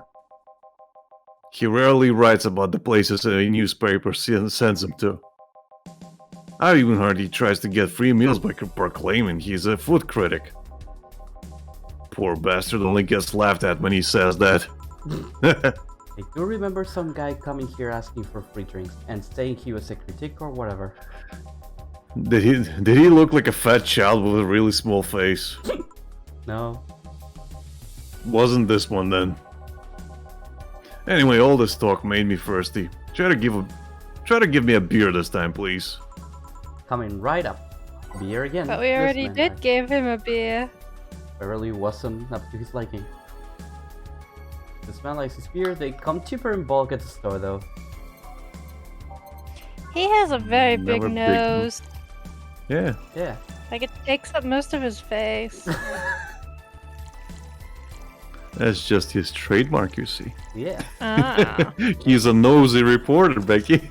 He rarely writes about the places a newspaper sends him to. I've even heard he tries to get free meals by proclaiming he's a food critic. Poor bastard only gets laughed at when he says that. I do remember some guy coming here asking for free drinks and saying he was a critic or whatever. Did he look like a fat child with a really small face? No. Wasn't this one then. Anyway, all this talk made me thirsty. Try to give me a beer this time, please. Coming right up. Beer again. But we This already man did give him a beer. Apparently wasn't up to his liking. This man likes his beer. They come cheaper in bulk at the store though. He has a very big Never big nose. Yeah. Yeah. Like it takes up most of his face. That's just his trademark, you see. Yeah. Ah, He's a nosy reporter, Becky.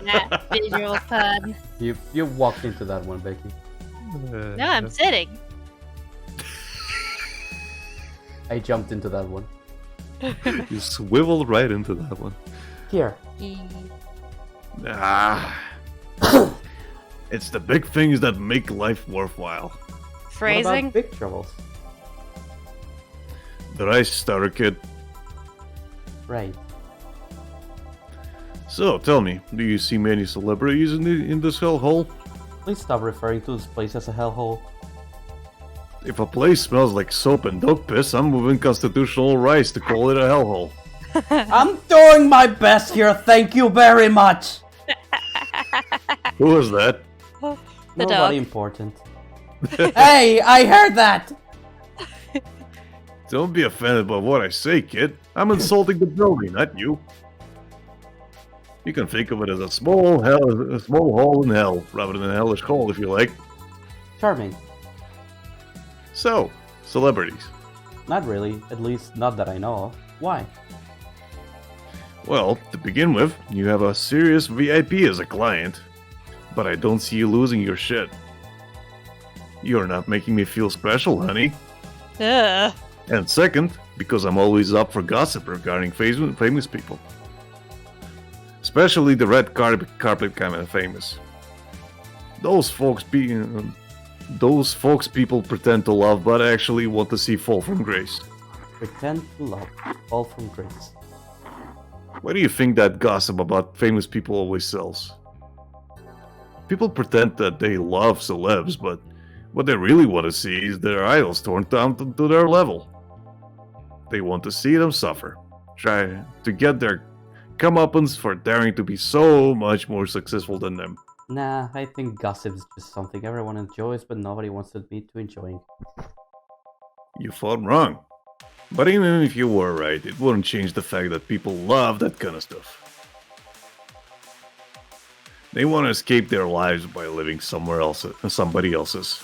that visual fun. You walked into that one, Becky. No, I'm sitting. I jumped into that one. You swiveled right into that one. Here. Ah. It's the big things that make life worthwhile. What Phrasing. about big troubles? The rice starter kid. Right. So, tell me, do you see many celebrities in this hellhole? Please stop referring to this place as a hellhole. If a place smells like soap and dog piss, I'm moving constitutional rights to call it a hellhole. I'm doing my best here, thank you very much! Who was that? The Nobody dog. important. Hey, I heard that! Don't be offended by what I say, kid. I'm insulting the building, not you. You can think of it as a small hole in hell, rather than a hellish hole if you like. Charming. So, celebrities. Not really, at least not that I know of. Why? Well, to begin with, you have a serious VIP as a client, but I don't see you losing your shit. You're not making me feel special, honey. Ugh. And second, because I'm always up for gossip regarding famous people. Especially the red carpet kind of famous. Those folks people pretend to love, but actually want to see fall from grace. Pretend to love. Fall from grace. Why do you think that gossip about famous people always sells? People pretend that they love celebs, but what they really want to see is their idols torn down to their level. They want to see them suffer, try to get their comeuppance for daring to be so much more successful than them. Nah, I think gossip is just something everyone enjoys, but nobody wants to admit to enjoying. You thought wrong. But even if you were right, it wouldn't change the fact that people love that kind of stuff. They want to escape their lives by living somebody else's.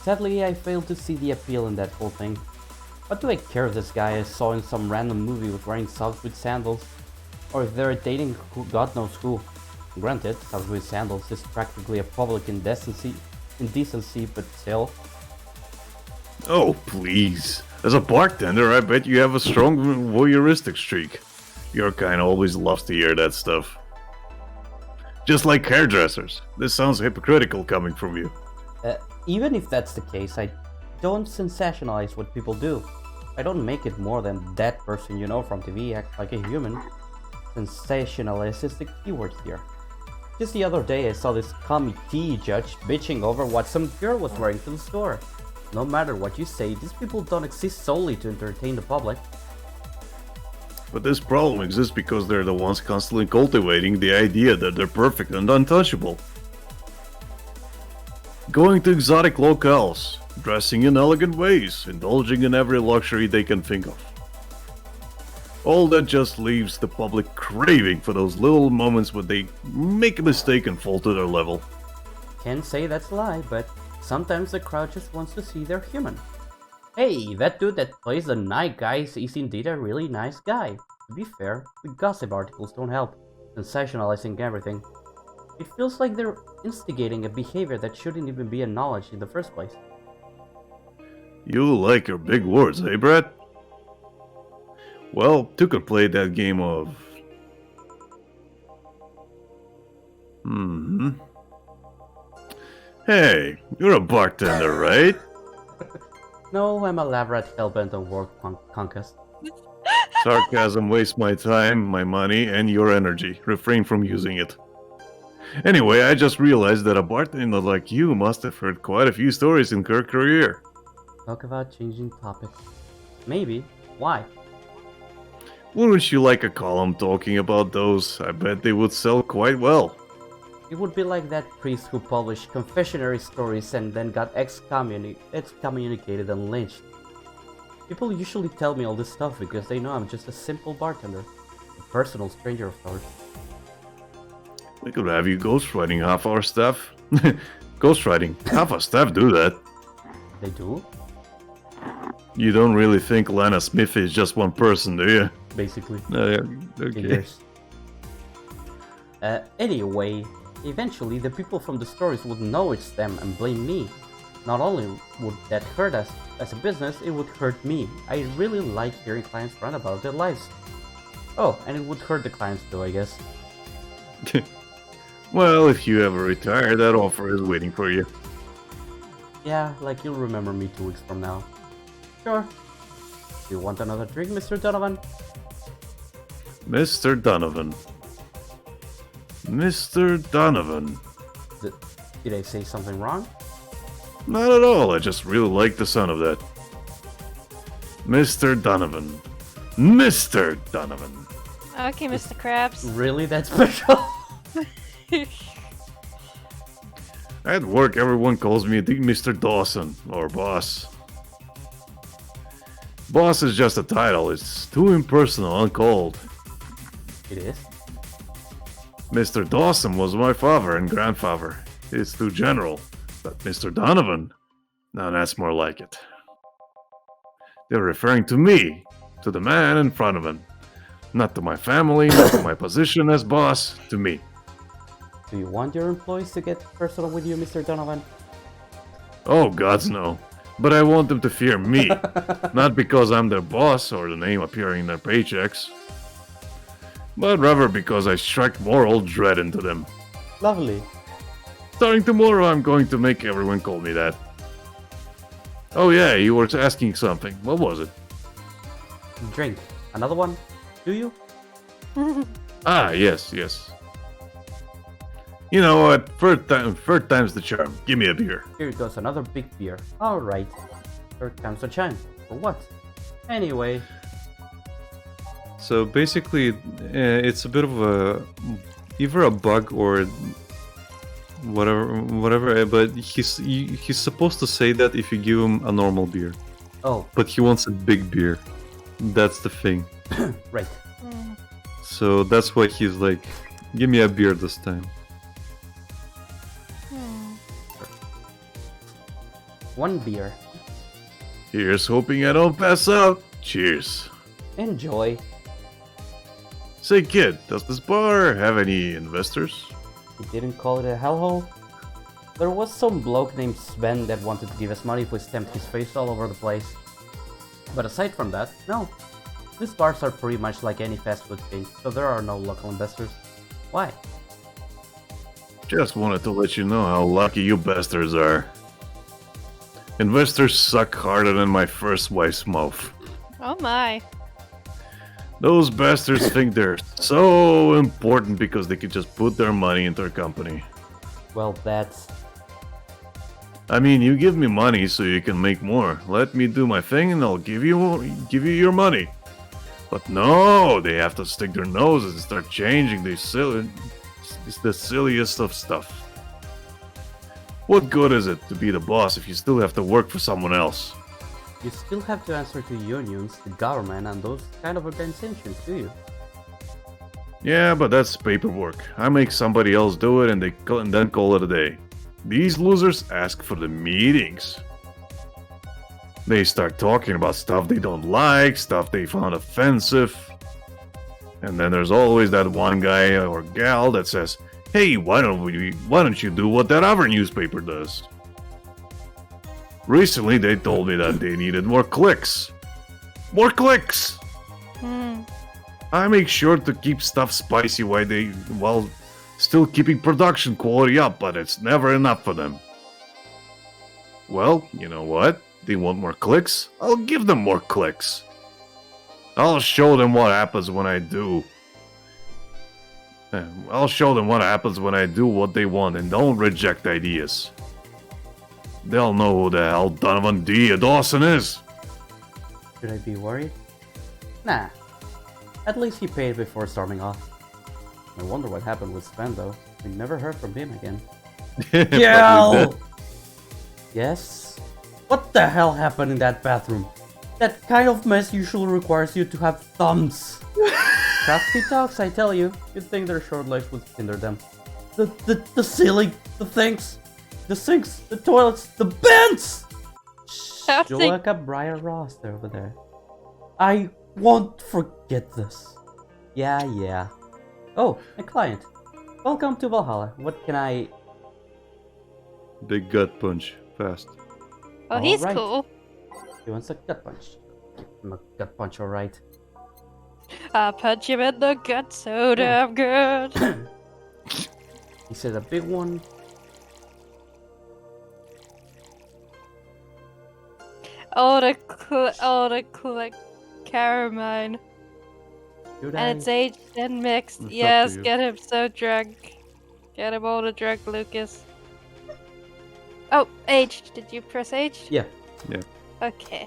Sadly, I failed to see the appeal in that whole thing. What do I care if this guy I saw in some random movie was wearing socks with sandals? Or if they're dating God knows who? Granted, socks with sandals is practically a public indecency, but still. Oh, please. As a bartender, I bet you have a strong voyeuristic streak. Your kind always loves to hear that stuff. Just like hairdressers. This sounds hypocritical coming from you. Even if that's the case, I don't sensationalize what people do. I don't make it more than that person you know from TV acts like a human. Sensationalist is the keyword here. Just the other day I saw this committee judge bitching over what some girl was wearing to the store. No matter what you say, these people don't exist solely to entertain the public. But this problem exists because they're the ones constantly cultivating the idea that they're perfect and untouchable. Going to exotic locales, dressing in elegant ways, indulging in every luxury they can think of. All that just leaves the public craving for those little moments when they make a mistake and fall to their level. Can't say that's a lie, but sometimes the crowd just wants to see they're human. Hey, that dude that plays the night guy is indeed a really nice guy. To be fair, the gossip articles don't help, sensationalizing everything. It feels like they're instigating a behavior that shouldn't even be acknowledged in the first place. You like your big words, eh, Brad? Well, two could play that game of... Hey, you're a bartender, right? No, I'm a lab rat hellbent on world conquest. Sarcasm wastes my time, my money, and your energy. Refrain from using it. Anyway, I just realized that a bartender like you must have heard quite a few stories in her career. Talk about changing topics. Maybe. Why? Wouldn't you like a column talking about those? I bet they would sell quite well. It would be like that priest who published confessionary stories and then got excommunicated and lynched. People usually tell me all this stuff because they know I'm just a simple bartender. A personal stranger, of course. We could have you ghostwriting half our staff. Ghostwriting? Half our staff do that. They do? You don't really think Lana Smith is just one person, do you? Basically. Okay. Figures. Anyway, eventually the people from the stories would know it's them and blame me. Not only would that hurt us as a business, it would hurt me. I really like hearing clients rant about their lives. Oh, and it would hurt the clients too, I guess. Well, if you ever retire, that offer is waiting for you. Yeah, like you'll remember me 2 weeks from now. Sure. Do you want another drink, Mr. Donovan? Mr. Donovan. Mr. Donovan. Did I say something wrong? Not at all, I just really like the sound of that. Mr. Donovan. Mr. Donovan. Okay, Mr. Krabs. Really that special? At work, everyone calls me Mr. Dawson, or boss. Boss is just a title, it's too impersonal and cold. It is? Mr. Dawson was my father and grandfather. It's too general. But Mr. Donovan? Now that's more like it. They're referring to me, to the man in front of them. Not to my family, not to my position as boss, to me. Do you want your employees to get personal with you, Mr. Donovan? Oh, gods no. But I want them to fear me. Not because I'm their boss or the name appearing in their paychecks. But rather because I strike moral dread into them. Lovely. Starting tomorrow, I'm going to make everyone call me that. Oh yeah, you were asking something. What was it? Drink. Another one? Do you? Ah, yes. You know what? Third time's the charm. Give me a beer. Here goes another big beer. Alright. Third time's the chime. For what? Anyway. So basically, it's a bit of either a bug or whatever. But he's supposed to say that if you give him a normal beer. Oh. But he wants a big beer. That's the thing. Right. So that's why he's like, give me a beer this time. One beer. Here's hoping I don't pass out. Cheers. Enjoy. Say kid, does this bar have any investors? You didn't call it a hellhole? There was some bloke named Sven that wanted to give us money if we stamped his face all over the place. But aside from that, no. These bars are pretty much like any fast food chain, so there are no local investors. Why? Just wanted to let you know how lucky you bastards are. Investors suck harder than my first wife's mouth. Oh my. Those bastards think they're so important because they can just put their money into their company. Well, that's... I mean, you give me money so you can make more. Let me do my thing and I'll give you your money. But no, they have to stick their noses and start changing these silly... It's the silliest of stuff. What good is it to be the boss if you still have to work for someone else? You still have to answer to unions, the government, and those kind of organizations, do you? Yeah, but that's paperwork. I make somebody else do it and then call it a day. These losers ask for the meetings. They start talking about stuff they don't like, stuff they found offensive. And then there's always that one guy or gal that says, "Hey, why don't you do what that other newspaper does?" Recently, they told me that they needed more clicks. More clicks! I make sure to keep stuff spicy while still keeping production quality up, but it's never enough for them. Well, you know what? They want more clicks? I'll give them more clicks. I'll show them what happens when I do. I'll show them what happens when I do what they want and don't reject ideas. They'll know who the hell Donovan D. Dawson is. Should I be worried? Nah. At least he paid before storming off. I wonder what happened with Sven though. We never heard from him again. Probably Yes? What the hell happened in that bathroom? That kind of mess usually requires you to have thumbs. Crafty talks, I tell you. You'd think their short legs would hinder them. The ceiling, the things, the sinks, the toilets, the beds! Crafty. Joaka Briar Ross over there. I won't forget this. Yeah. Oh, a client. Welcome to Valhalla. What can I... Big gut punch. Fast. Oh, he's Alright. cool. He wants a gut punch. Give him a gut punch, alright. I punch him in the gut so damn good. He said a big one. the cool Carmine. Should I? And it's aged and mixed. It's up to Yes, you. get him so drunk. Get him all the drunk, Lucas. Oh, aged. Did you press aged? Yeah. Okay.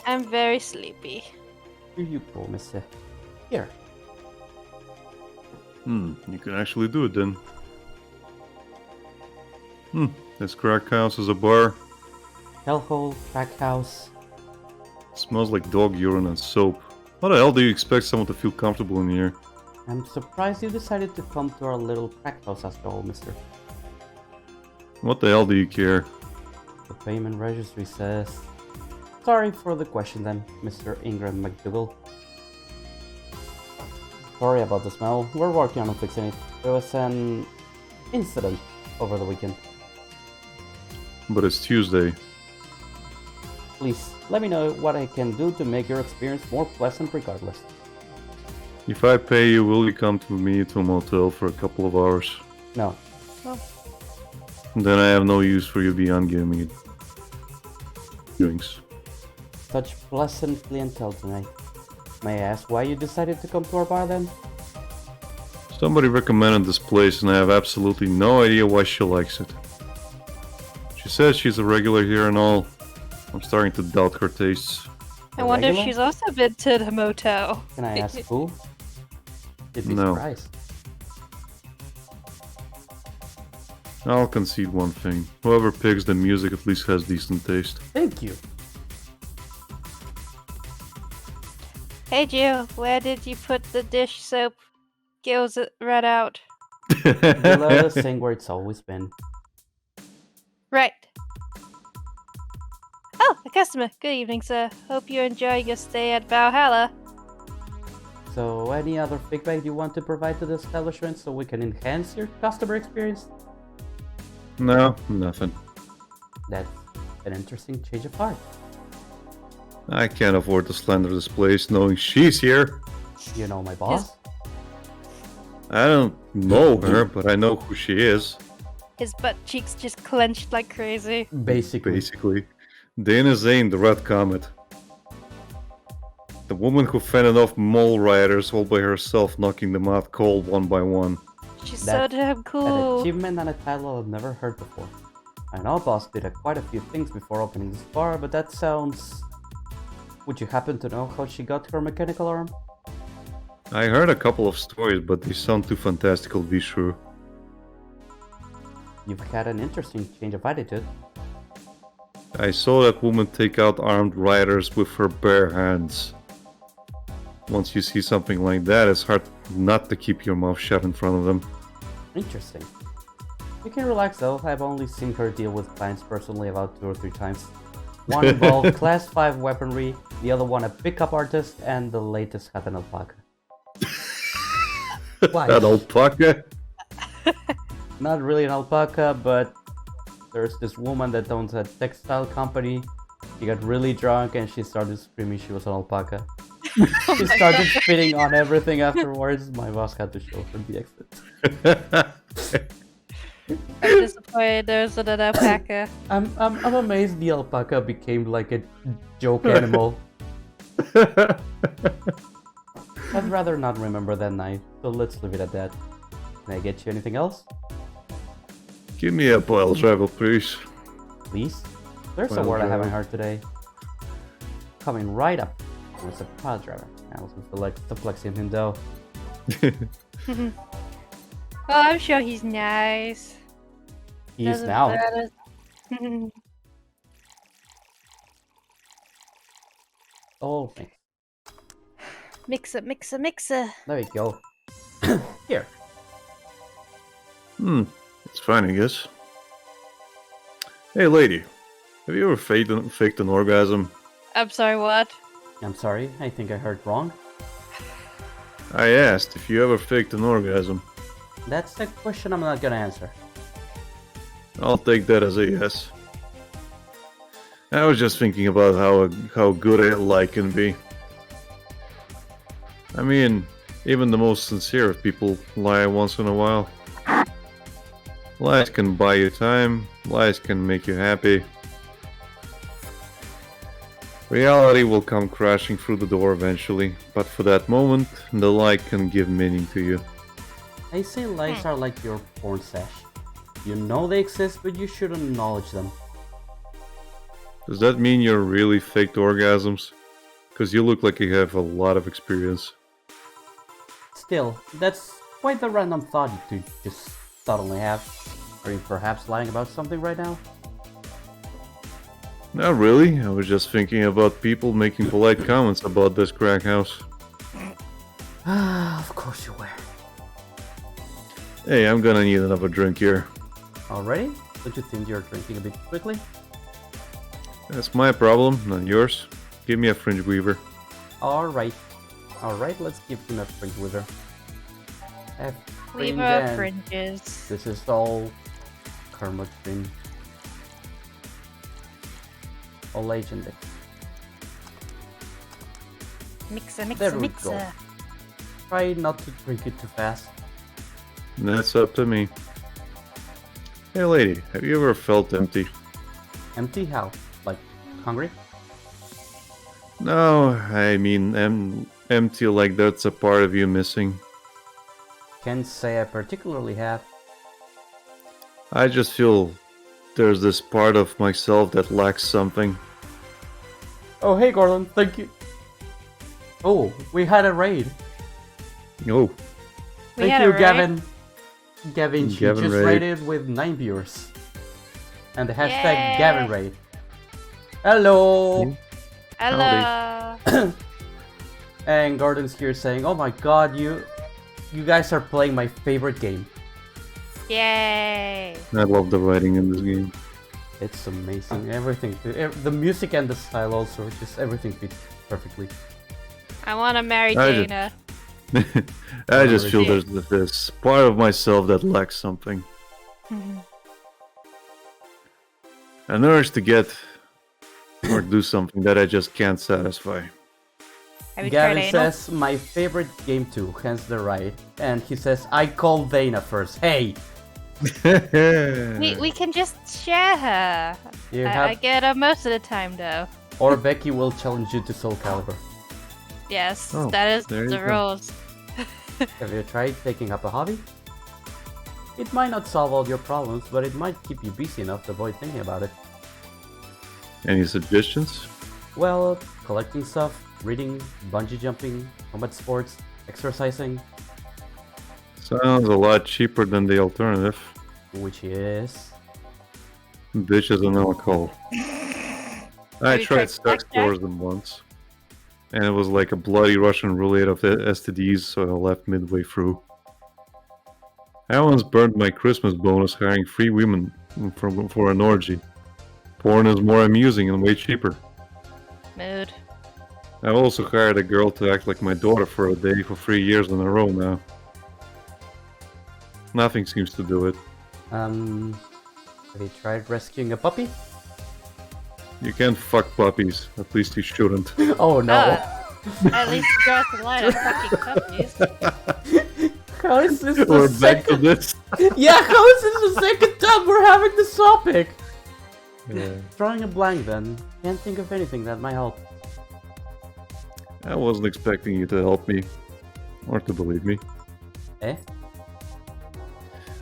I'm very sleepy. Here you go, mister. Here. You can actually do it then. This crack house is a bar. Hellhole, crack house. Smells like dog urine and soap. How the hell do you expect someone to feel comfortable in here? I'm surprised you decided to come to our little crack house after all, mister. What the hell do you care? The payment registry says... Sorry for the question then, Mr. Ingram McDougal. Sorry about the smell. We're working on fixing it. There was an incident over the weekend. But it's Tuesday. Please, let me know what I can do to make your experience more pleasant regardless. If I pay you, will you come to me to a motel for a couple of hours? No. Then I have no use for you beyond giving me drinks. Such pleasant clientele tonight. May I ask why you decided to come to our bar then? Somebody recommended this place and I have absolutely no idea why she likes it. She says she's a regular here and all. I'm starting to doubt her tastes. I wonder if Regular? she's also been to the motel. Can I ask who? You'd be No. surprised. I'll concede one thing. Whoever picks the music at least has decent taste. Thank you. Hey Jill, where did you put the dish soap? Gills it right out. Below the sink where it's always been. Right. Oh, a customer. Good evening, sir. Hope you're enjoying your stay at Valhalla. So, any other feedback you want to provide to the establishment so we can enhance your customer experience? No, nothing. That's an interesting change of heart. I can't afford to slander this place knowing she's here. You know my boss? I don't know her, but I know who she is. His butt cheeks just clenched like crazy. Basically. Dana Zane, the Red Comet. The woman who fended off mole riders all by herself, knocking them out cold one by one. She's That- so damn An cool. achievement and a title I've never heard before. I know Boss did quite a few things before opening this bar, but that sounds... Would you happen to know how she got her mechanical arm? I heard a couple of stories, but they sound too fantastical to be true. You've had an interesting change of attitude. I saw that woman take out armed riders with her bare hands. Once you see something like that, it's hard not to keep your mouth shut in front of them. Interesting. You can relax though, I've only seen her deal with clients personally about 2 or 3 times. One involved class 5 weaponry, the other one a pickup artist, and the latest had an alpaca. Why? That alpaca? Not really an alpaca, but there's this woman that owns a textile company. She got really drunk and she started screaming she was an alpaca. She started spitting on everything afterwards. My boss had to show her the exit. I'm disappointed there's an alpaca. I'm amazed the alpaca became like a joke animal. I'd rather not remember that night, so let's leave it at that. Can I get you anything else? Give me a pile driver, please. Please? There's a Pile word I driver. haven't heard today. Coming right up was a pile driver. I also feel like suplexing him though. Oh, I'm sure he's nice. He's Doesn't now. matter. Oh, thanks. Mixer. There you go. Here. It's fine, I guess. Hey, lady. Have you ever faked an orgasm? I'm sorry, what? I'm sorry, I think I heard wrong. I asked if you ever faked an orgasm. That's a question I'm not gonna answer. I'll take that as a yes. I was just thinking about how good a lie can be. I mean, even the most sincere of people lie once in a while. Lies can buy you time, lies can make you happy. Reality will come crashing through the door eventually, but for that moment, the lie can give meaning to you. I say lies are like your porn sesh. You know they exist, but you shouldn't acknowledge them. Does that mean you're really faked orgasms? Because you look like you have a lot of experience. Still, that's quite the random thought to just suddenly have. Are you perhaps lying about something right now? Not really, I was just thinking about people making polite comments about this crack house. Ah, of course you were. Hey, I'm gonna need another drink here. Already? Don't you think you're drinking a bit quickly? That's my problem, not yours. Give me a fringe weaver. Alright. Alright, let's give him a fringe wither. A fringe Weaver and fringes. this is all Kermit fringe. All legendary. There we go. Mixer. Try not to drink it too fast. That's up to me. Hey lady, have you ever felt empty? Empty how? Like, hungry? No, I mean empty like that's a part of you missing. Can't say I particularly have. I just feel there's this part of myself that lacks something. Oh, hey Gordon, thank you. Oh, we had a raid. Oh, We Thank had you, a raid. Gavin. Gavin, she Gavin just raid. raided with 9 viewers. And the hashtag Yay. Gavin raid. Hello! Hello. And Gordon's here saying, oh my god, you guys are playing my favorite game. Yay. I love the writing in this game. It's amazing. Everything. The music and the style also, just everything fits perfectly. I want to marry I just- Dana. I just Alright. feel there's this part of myself that lacks something. An urge to get or do something that I just can't satisfy. Have you tried Gavin anal? says, my favorite game too, hence the right. And he says, I called Dana first. Hey! We can just share her. You I have... get her most of the time though. Or Becky will challenge you to Soul Calibur. Yes, Oh, that is there you the go. rules. Have you tried taking up a hobby? It might not solve all your problems, but it might keep you busy enough to avoid thinking about it. Any suggestions? Well, collecting stuff, reading, bungee jumping, combat sports, exercising, Sounds a lot cheaper than the alternative. which is... Bitches and alcohol. I Have you tried tried sex blackjack? tourism once. And it was like a bloody Russian roulette of STDs, so I left midway through. I once burned my Christmas bonus hiring 3 women for an orgy. Porn is more amusing and way cheaper. Mood. I've also hired a girl to act like my daughter for a day for 3 years in a row now. Nothing seems to do it. Have you tried rescuing a puppy? You can't fuck puppies. At least you shouldn't. Oh no! At least you draws the line on fucking puppies. How is this the We're back to second... this. Yeah, how is this the second time we're having this topic? Yeah. Drawing a blank then. Can't think of anything that might help. I wasn't expecting you to help me. Or to believe me. Eh?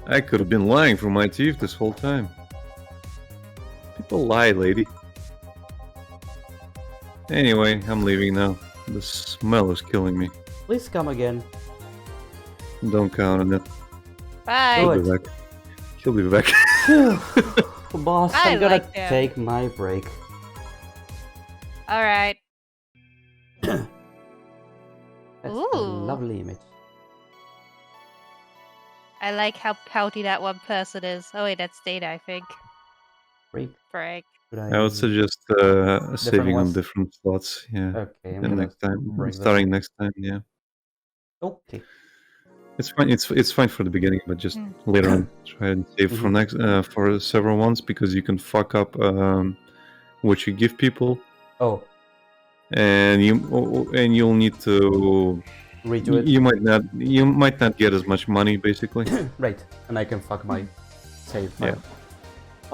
I could have been lying through my teeth this whole time. People lie, lady. Anyway, I'm leaving now. The smell is killing me. Please come again. Don't count on it. Bye. She'll Good. be back. She'll be back. Boss, I I'm gonna like that. take my break. Alright. That's a Ooh. lovely image. I like how pouty that one person is. Oh wait, that's Data, I think. Break. Break. Could I would suggest saving on ones? different slots. Yeah. Okay, I'm And gonna next time, break this. starting next time. Yeah. Okay. It's fine. It's fine for the beginning, but just Mm. later on, try and save for Mhm. next for several ones because you can fuck up what you give people, Oh, and you'll need to redo it. you might not get as much money basically. Right, and I can fuck my save file. Yeah.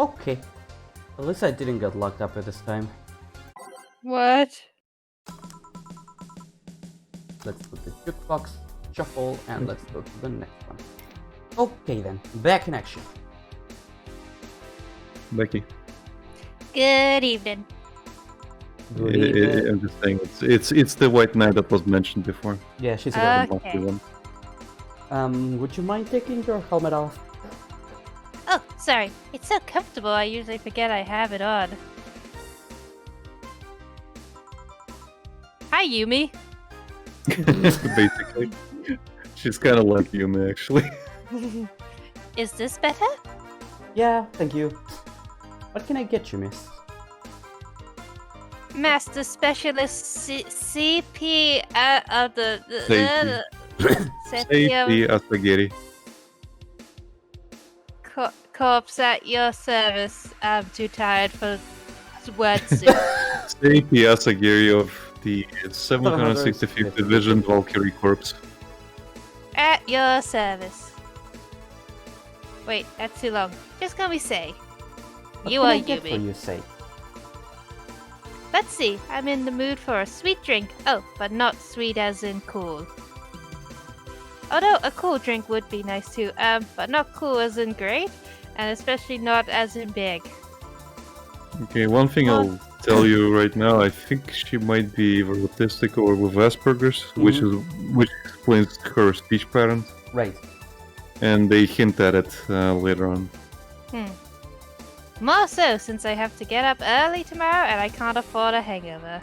Okay. At least I didn't get locked up at this time. What? Let's put the jukebox, shuffle, and let's go to the next one. Okay then, back in action. Becky, Good evening. Good evening. I'm just saying it's the white knight that was mentioned before. Yeah, she's The got monthly Okay. one. Would you mind taking your helmet off? Oh, sorry. It's so comfortable, I usually forget I have it on. Hi, Yumi. Basically, she's kind of like Yumi actually. Is this better? Yeah, thank you. What can I get you, miss? Master Specialist CP of the Safety Asagiri. Corpse at your service. I'm too tired for word soup. Safety Asagiri of the 765th Division Valkyrie Corps. At your service. Wait, that's too long. Just call me Say. What You can are I get for Yumi. you, say? Let's see. I'm in the mood for a sweet drink. Oh, but not sweet as in cool. Although a cool drink would be nice too. But not cool as in great, and especially not as in big. Okay, one thing I'll tell you right now, I think she might be either autistic or with Asperger's, which explains her speech pattern, Right. and they hint at it later on. More so since I have to get up early tomorrow and I can't afford a hangover.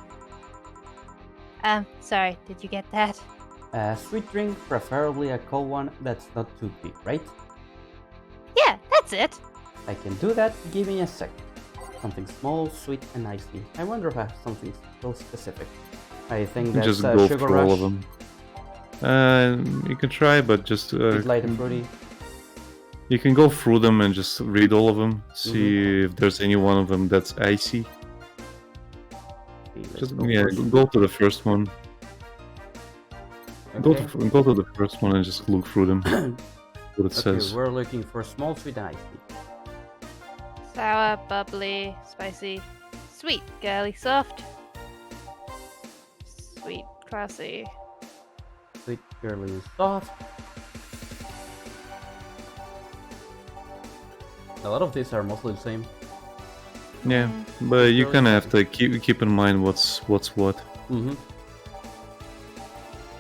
Sorry, did you get that? A sweet drink, preferably a cold one that's not too big, right? Yeah, that's it. I can do that. Give me a sec. Something small, sweet, and icy. I wonder if I have something so specific. I think that's Just go Sugar through Rush. all of them. You can try, but just Bit light and fruity. you can go through them and just read all of them, see if there's any one of them that's icy. Okay, let's Just go yeah, first. go to the first one. Okay. Go to the first one and just look through them. What it Okay, says. we're looking for small, sweet, and icy. Sour, bubbly, spicy, sweet, girly, soft. Sweet, classy. Sweet, girly, and soft. A lot of these are mostly the same. Yeah, but you Really kind of have to keep in mind what's what. Mm-hmm.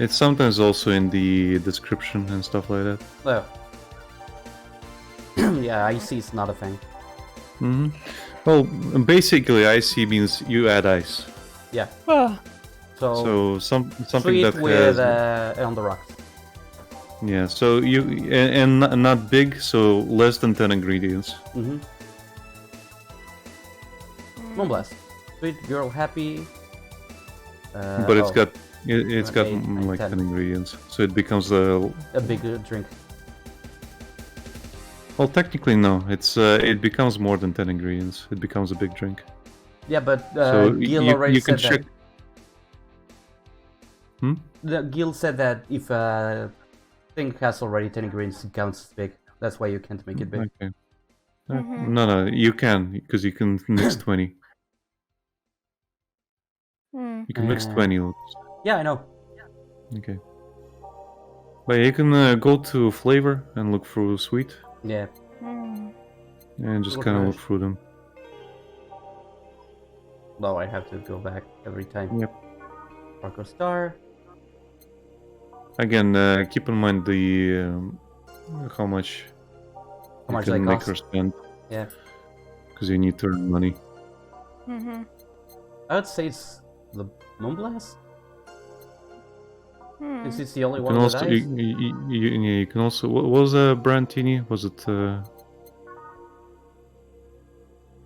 It's sometimes also in the description and stuff like that. Well, yeah, icy is not a thing. Hmm. Well, basically, icy means you add ice. Yeah. Oh. So, Something sweet that with has on the rocks. yeah. So you and not big, so less than 10 ingredients. Mm-hmm. Moonblast. Sweet, girl, happy. But it's got it's got 8, 9, like 10. 10 ingredients, so it becomes a A big drink. well. Technically, no. It becomes more than 10 ingredients. It becomes a big drink. Yeah, but So Gil already you can said check. that. Gil said that if a thing has already 10 ingredients, it counts as big. That's why you can't make it big. Okay. Mhm. No, you can because you can mix 20. Hmm. You can mix 20. Yeah, I know. Okay. But you can go to flavor and look through sweet Yeah. Hmm. and just Look kind of nice. look through them. No, I have to go back every time. Yep. Sparkle Star. Again, keep in mind the how much How much you they can make cost. her spend Yeah. because you need to earn money. Mm-hmm. I would say it's the Moonblast. Hmm. Since it's the only You one can with also ice. you can also what was brand Tini? Was it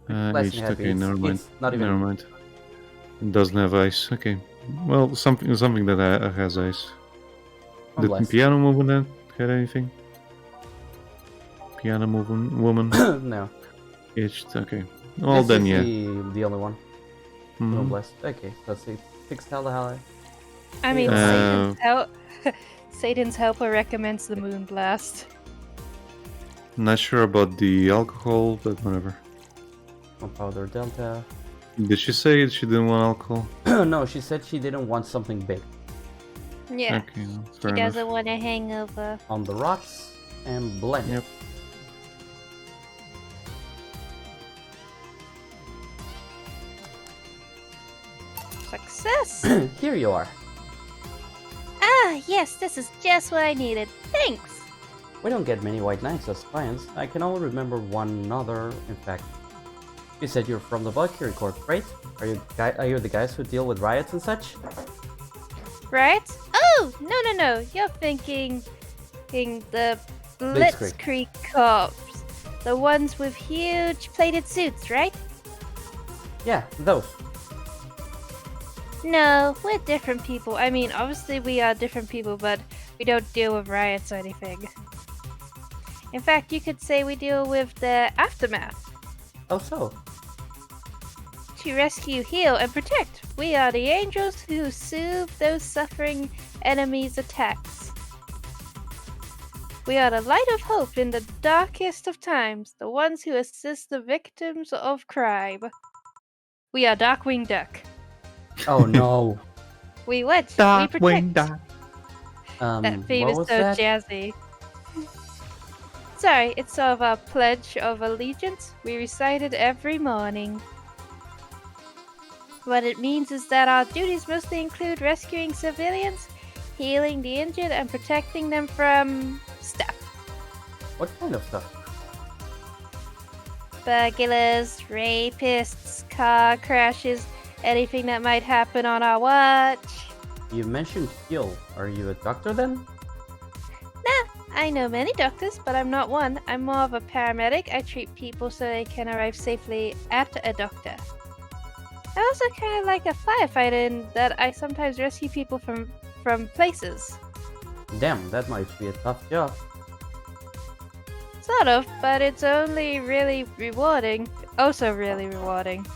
Less aged? than happy. Okay, It's, never mind. it's not even. Never mind. It doesn't have ice. Okay. Well, something that has ice. Did Moonblast. Piano Movement had anything? Piano Movement Woman No. aged. Okay. Well This then, is yeah. the only one. Mhm. Moonblast. Okay, let's see. 6 Halloween. I mean, Uh, Satan's helper recommends the Moonblast. Not sure about the alcohol, but whatever. Powder Delta. Did she say she didn't want alcohol? No, she said she didn't want something big. Yeah. Okay, well, She fair enough. doesn't want a hangover. On the rocks and blend. Yep. Success! Here you are. Ah, yes, this is just what I needed. Thanks! We don't get many white knights as clients. I can only remember one other, in fact. You said you're from the Valkyrie Corps, right? Are you the guys who deal with riots and such? Right? Oh, no. You're thinking the Blitzkrieg Corps. The ones with huge plated suits, right? Yeah, those. No, we're different people. I mean, obviously we are different people, but we don't deal with riots or anything. In fact, you could say we deal with the aftermath. Oh, so. To rescue, heal, and protect. We are the angels who soothe those suffering enemies' attacks. We are the light of hope in the darkest of times, the ones who assist the victims of crime. We are Darkwing Duck. Oh no. We what? We protect. That theme what is was so that? jazzy. Sorry, it's sort of our pledge of allegiance we recite it every morning. What it means is that our duties mostly include rescuing civilians, healing the injured, and protecting them from stuff. What kind of stuff? Burglars, rapists, car crashes, anything that might happen on our watch. You mentioned heal. Are you a doctor then? Nah, I know many doctors, but I'm not one. I'm more of a paramedic. I treat people so they can arrive safely at a doctor. I'm also kind of like a firefighter in that I sometimes rescue people from places. Damn, that might be a tough job. Sort of, but it's only really rewarding. Also really rewarding.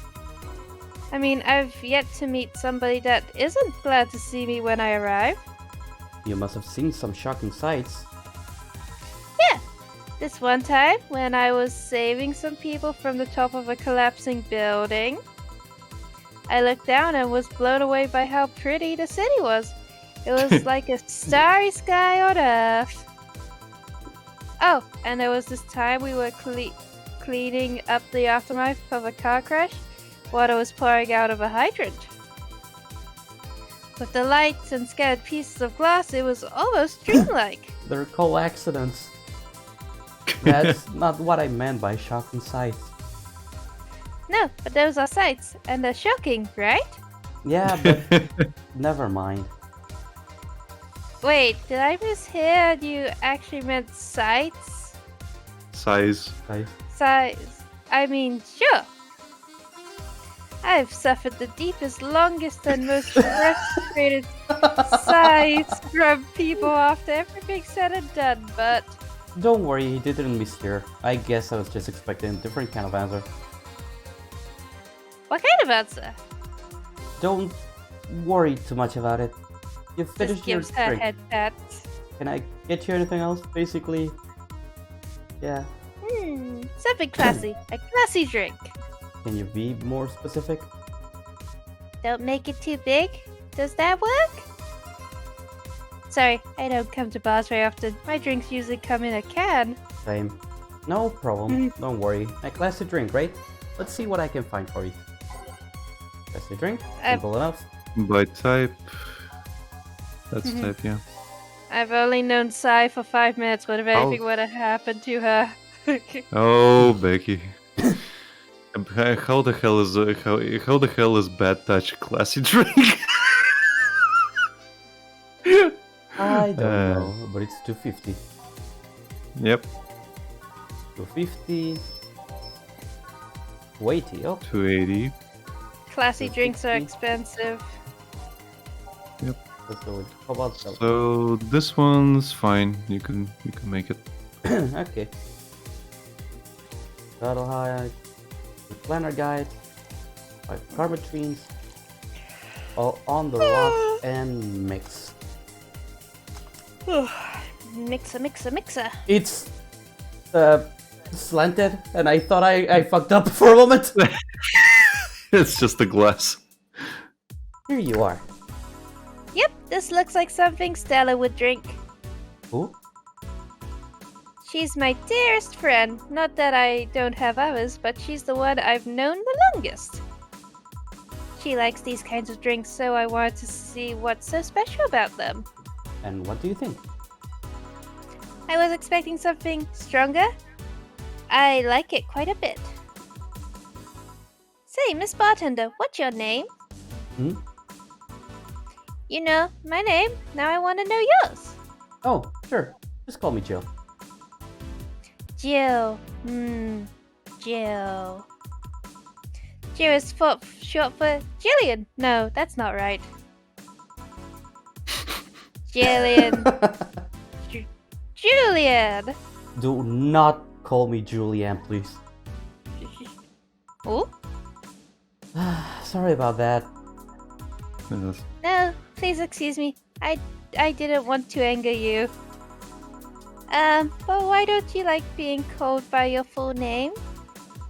I mean, I've yet to meet somebody that isn't glad to see me when I arrive. You must have seen some shocking sights. This one time, when I was saving some people from the top of a collapsing building, I looked down and was blown away by how pretty the city was. It was like a starry sky on Earth. Oh, and there was this time we were cleaning up the aftermath of a car crash. Water was pouring out of a hydrant. With the lights and scattered pieces of glass, it was almost dreamlike. They're called accidents. That's not what I meant by shocking sights. No, but those are sights, and they're shocking, right? Yeah, but never mind. Wait, did I mishear? You actually meant sights? Size. Size. I mean, sure. I've suffered the deepest, longest, and most frustrated sighs from people after everything's said and done, but... Don't worry, he didn't mishear. I guess I was just expecting a different kind of answer. What kind of answer? Don't worry too much about it. You Just finished your gives her drink. head pats. Can I get you anything else? Basically, yeah. Something classy. A classy drink. Can you be more specific? Don't make it too big. Does that work? Sorry, I don't come to bars very often. My drinks usually come in a can. Same. No problem. Don't worry. A classy drink, right? Let's see what I can find for you. Classy drink. Simple enough. By type. That's type, yeah. I've only known Sai for 5 minutes. What if anything would have happened to her? Oh, Becky. How the hell is bad touch classy drink? I don't know, but it's 250. Yep. 250. 280. Oh, 280. Classy drinks are expensive. that's good. How about that? So this one's fine. You can make it. Okay. Battle highlight. The planner guide. 5 carbon trees. All on the rock and mix. Mixer. It's slanted, and I thought I fucked up for a moment. It's just a glass. Here you are. Yep, this looks like something Stella would drink. Who? She's my dearest friend. Not that I don't have others, but she's the one I've known the longest. She likes these kinds of drinks, so I wanted to see what's so special about them. And what do you think? I was expecting something stronger. I like it quite a bit. Say, Miss Bartender, what's your name? You know, my name. Now I want to know yours. Oh, sure. Just call me Jill. Jill. Jill. Jill is short for Jillian. No, that's not right. Jillian. Julian. Do not call me Julianne, please. Oh? Sorry about that. Yes. No, please excuse me. I didn't want to anger you. But why don't you like being called by your full name?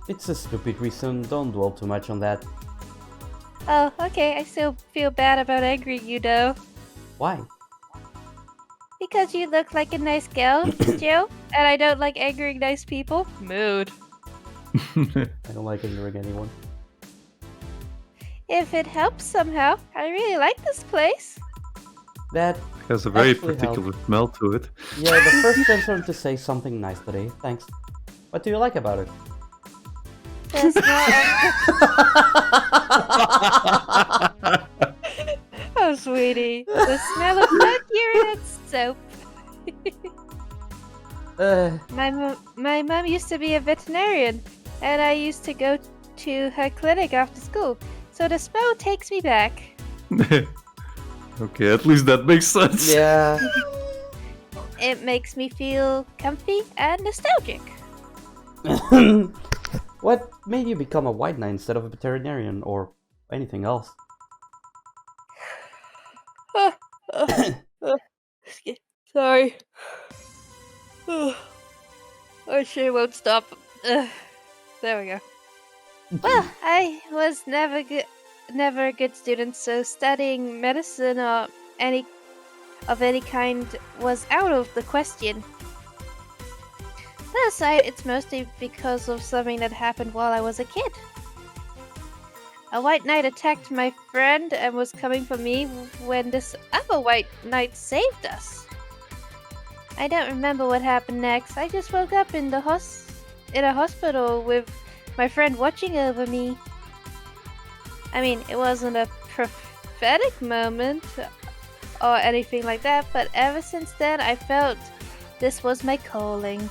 It's a stupid reason. Don't dwell too much on that. Oh, okay. I still feel bad about angering you, though. Why? Because you look like a nice girl, Jill, and I don't like angering nice people. Mood. I don't like angering anyone. If it helps somehow, I really like this place. That Has a very actually particular smell to it. Yeah, the first person to say something nice today. Thanks. What do you like about it? The smell Oh, sweetie. The smell of blood, urine, and soap. My mom used to be a veterinarian, and I used to go to her clinic after school, so the smell takes me back. Okay, at least that makes sense. Yeah. It makes me feel comfy and nostalgic. What made you become a white knight instead of a veterinarian or anything else? Sorry. I sure won't stop. There we go. Well, I was never a good student, so studying medicine or any kind was out of the question. Plus, it's mostly because of something that happened while I was a kid. A white knight attacked my friend and was coming for me when this other white knight saved us. I don't remember what happened next. I just woke up in a hospital with my friend watching over me. I mean, it wasn't a prophetic moment or anything like that, but ever since then I felt this was my calling.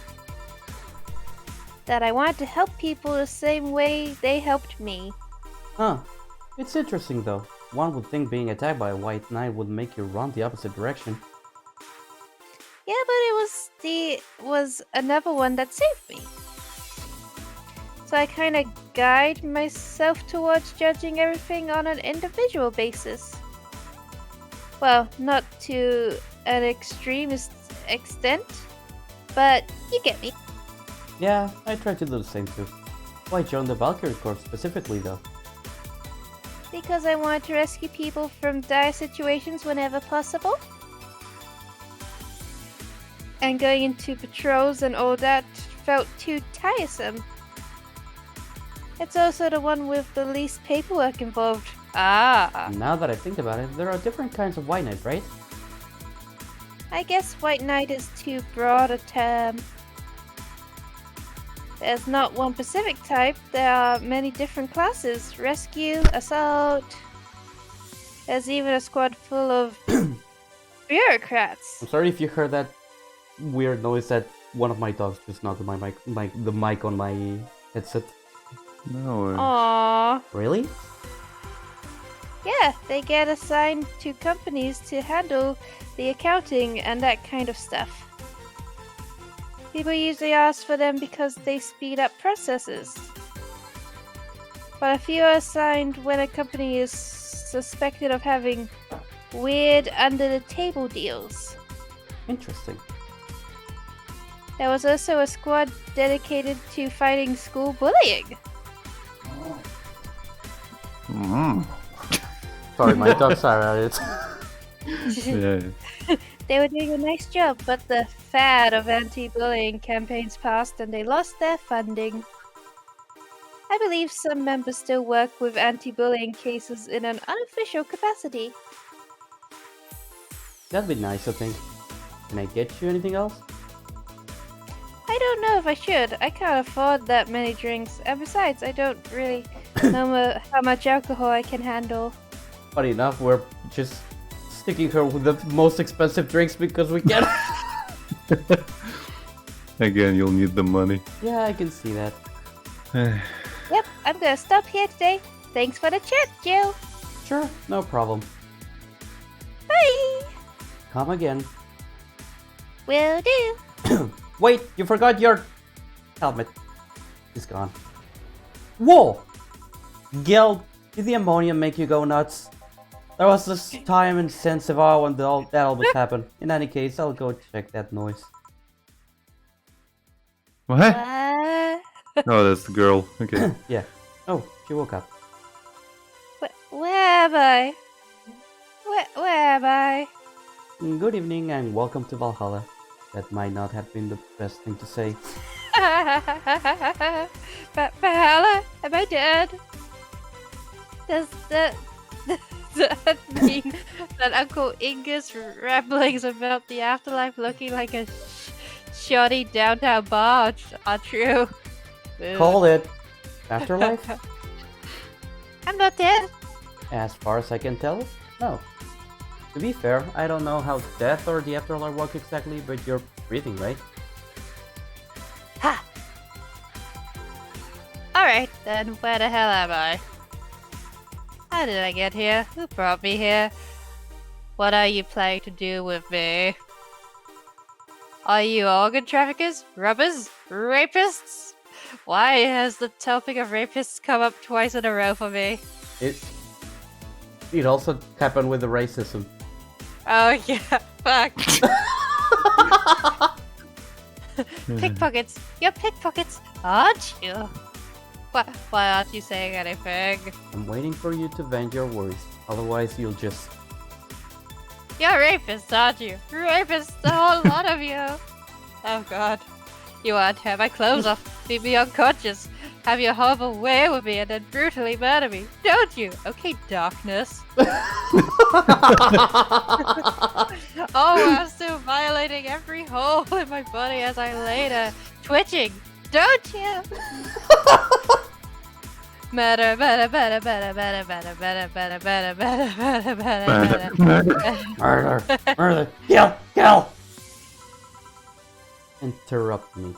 That I wanted to help people the same way they helped me. Huh. It's interesting though. One would think being attacked by a white knight would make you run the opposite direction. Yeah, but it was another one that saved me. So I kind of guide myself towards judging everything on an individual basis. Well, not to an extremist extent, but you get me. Yeah, I try to do the same too. Why join the Valkyrie Corps specifically though? Because I wanted to rescue people from dire situations whenever possible. And going into patrols and all that felt too tiresome. It's also the one with the least paperwork involved. Ah. Now that I think about it, there are different kinds of white knight, right? I guess white knight is too broad a term. There's not one specific type, there are many different classes. Rescue, assault. There's even a squad full of bureaucrats. I'm sorry if you heard that weird noise that one of my dogs just knocked my the mic on my headset. No. Aww. Really? Yeah, they get assigned to companies to handle the accounting and that kind of stuff. People usually ask for them because they speed up processes. But a few are assigned when a company is suspected of having weird under-the-table deals. Interesting. There was also a squad dedicated to fighting school bullying. Sorry, my dogs are at it. Yeah. They were doing a nice job, but the fad of anti-bullying campaigns passed and they lost their funding. I believe some members still work with anti-bullying cases in an unofficial capacity. That'd be nice, I think. Can I get you anything else? I don't know if I should. I can't afford that many drinks, and besides, I don't really know how much alcohol I can handle. Funny enough, we're just sticking her with the most expensive drinks because we can. Again, you'll need the money. Yeah, I can see that. Yep, I'm gonna stop here today. Thanks for the chat, Jill. Sure, no problem. Bye. Come again. Will do. Wait, you forgot your helmet. It's gone. Whoa! Gil, did the ammonia make you go nuts? There was this time in Sensival when that almost happened. In any case, I'll go check that noise. What? Oh, that's the girl. Okay. Yeah. Oh, she woke up. Where am I? Where am I? Good evening and welcome to Valhalla. That might not have been the best thing to say. Valhalla? Am I dead? Does that mean that Uncle Ingus' ramblings about the afterlife looking like a shoddy downtown bar are true? Call it afterlife? I'm not dead. As far as I can tell, no. To be fair, I don't know how death or the afterlife work exactly, but you're breathing, right? Ha! Alright, then where the hell am I? How did I get here? Who brought me here? What are you planning to do with me? Are you organ traffickers? Robbers? Rapists? Why has the topic of rapists come up twice in a row for me? It also happened with the racism. Oh yeah, fuck. Pickpockets. You're pickpockets, aren't you? Why aren't you saying anything? I'm waiting for you to vent your worries. Otherwise, you'll just... You're rapists, aren't you? Rapists, the whole lot of you. Oh god. You want to tear my clothes off, leave me unconscious, have your horrible way with me, and then brutally murder me, don't you? Okay, darkness. Oh, while still violating every hole in my body as I lay there, twitching, don't you? Murder, murder, murder, murder, murder, murder, murder, murder, murder, murder, murder, murder, Murder! Murder! Kill! Interrupt me.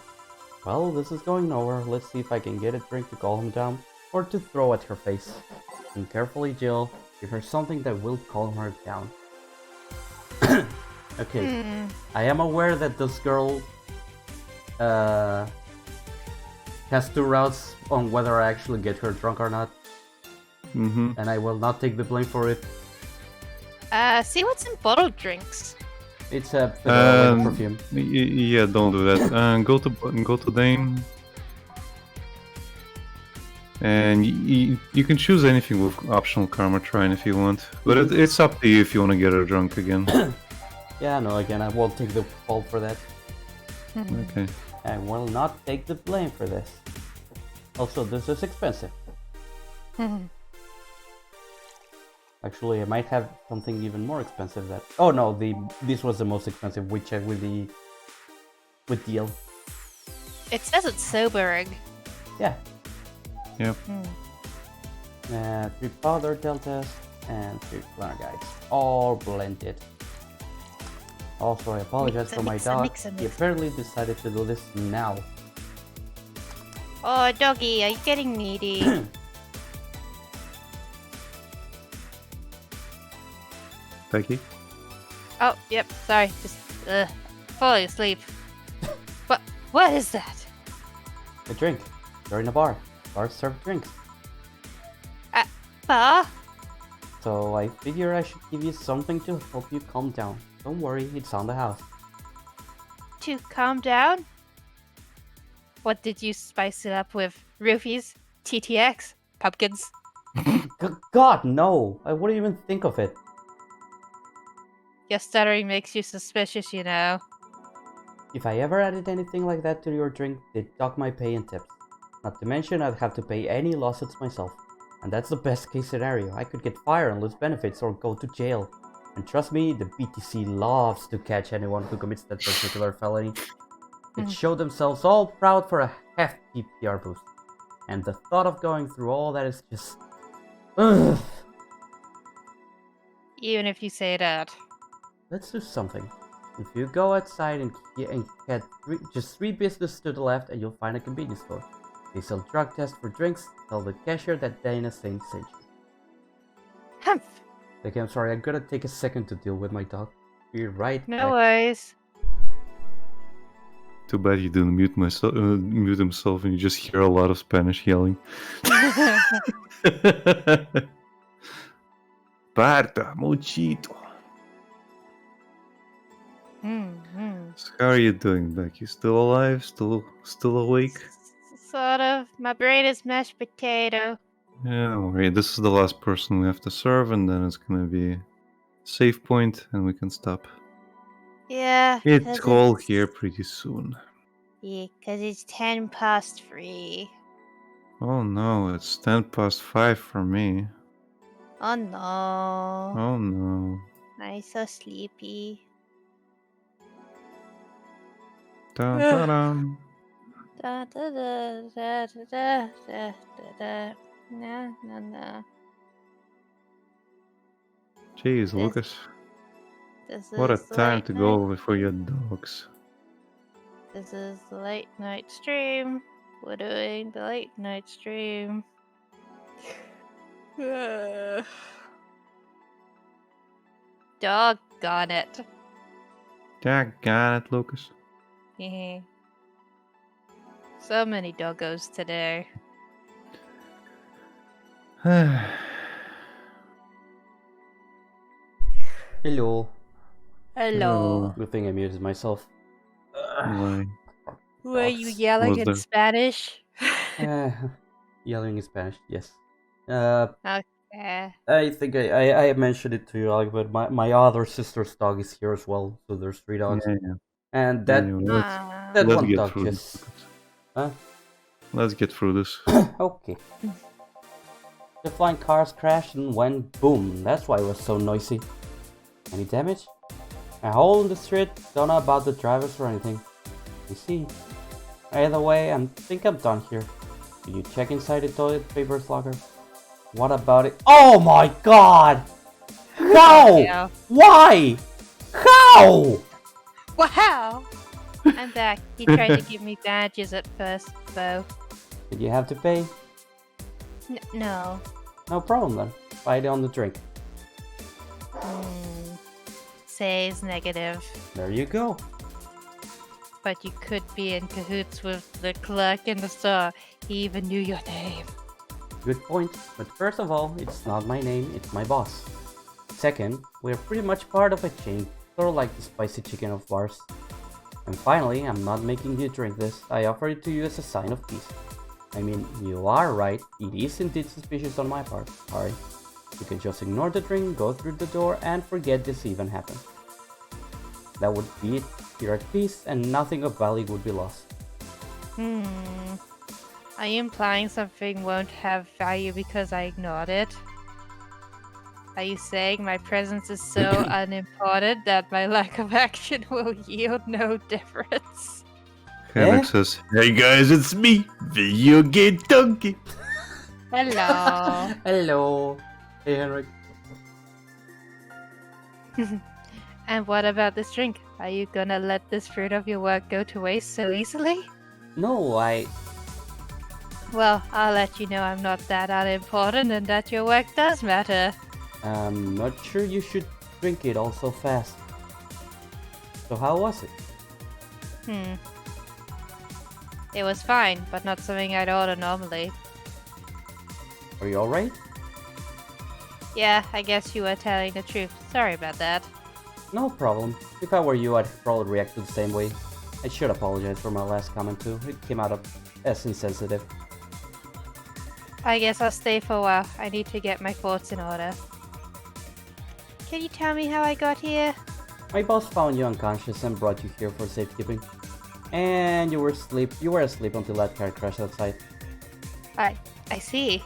Well, this is going nowhere. Let's see if I can get a drink to calm him down, or to throw at her face. Think carefully, Jill. Give her something that will calm her down. Okay. I am aware that this girl has two routes on whether I actually get her drunk or not. Mm-hmm. And I will not take the blame for it. See what's in bottled drinks. It's a perfume. Yeah, don't do that. Go to Dane, and you can choose anything with optional karma trine if you want. But it's up to you if you want to get her drunk again. Yeah, no, again, I won't take the fault for that. Okay. I will not take the blame for this. Also, this is expensive. Actually, I might have something even more expensive that... Oh no, this was the most expensive. We checked with deal. It says it's sobering. Yeah. Yep. 3 powder deltas and 3 planner guides. All blended. Also, I apologize for my dog. He apparently decided to do this now. Oh, doggy, are you getting needy? Becky? Oh, yep, sorry, just, falling asleep. What is that? A drink. You're in a bar. Bars serve drinks. Bar? So I figure I should give you something to help you calm down. Don't worry, it's on the house. To calm down? What did you spice it up with? Roofies? TTX? Pumpkins? God, no! I wouldn't even think of it. Your stuttering makes you suspicious, you know. If I ever added anything like that to your drink, they'd dock my pay and tips. Not to mention I'd have to pay any lawsuits myself. And that's the best case scenario. I could get fired and lose benefits or go to jail. And trust me, the BTC loves to catch anyone who commits that particular felony. They'd show themselves all proud for a hefty PR boost. And the thought of going through all that is just... Ugh. Even if you say that. Let's do something. If you go outside and get just 3 businesses to the left and you'll find a convenience store. They sell drug tests for drinks. Tell the cashier that Dana sent you. Humph. Okay, I'm sorry, I'm gonna take a second to deal with my dog. Be right No back. worries. Too bad you didn't mute himself and you just hear a lot of Spanish yelling. Parta, muchito. So how are you doing, Becky? Still alive? Still awake? Sort of. My brain is mashed potato. Yeah, don't worry. This is the last person we have to serve, and then it's gonna be a save point, and we can stop. Yeah. It's all here pretty soon. Yeah, because it's 3:10. Oh no, it's 5:10 for me. Oh no. Oh no. I'm so sleepy. Dun, dun, dun. Da, da, da, da, da, da, da, da. No, no, no. Jeez, Lucas. This What a is time late to night. go for your dogs. This is the late night stream. We're doing the late night stream. Doggone it. Daggone it, Lucas. So many doggos today. Hello. Hello. Good thing I muted myself. Why? Were you yelling Was in there- Spanish? Uh, yelling in Spanish, yes. Okay. I think I mentioned it to you, Alec, but my other sister's dog is here as well, so there's 3 dogs. Yeah. And that Anyway, that let's one get dog through just... this. Huh? Let's get through this. Okay. The flying cars crashed and went boom. That's why it was so noisy. Any damage? A hole in the street? Don't know about the drivers or anything. You see. Either way, I think I'm done here. Did you check inside the toilet paper's locker? What about it? Oh my god! How? Yeah. Why? How? Wow! I'm back. He tried to give me badges at first, though. Did you have to pay? No. No problem then. Buy it on the drink. Says negative. There you go. But you could be in cahoots with the clerk in the store. He even knew your name. Good point. But first of all, it's not my name, it's my boss. Second, we're pretty much part of a chain, sort of like the spicy chicken of bars. And finally, I'm not making you drink this. I offer it to you as a sign of peace. I mean, you are right. It is indeed suspicious on my part. Sorry. You can just ignore the drink, go through the door, and forget this even happened. That would be it. You're at peace, and nothing of value would be lost. Are you implying something won't have value because I ignored it? Are you saying my presence is so unimportant that my lack of action will yield no difference? Henrik says, "Hey guys, it's me, Video Game Donkey." Hello. Hello. Hey, Henrik. And what about this drink? Are you gonna let this fruit of your work go to waste so easily? No, Well, I'll let you know I'm not that unimportant and that your work does matter. I'm not sure you should drink it all so fast. So how was it? It was fine, but not something I'd order normally. Are you alright? Yeah, I guess you were telling the truth. Sorry about that. No problem. If I were you, I'd probably react the same way. I should apologize for my last comment too. It came out as insensitive. I guess I'll stay for a while. I need to get my thoughts in order. Can you tell me how I got here? My boss found you unconscious and brought you here for safekeeping. And you were asleep until that car crashed outside. I see.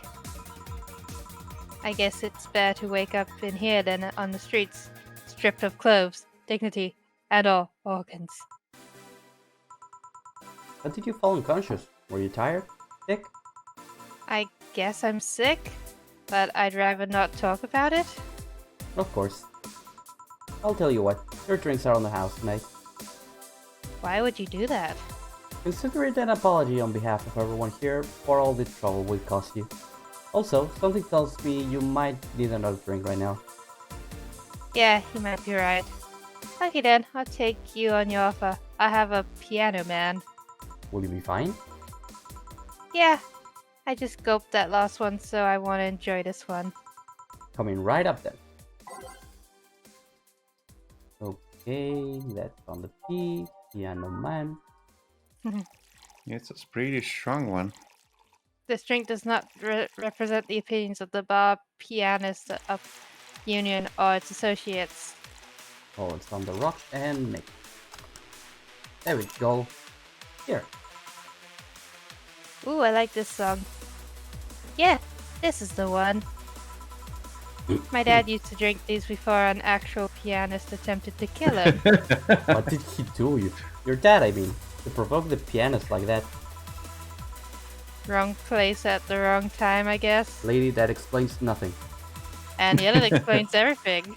I guess it's better to wake up in here than on the streets, stripped of clothes, dignity, and all organs. How did you fall unconscious? Were you tired? Sick? I guess I'm sick, but I'd rather not talk about it. Of course. I'll tell you what, your drinks are on the house tonight. Why would you do that? Consider it an apology on behalf of everyone here for all the trouble we caused you. Also, something tells me you might need another drink right now. Yeah, you might be right. Okay then, I'll take you on your offer. I have a piano man. Will you be fine? Yeah, I just gulped that last one, so I want to enjoy this one. Coming right up then. Okay, that's on the P, piano man. It's a pretty strong one. This drink does not represent the opinions of the bar pianist of Union or its associates. Oh, it's on the rock and Nick. There we go. Here. Ooh, I like this song. Yeah, this is the one. My dad used to drink these before an actual pianist attempted to kill him. What did he do? Your dad, I mean. To provoke the pianist like that. Wrong place at the wrong time, I guess. Lady, that explains nothing. And the other explains everything.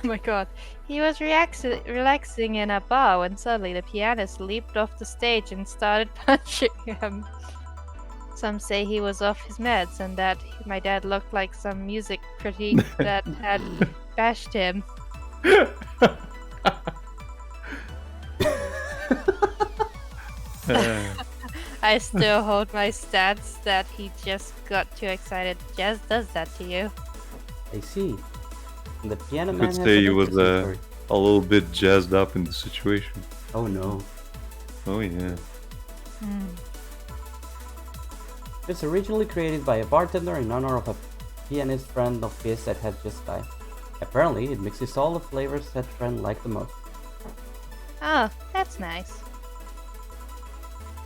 Oh my god. He was relaxing in a bar when suddenly the pianist leaped off the stage and started punching him. Some say he was off his meds and that my dad looked like some music critique that had bashed him. I still hold my stance that he just got too excited. Jazz does that to you. I see. And the piano You man could has say an he was interesting story. a little bit jazzed up in the situation. Oh no. Oh yeah. Hmm. It was originally created by a bartender in honor of a pianist friend of his that had just died. Apparently, it mixes all the flavors that friend liked the most. Oh, that's nice.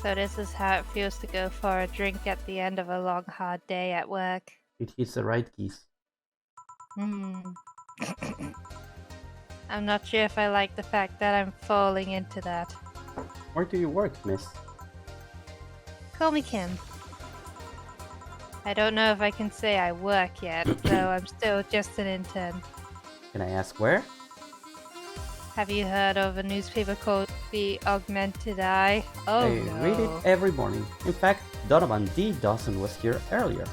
So this is how it feels to go for a drink at the end of a long, hard day at work. It hits the right keys. Hmm. I'm not sure if I like the fact that I'm falling into that. Where do you work, miss? Call me Kim. I don't know if I can say I work yet, though I'm still just an intern. Can I ask where? Have you heard of a newspaper called The Augmented Eye? Oh I no. read it every morning. In fact, Donovan D. Dawson was here earlier.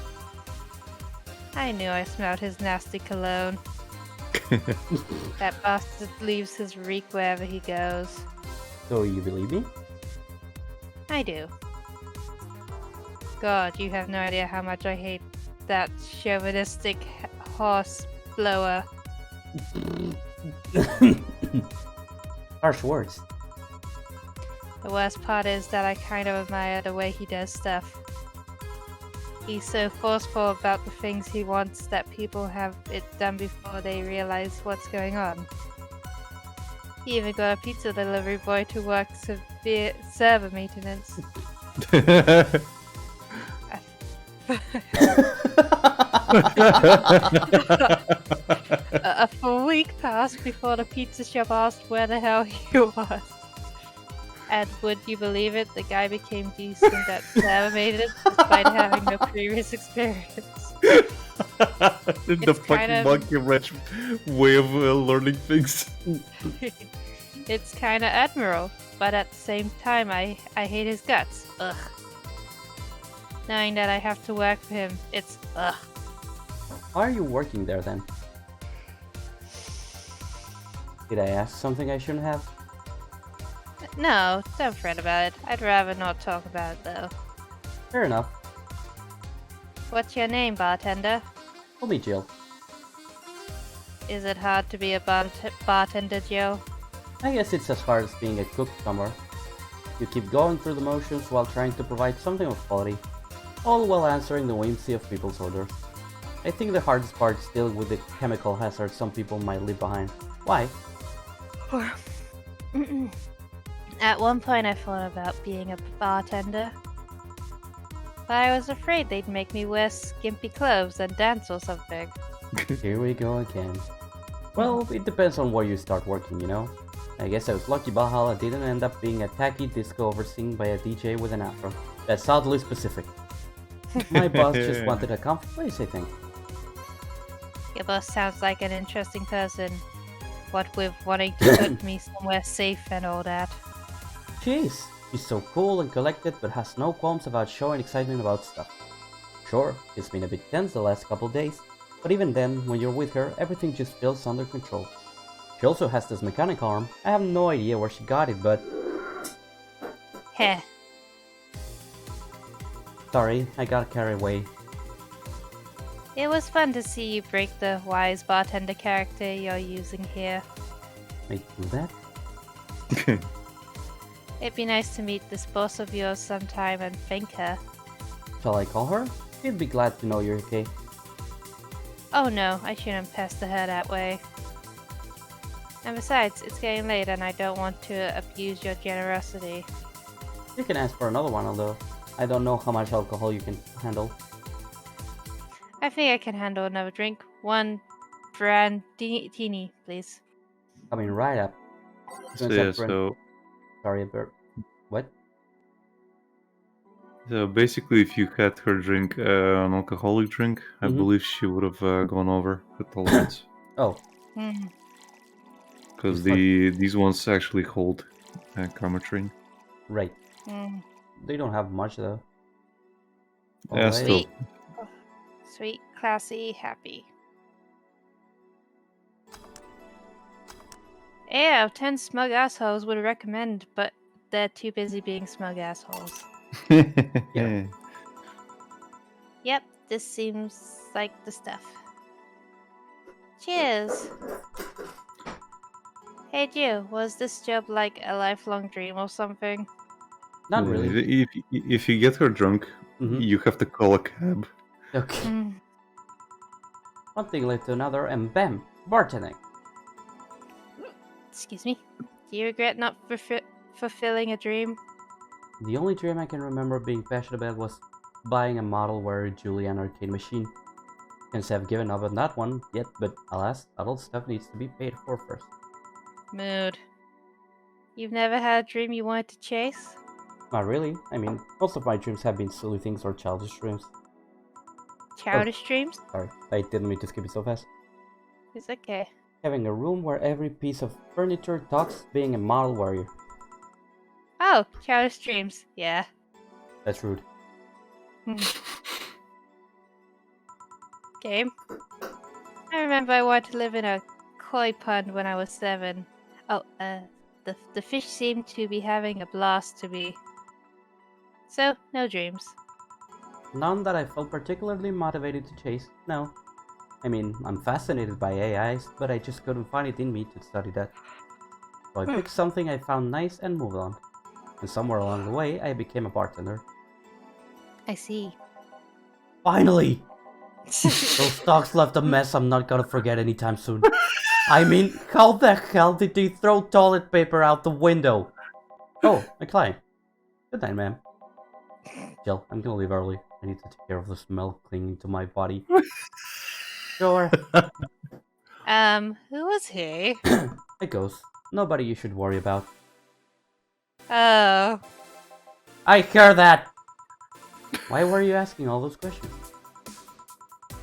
I knew I smelled his nasty cologne. That bastard leaves his reek wherever he goes. So you believe me? I do. God, you have no idea how much I hate that chauvinistic horse blower. Harsh words. The worst part is that I kind of admire the way he does stuff. He's so forceful about the things he wants that people have it done before they realize what's going on. He even got a pizza delivery boy to work server maintenance. A full week passed before the pizza shop asked where the hell he was. And would you believe it, the guy became decent at server maintenance despite having no previous experience. The It's fucking kind of- monkey wrench way of learning things. It's kinda admirable, but at the same time I hate his guts. Ugh. Knowing that I have to work for him, it's ugh. Why are you working there then? Did I ask something I shouldn't have? No, don't fret about it. I'd rather not talk about it though. Fair enough. What's your name, bartender? Call me Jill. Is it hard to be a bartender, Joe? I guess it's as hard as being a cook somewhere. You keep going through the motions while trying to provide something of quality, all while answering the whimsy of people's orders. I think the hardest part is dealing with the chemical hazard some people might leave behind. Why? At one point I thought about being a bartender. But I was afraid they'd make me wear skimpy clothes and dance or something. Here we go again. Well, it depends on where you start working, you know? I guess I was lucky Valhalla didn't end up being a tacky disco overseen by a DJ with an afro. That's oddly specific. My boss just wanted a comfy place, I think. Your boss sounds like an interesting person. What with wanting to put me somewhere safe and all that. Jeez, she's so cool and collected but has no qualms about showing excitement about stuff. Sure, it's been a bit tense the last couple days, but even then, when you're with her, everything just feels under control. She also has this mechanic arm. I have no idea where she got it, but... Heh. Sorry, I got carried away. It was fun to see you break the wise bartender character you're using here. I do that? It'd be nice to meet this boss of yours sometime and thank her. Shall I call her? She'd be glad to know you're okay. Oh no, I shouldn't pester her that way. And besides, it's getting late and I don't want to abuse your generosity. You can ask for another one, although I don't know how much alcohol you can handle. I think I can handle another drink. One brandini, please. Coming right up. So Gonna yeah, accept so Sorry, Bert. What? basically, if you had her drink an alcoholic drink, I Mhm. believe she would have gone over the tolerance. Oh, Hmm. Because It's like- these ones actually hold chromatrin. right. Hmm. They don't have much though. Yeah, Alright. still. Sweet, classy, happy. 8 out of 10 smug assholes would recommend, but they're too busy being smug assholes. Yeah. Yep, this seems like the stuff. Cheers. Hey, Jill, was this job like a lifelong dream or something? Not really. If you get her drunk, Mhm. you have to call a cab. Okay. Hmm. One thing led to another, and bam, bartending. Excuse me. Do you regret not fulfilling a dream? The only dream I can remember being passionate about was buying a model warrior Julian arcade machine. Can't say I've given up on that one yet, but alas, adult stuff needs to be paid for first. Mood. You've never had a dream you wanted to chase? Not really. I mean, most of my dreams have been silly things or childish dreams. Childish dreams? Sorry, I didn't mean to skip it so fast. It's okay. Having a room where every piece of furniture talks, being a model warrior. Oh, childish dreams. Yeah. That's rude. Game. I remember I wanted to live in a koi pond when I was 7. Oh, the fish seemed to be having a blast to be. So, no dreams. None that I felt particularly motivated to chase, no. I mean, I'm fascinated by AIs, but I just couldn't find it in me to study that. So I picked something I found nice and moved on. And somewhere along the way, I became a bartender. I see. Finally! Those dogs left a mess I'm not gonna forget anytime soon. I mean, how the hell did they throw toilet paper out the window? Oh, my client. Good night, ma'am. Jill, I'm gonna leave early. I need to take care of the smell clinging to my body. Sure. Who was he? A ghost. Nobody you should worry about. Oh. I hear that! Why were you asking all those questions?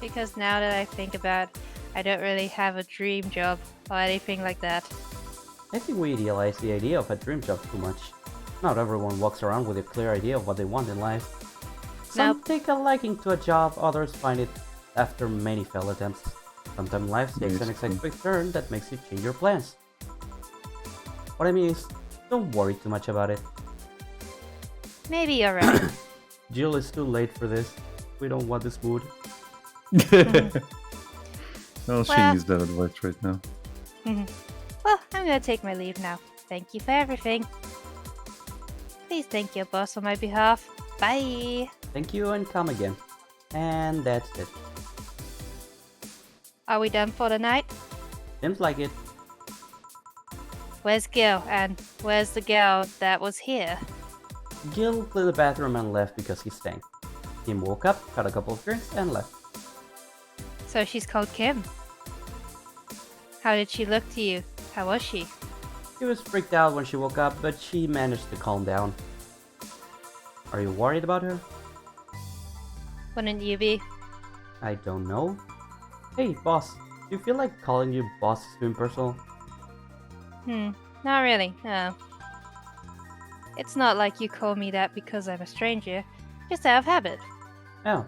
Because now that I think about it, I don't really have a dream job or anything like that. I think we idealize the idea of a dream job too much. Not everyone walks around with a clear idea of what they want in life. Some Nope. take a liking to a job, others find it after many failed attempts. Sometimes life takes an unexpected turn that makes you change your plans. What I mean is, don't worry too much about it. Maybe you're right. Jill, it's too late for this. We don't want this mood. Well, she Well- needs that advice right now. Well, I'm gonna take my leave now. Thank you for everything. Please thank your boss on my behalf. Bye. Thank you and come again. And that's it. Are we done for the night? Seems like it. Where's Gil? And where's the girl that was here? Gil cleared the bathroom and left because he stank. Kim woke up, had a couple of drinks, and left. So she's called Kim. How did she look to you? How was she? She was freaked out when she woke up, but she managed to calm down. Are you worried about her? Wouldn't you be? I don't know. Hey, boss. Do you feel like calling you boss is too impersonal? Not really, no. It's not like you call me that because I'm a stranger, just out of habit. Oh,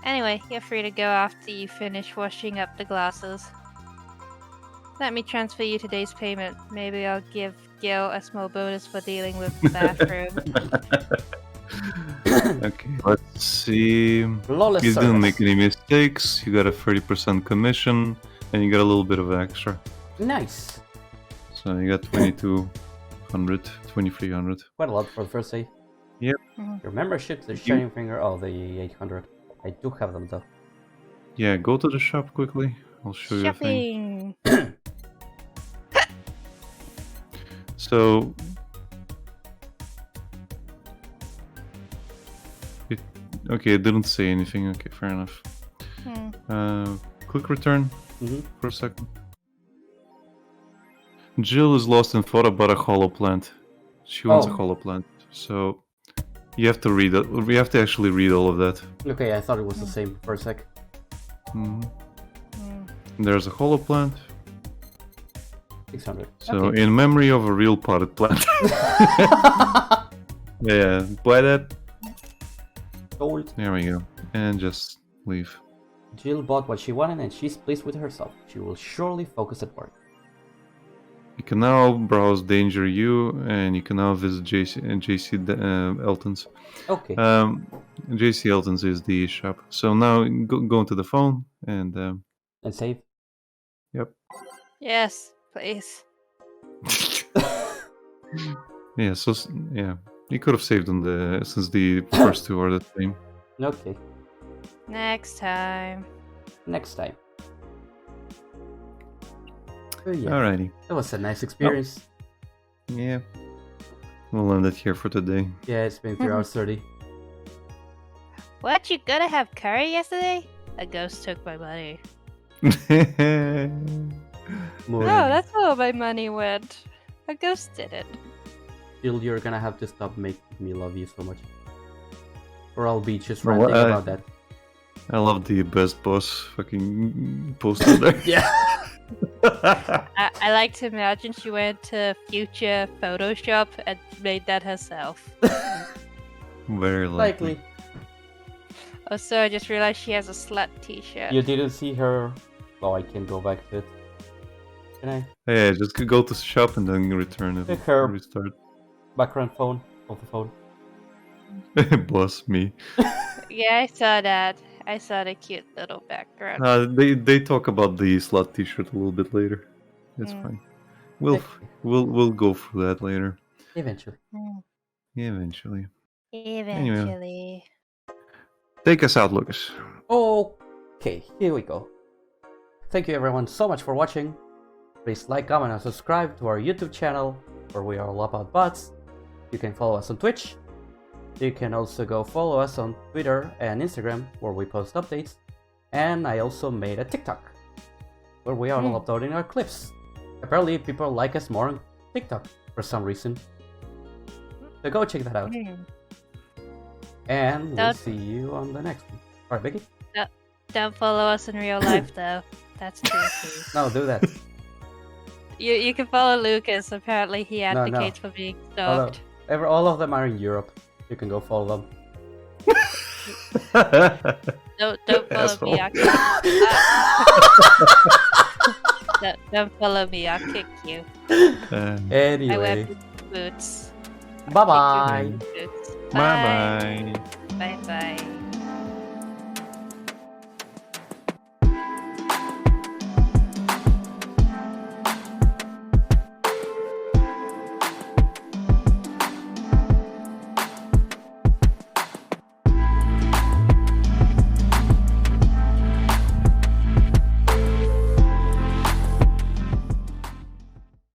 Anyway, you're free to go after you finish washing up the glasses. Let me transfer you today's payment. Maybe I'll give Gil a small bonus for dealing with the bathroom. Okay, let's see. flawless You didn't service. make any mistakes. You got a 30% commission, and you got a little bit of extra. Nice. So you got 2200, 2300. Quite a lot for the first day. Yep. Your membership, the Shining Finger, oh, the 800. I do have them though. Yeah, go to the shop quickly. I'll show you a thing. Shopping! So okay, it didn't say anything. Okay, fair enough. Click return for a second. Jill is lost in thought about a hollow plant. She wants a Oh. hollow plant. So you have to read it. We have to actually read all of that. Okay, I thought it was the same for a sec. Mhm. There's a hollow plant. 600. So Okay. in memory of a real potted plant. Yeah, buy that. Sold. There we go. And just leave. Jill bought what she wanted and she's pleased with herself. She will surely focus at work. You can now browse Danger U, and you can now visit JC Elton's. Okay. JC Elton's is the shop. So now go into the phone and And save. Yep. Yes, please. Yeah. So yeah, you could have saved on since the first two are the same. Okay, Next time. next time. Oh, yeah, Alrighty. that was a nice experience. Yeah. We'll end it here for today. Yeah, it's been 3 hours 30. What, you gonna have curry yesterday? A ghost took my money. More. No, that's how my money went. A ghost did it. Still, you're gonna have to stop making me love you so much. Or I'll be just Well, ranting about that. I love the best boss fucking poster there. Yeah. I like to imagine she went to future Photoshop and made that herself. Very likely. Likely. Also, I just realized she has a slut t-shirt. You didn't see her. Oh, I can go back to it. Can I? Yeah, just go to the shop and then return it. Pick her. Restart. Background phone of the phone. Boss me. Yeah, I saw that. I saw the cute little background. They talk about the slut T-shirt a little bit later. That's fine. We'll go through that later. Eventually. Eventually. Eventually. Take us out, Lucas. Okay, here we go. Thank you everyone so much for watching. Please like, comment, and subscribe to our YouTube channel, where we are all about bots. You can follow us on Twitch. You can also go follow us on Twitter and Instagram, where we post updates. And I also made a TikTok, where we are all uploading our clips. Apparently people like us more on TikTok for some reason. So go check that out. And we'll see you on the next one. Alright, Vicky? Don't follow us in real life though. That's creepy. No, do that. You can follow Lucas. Apparently he advocates for being stalked. All of them are in Europe. You can go follow them. Don't follow me. Don't follow me. I'll kick you. I wear Anyway. boots. Bye-bye. Boots. Bye bye. Bye bye.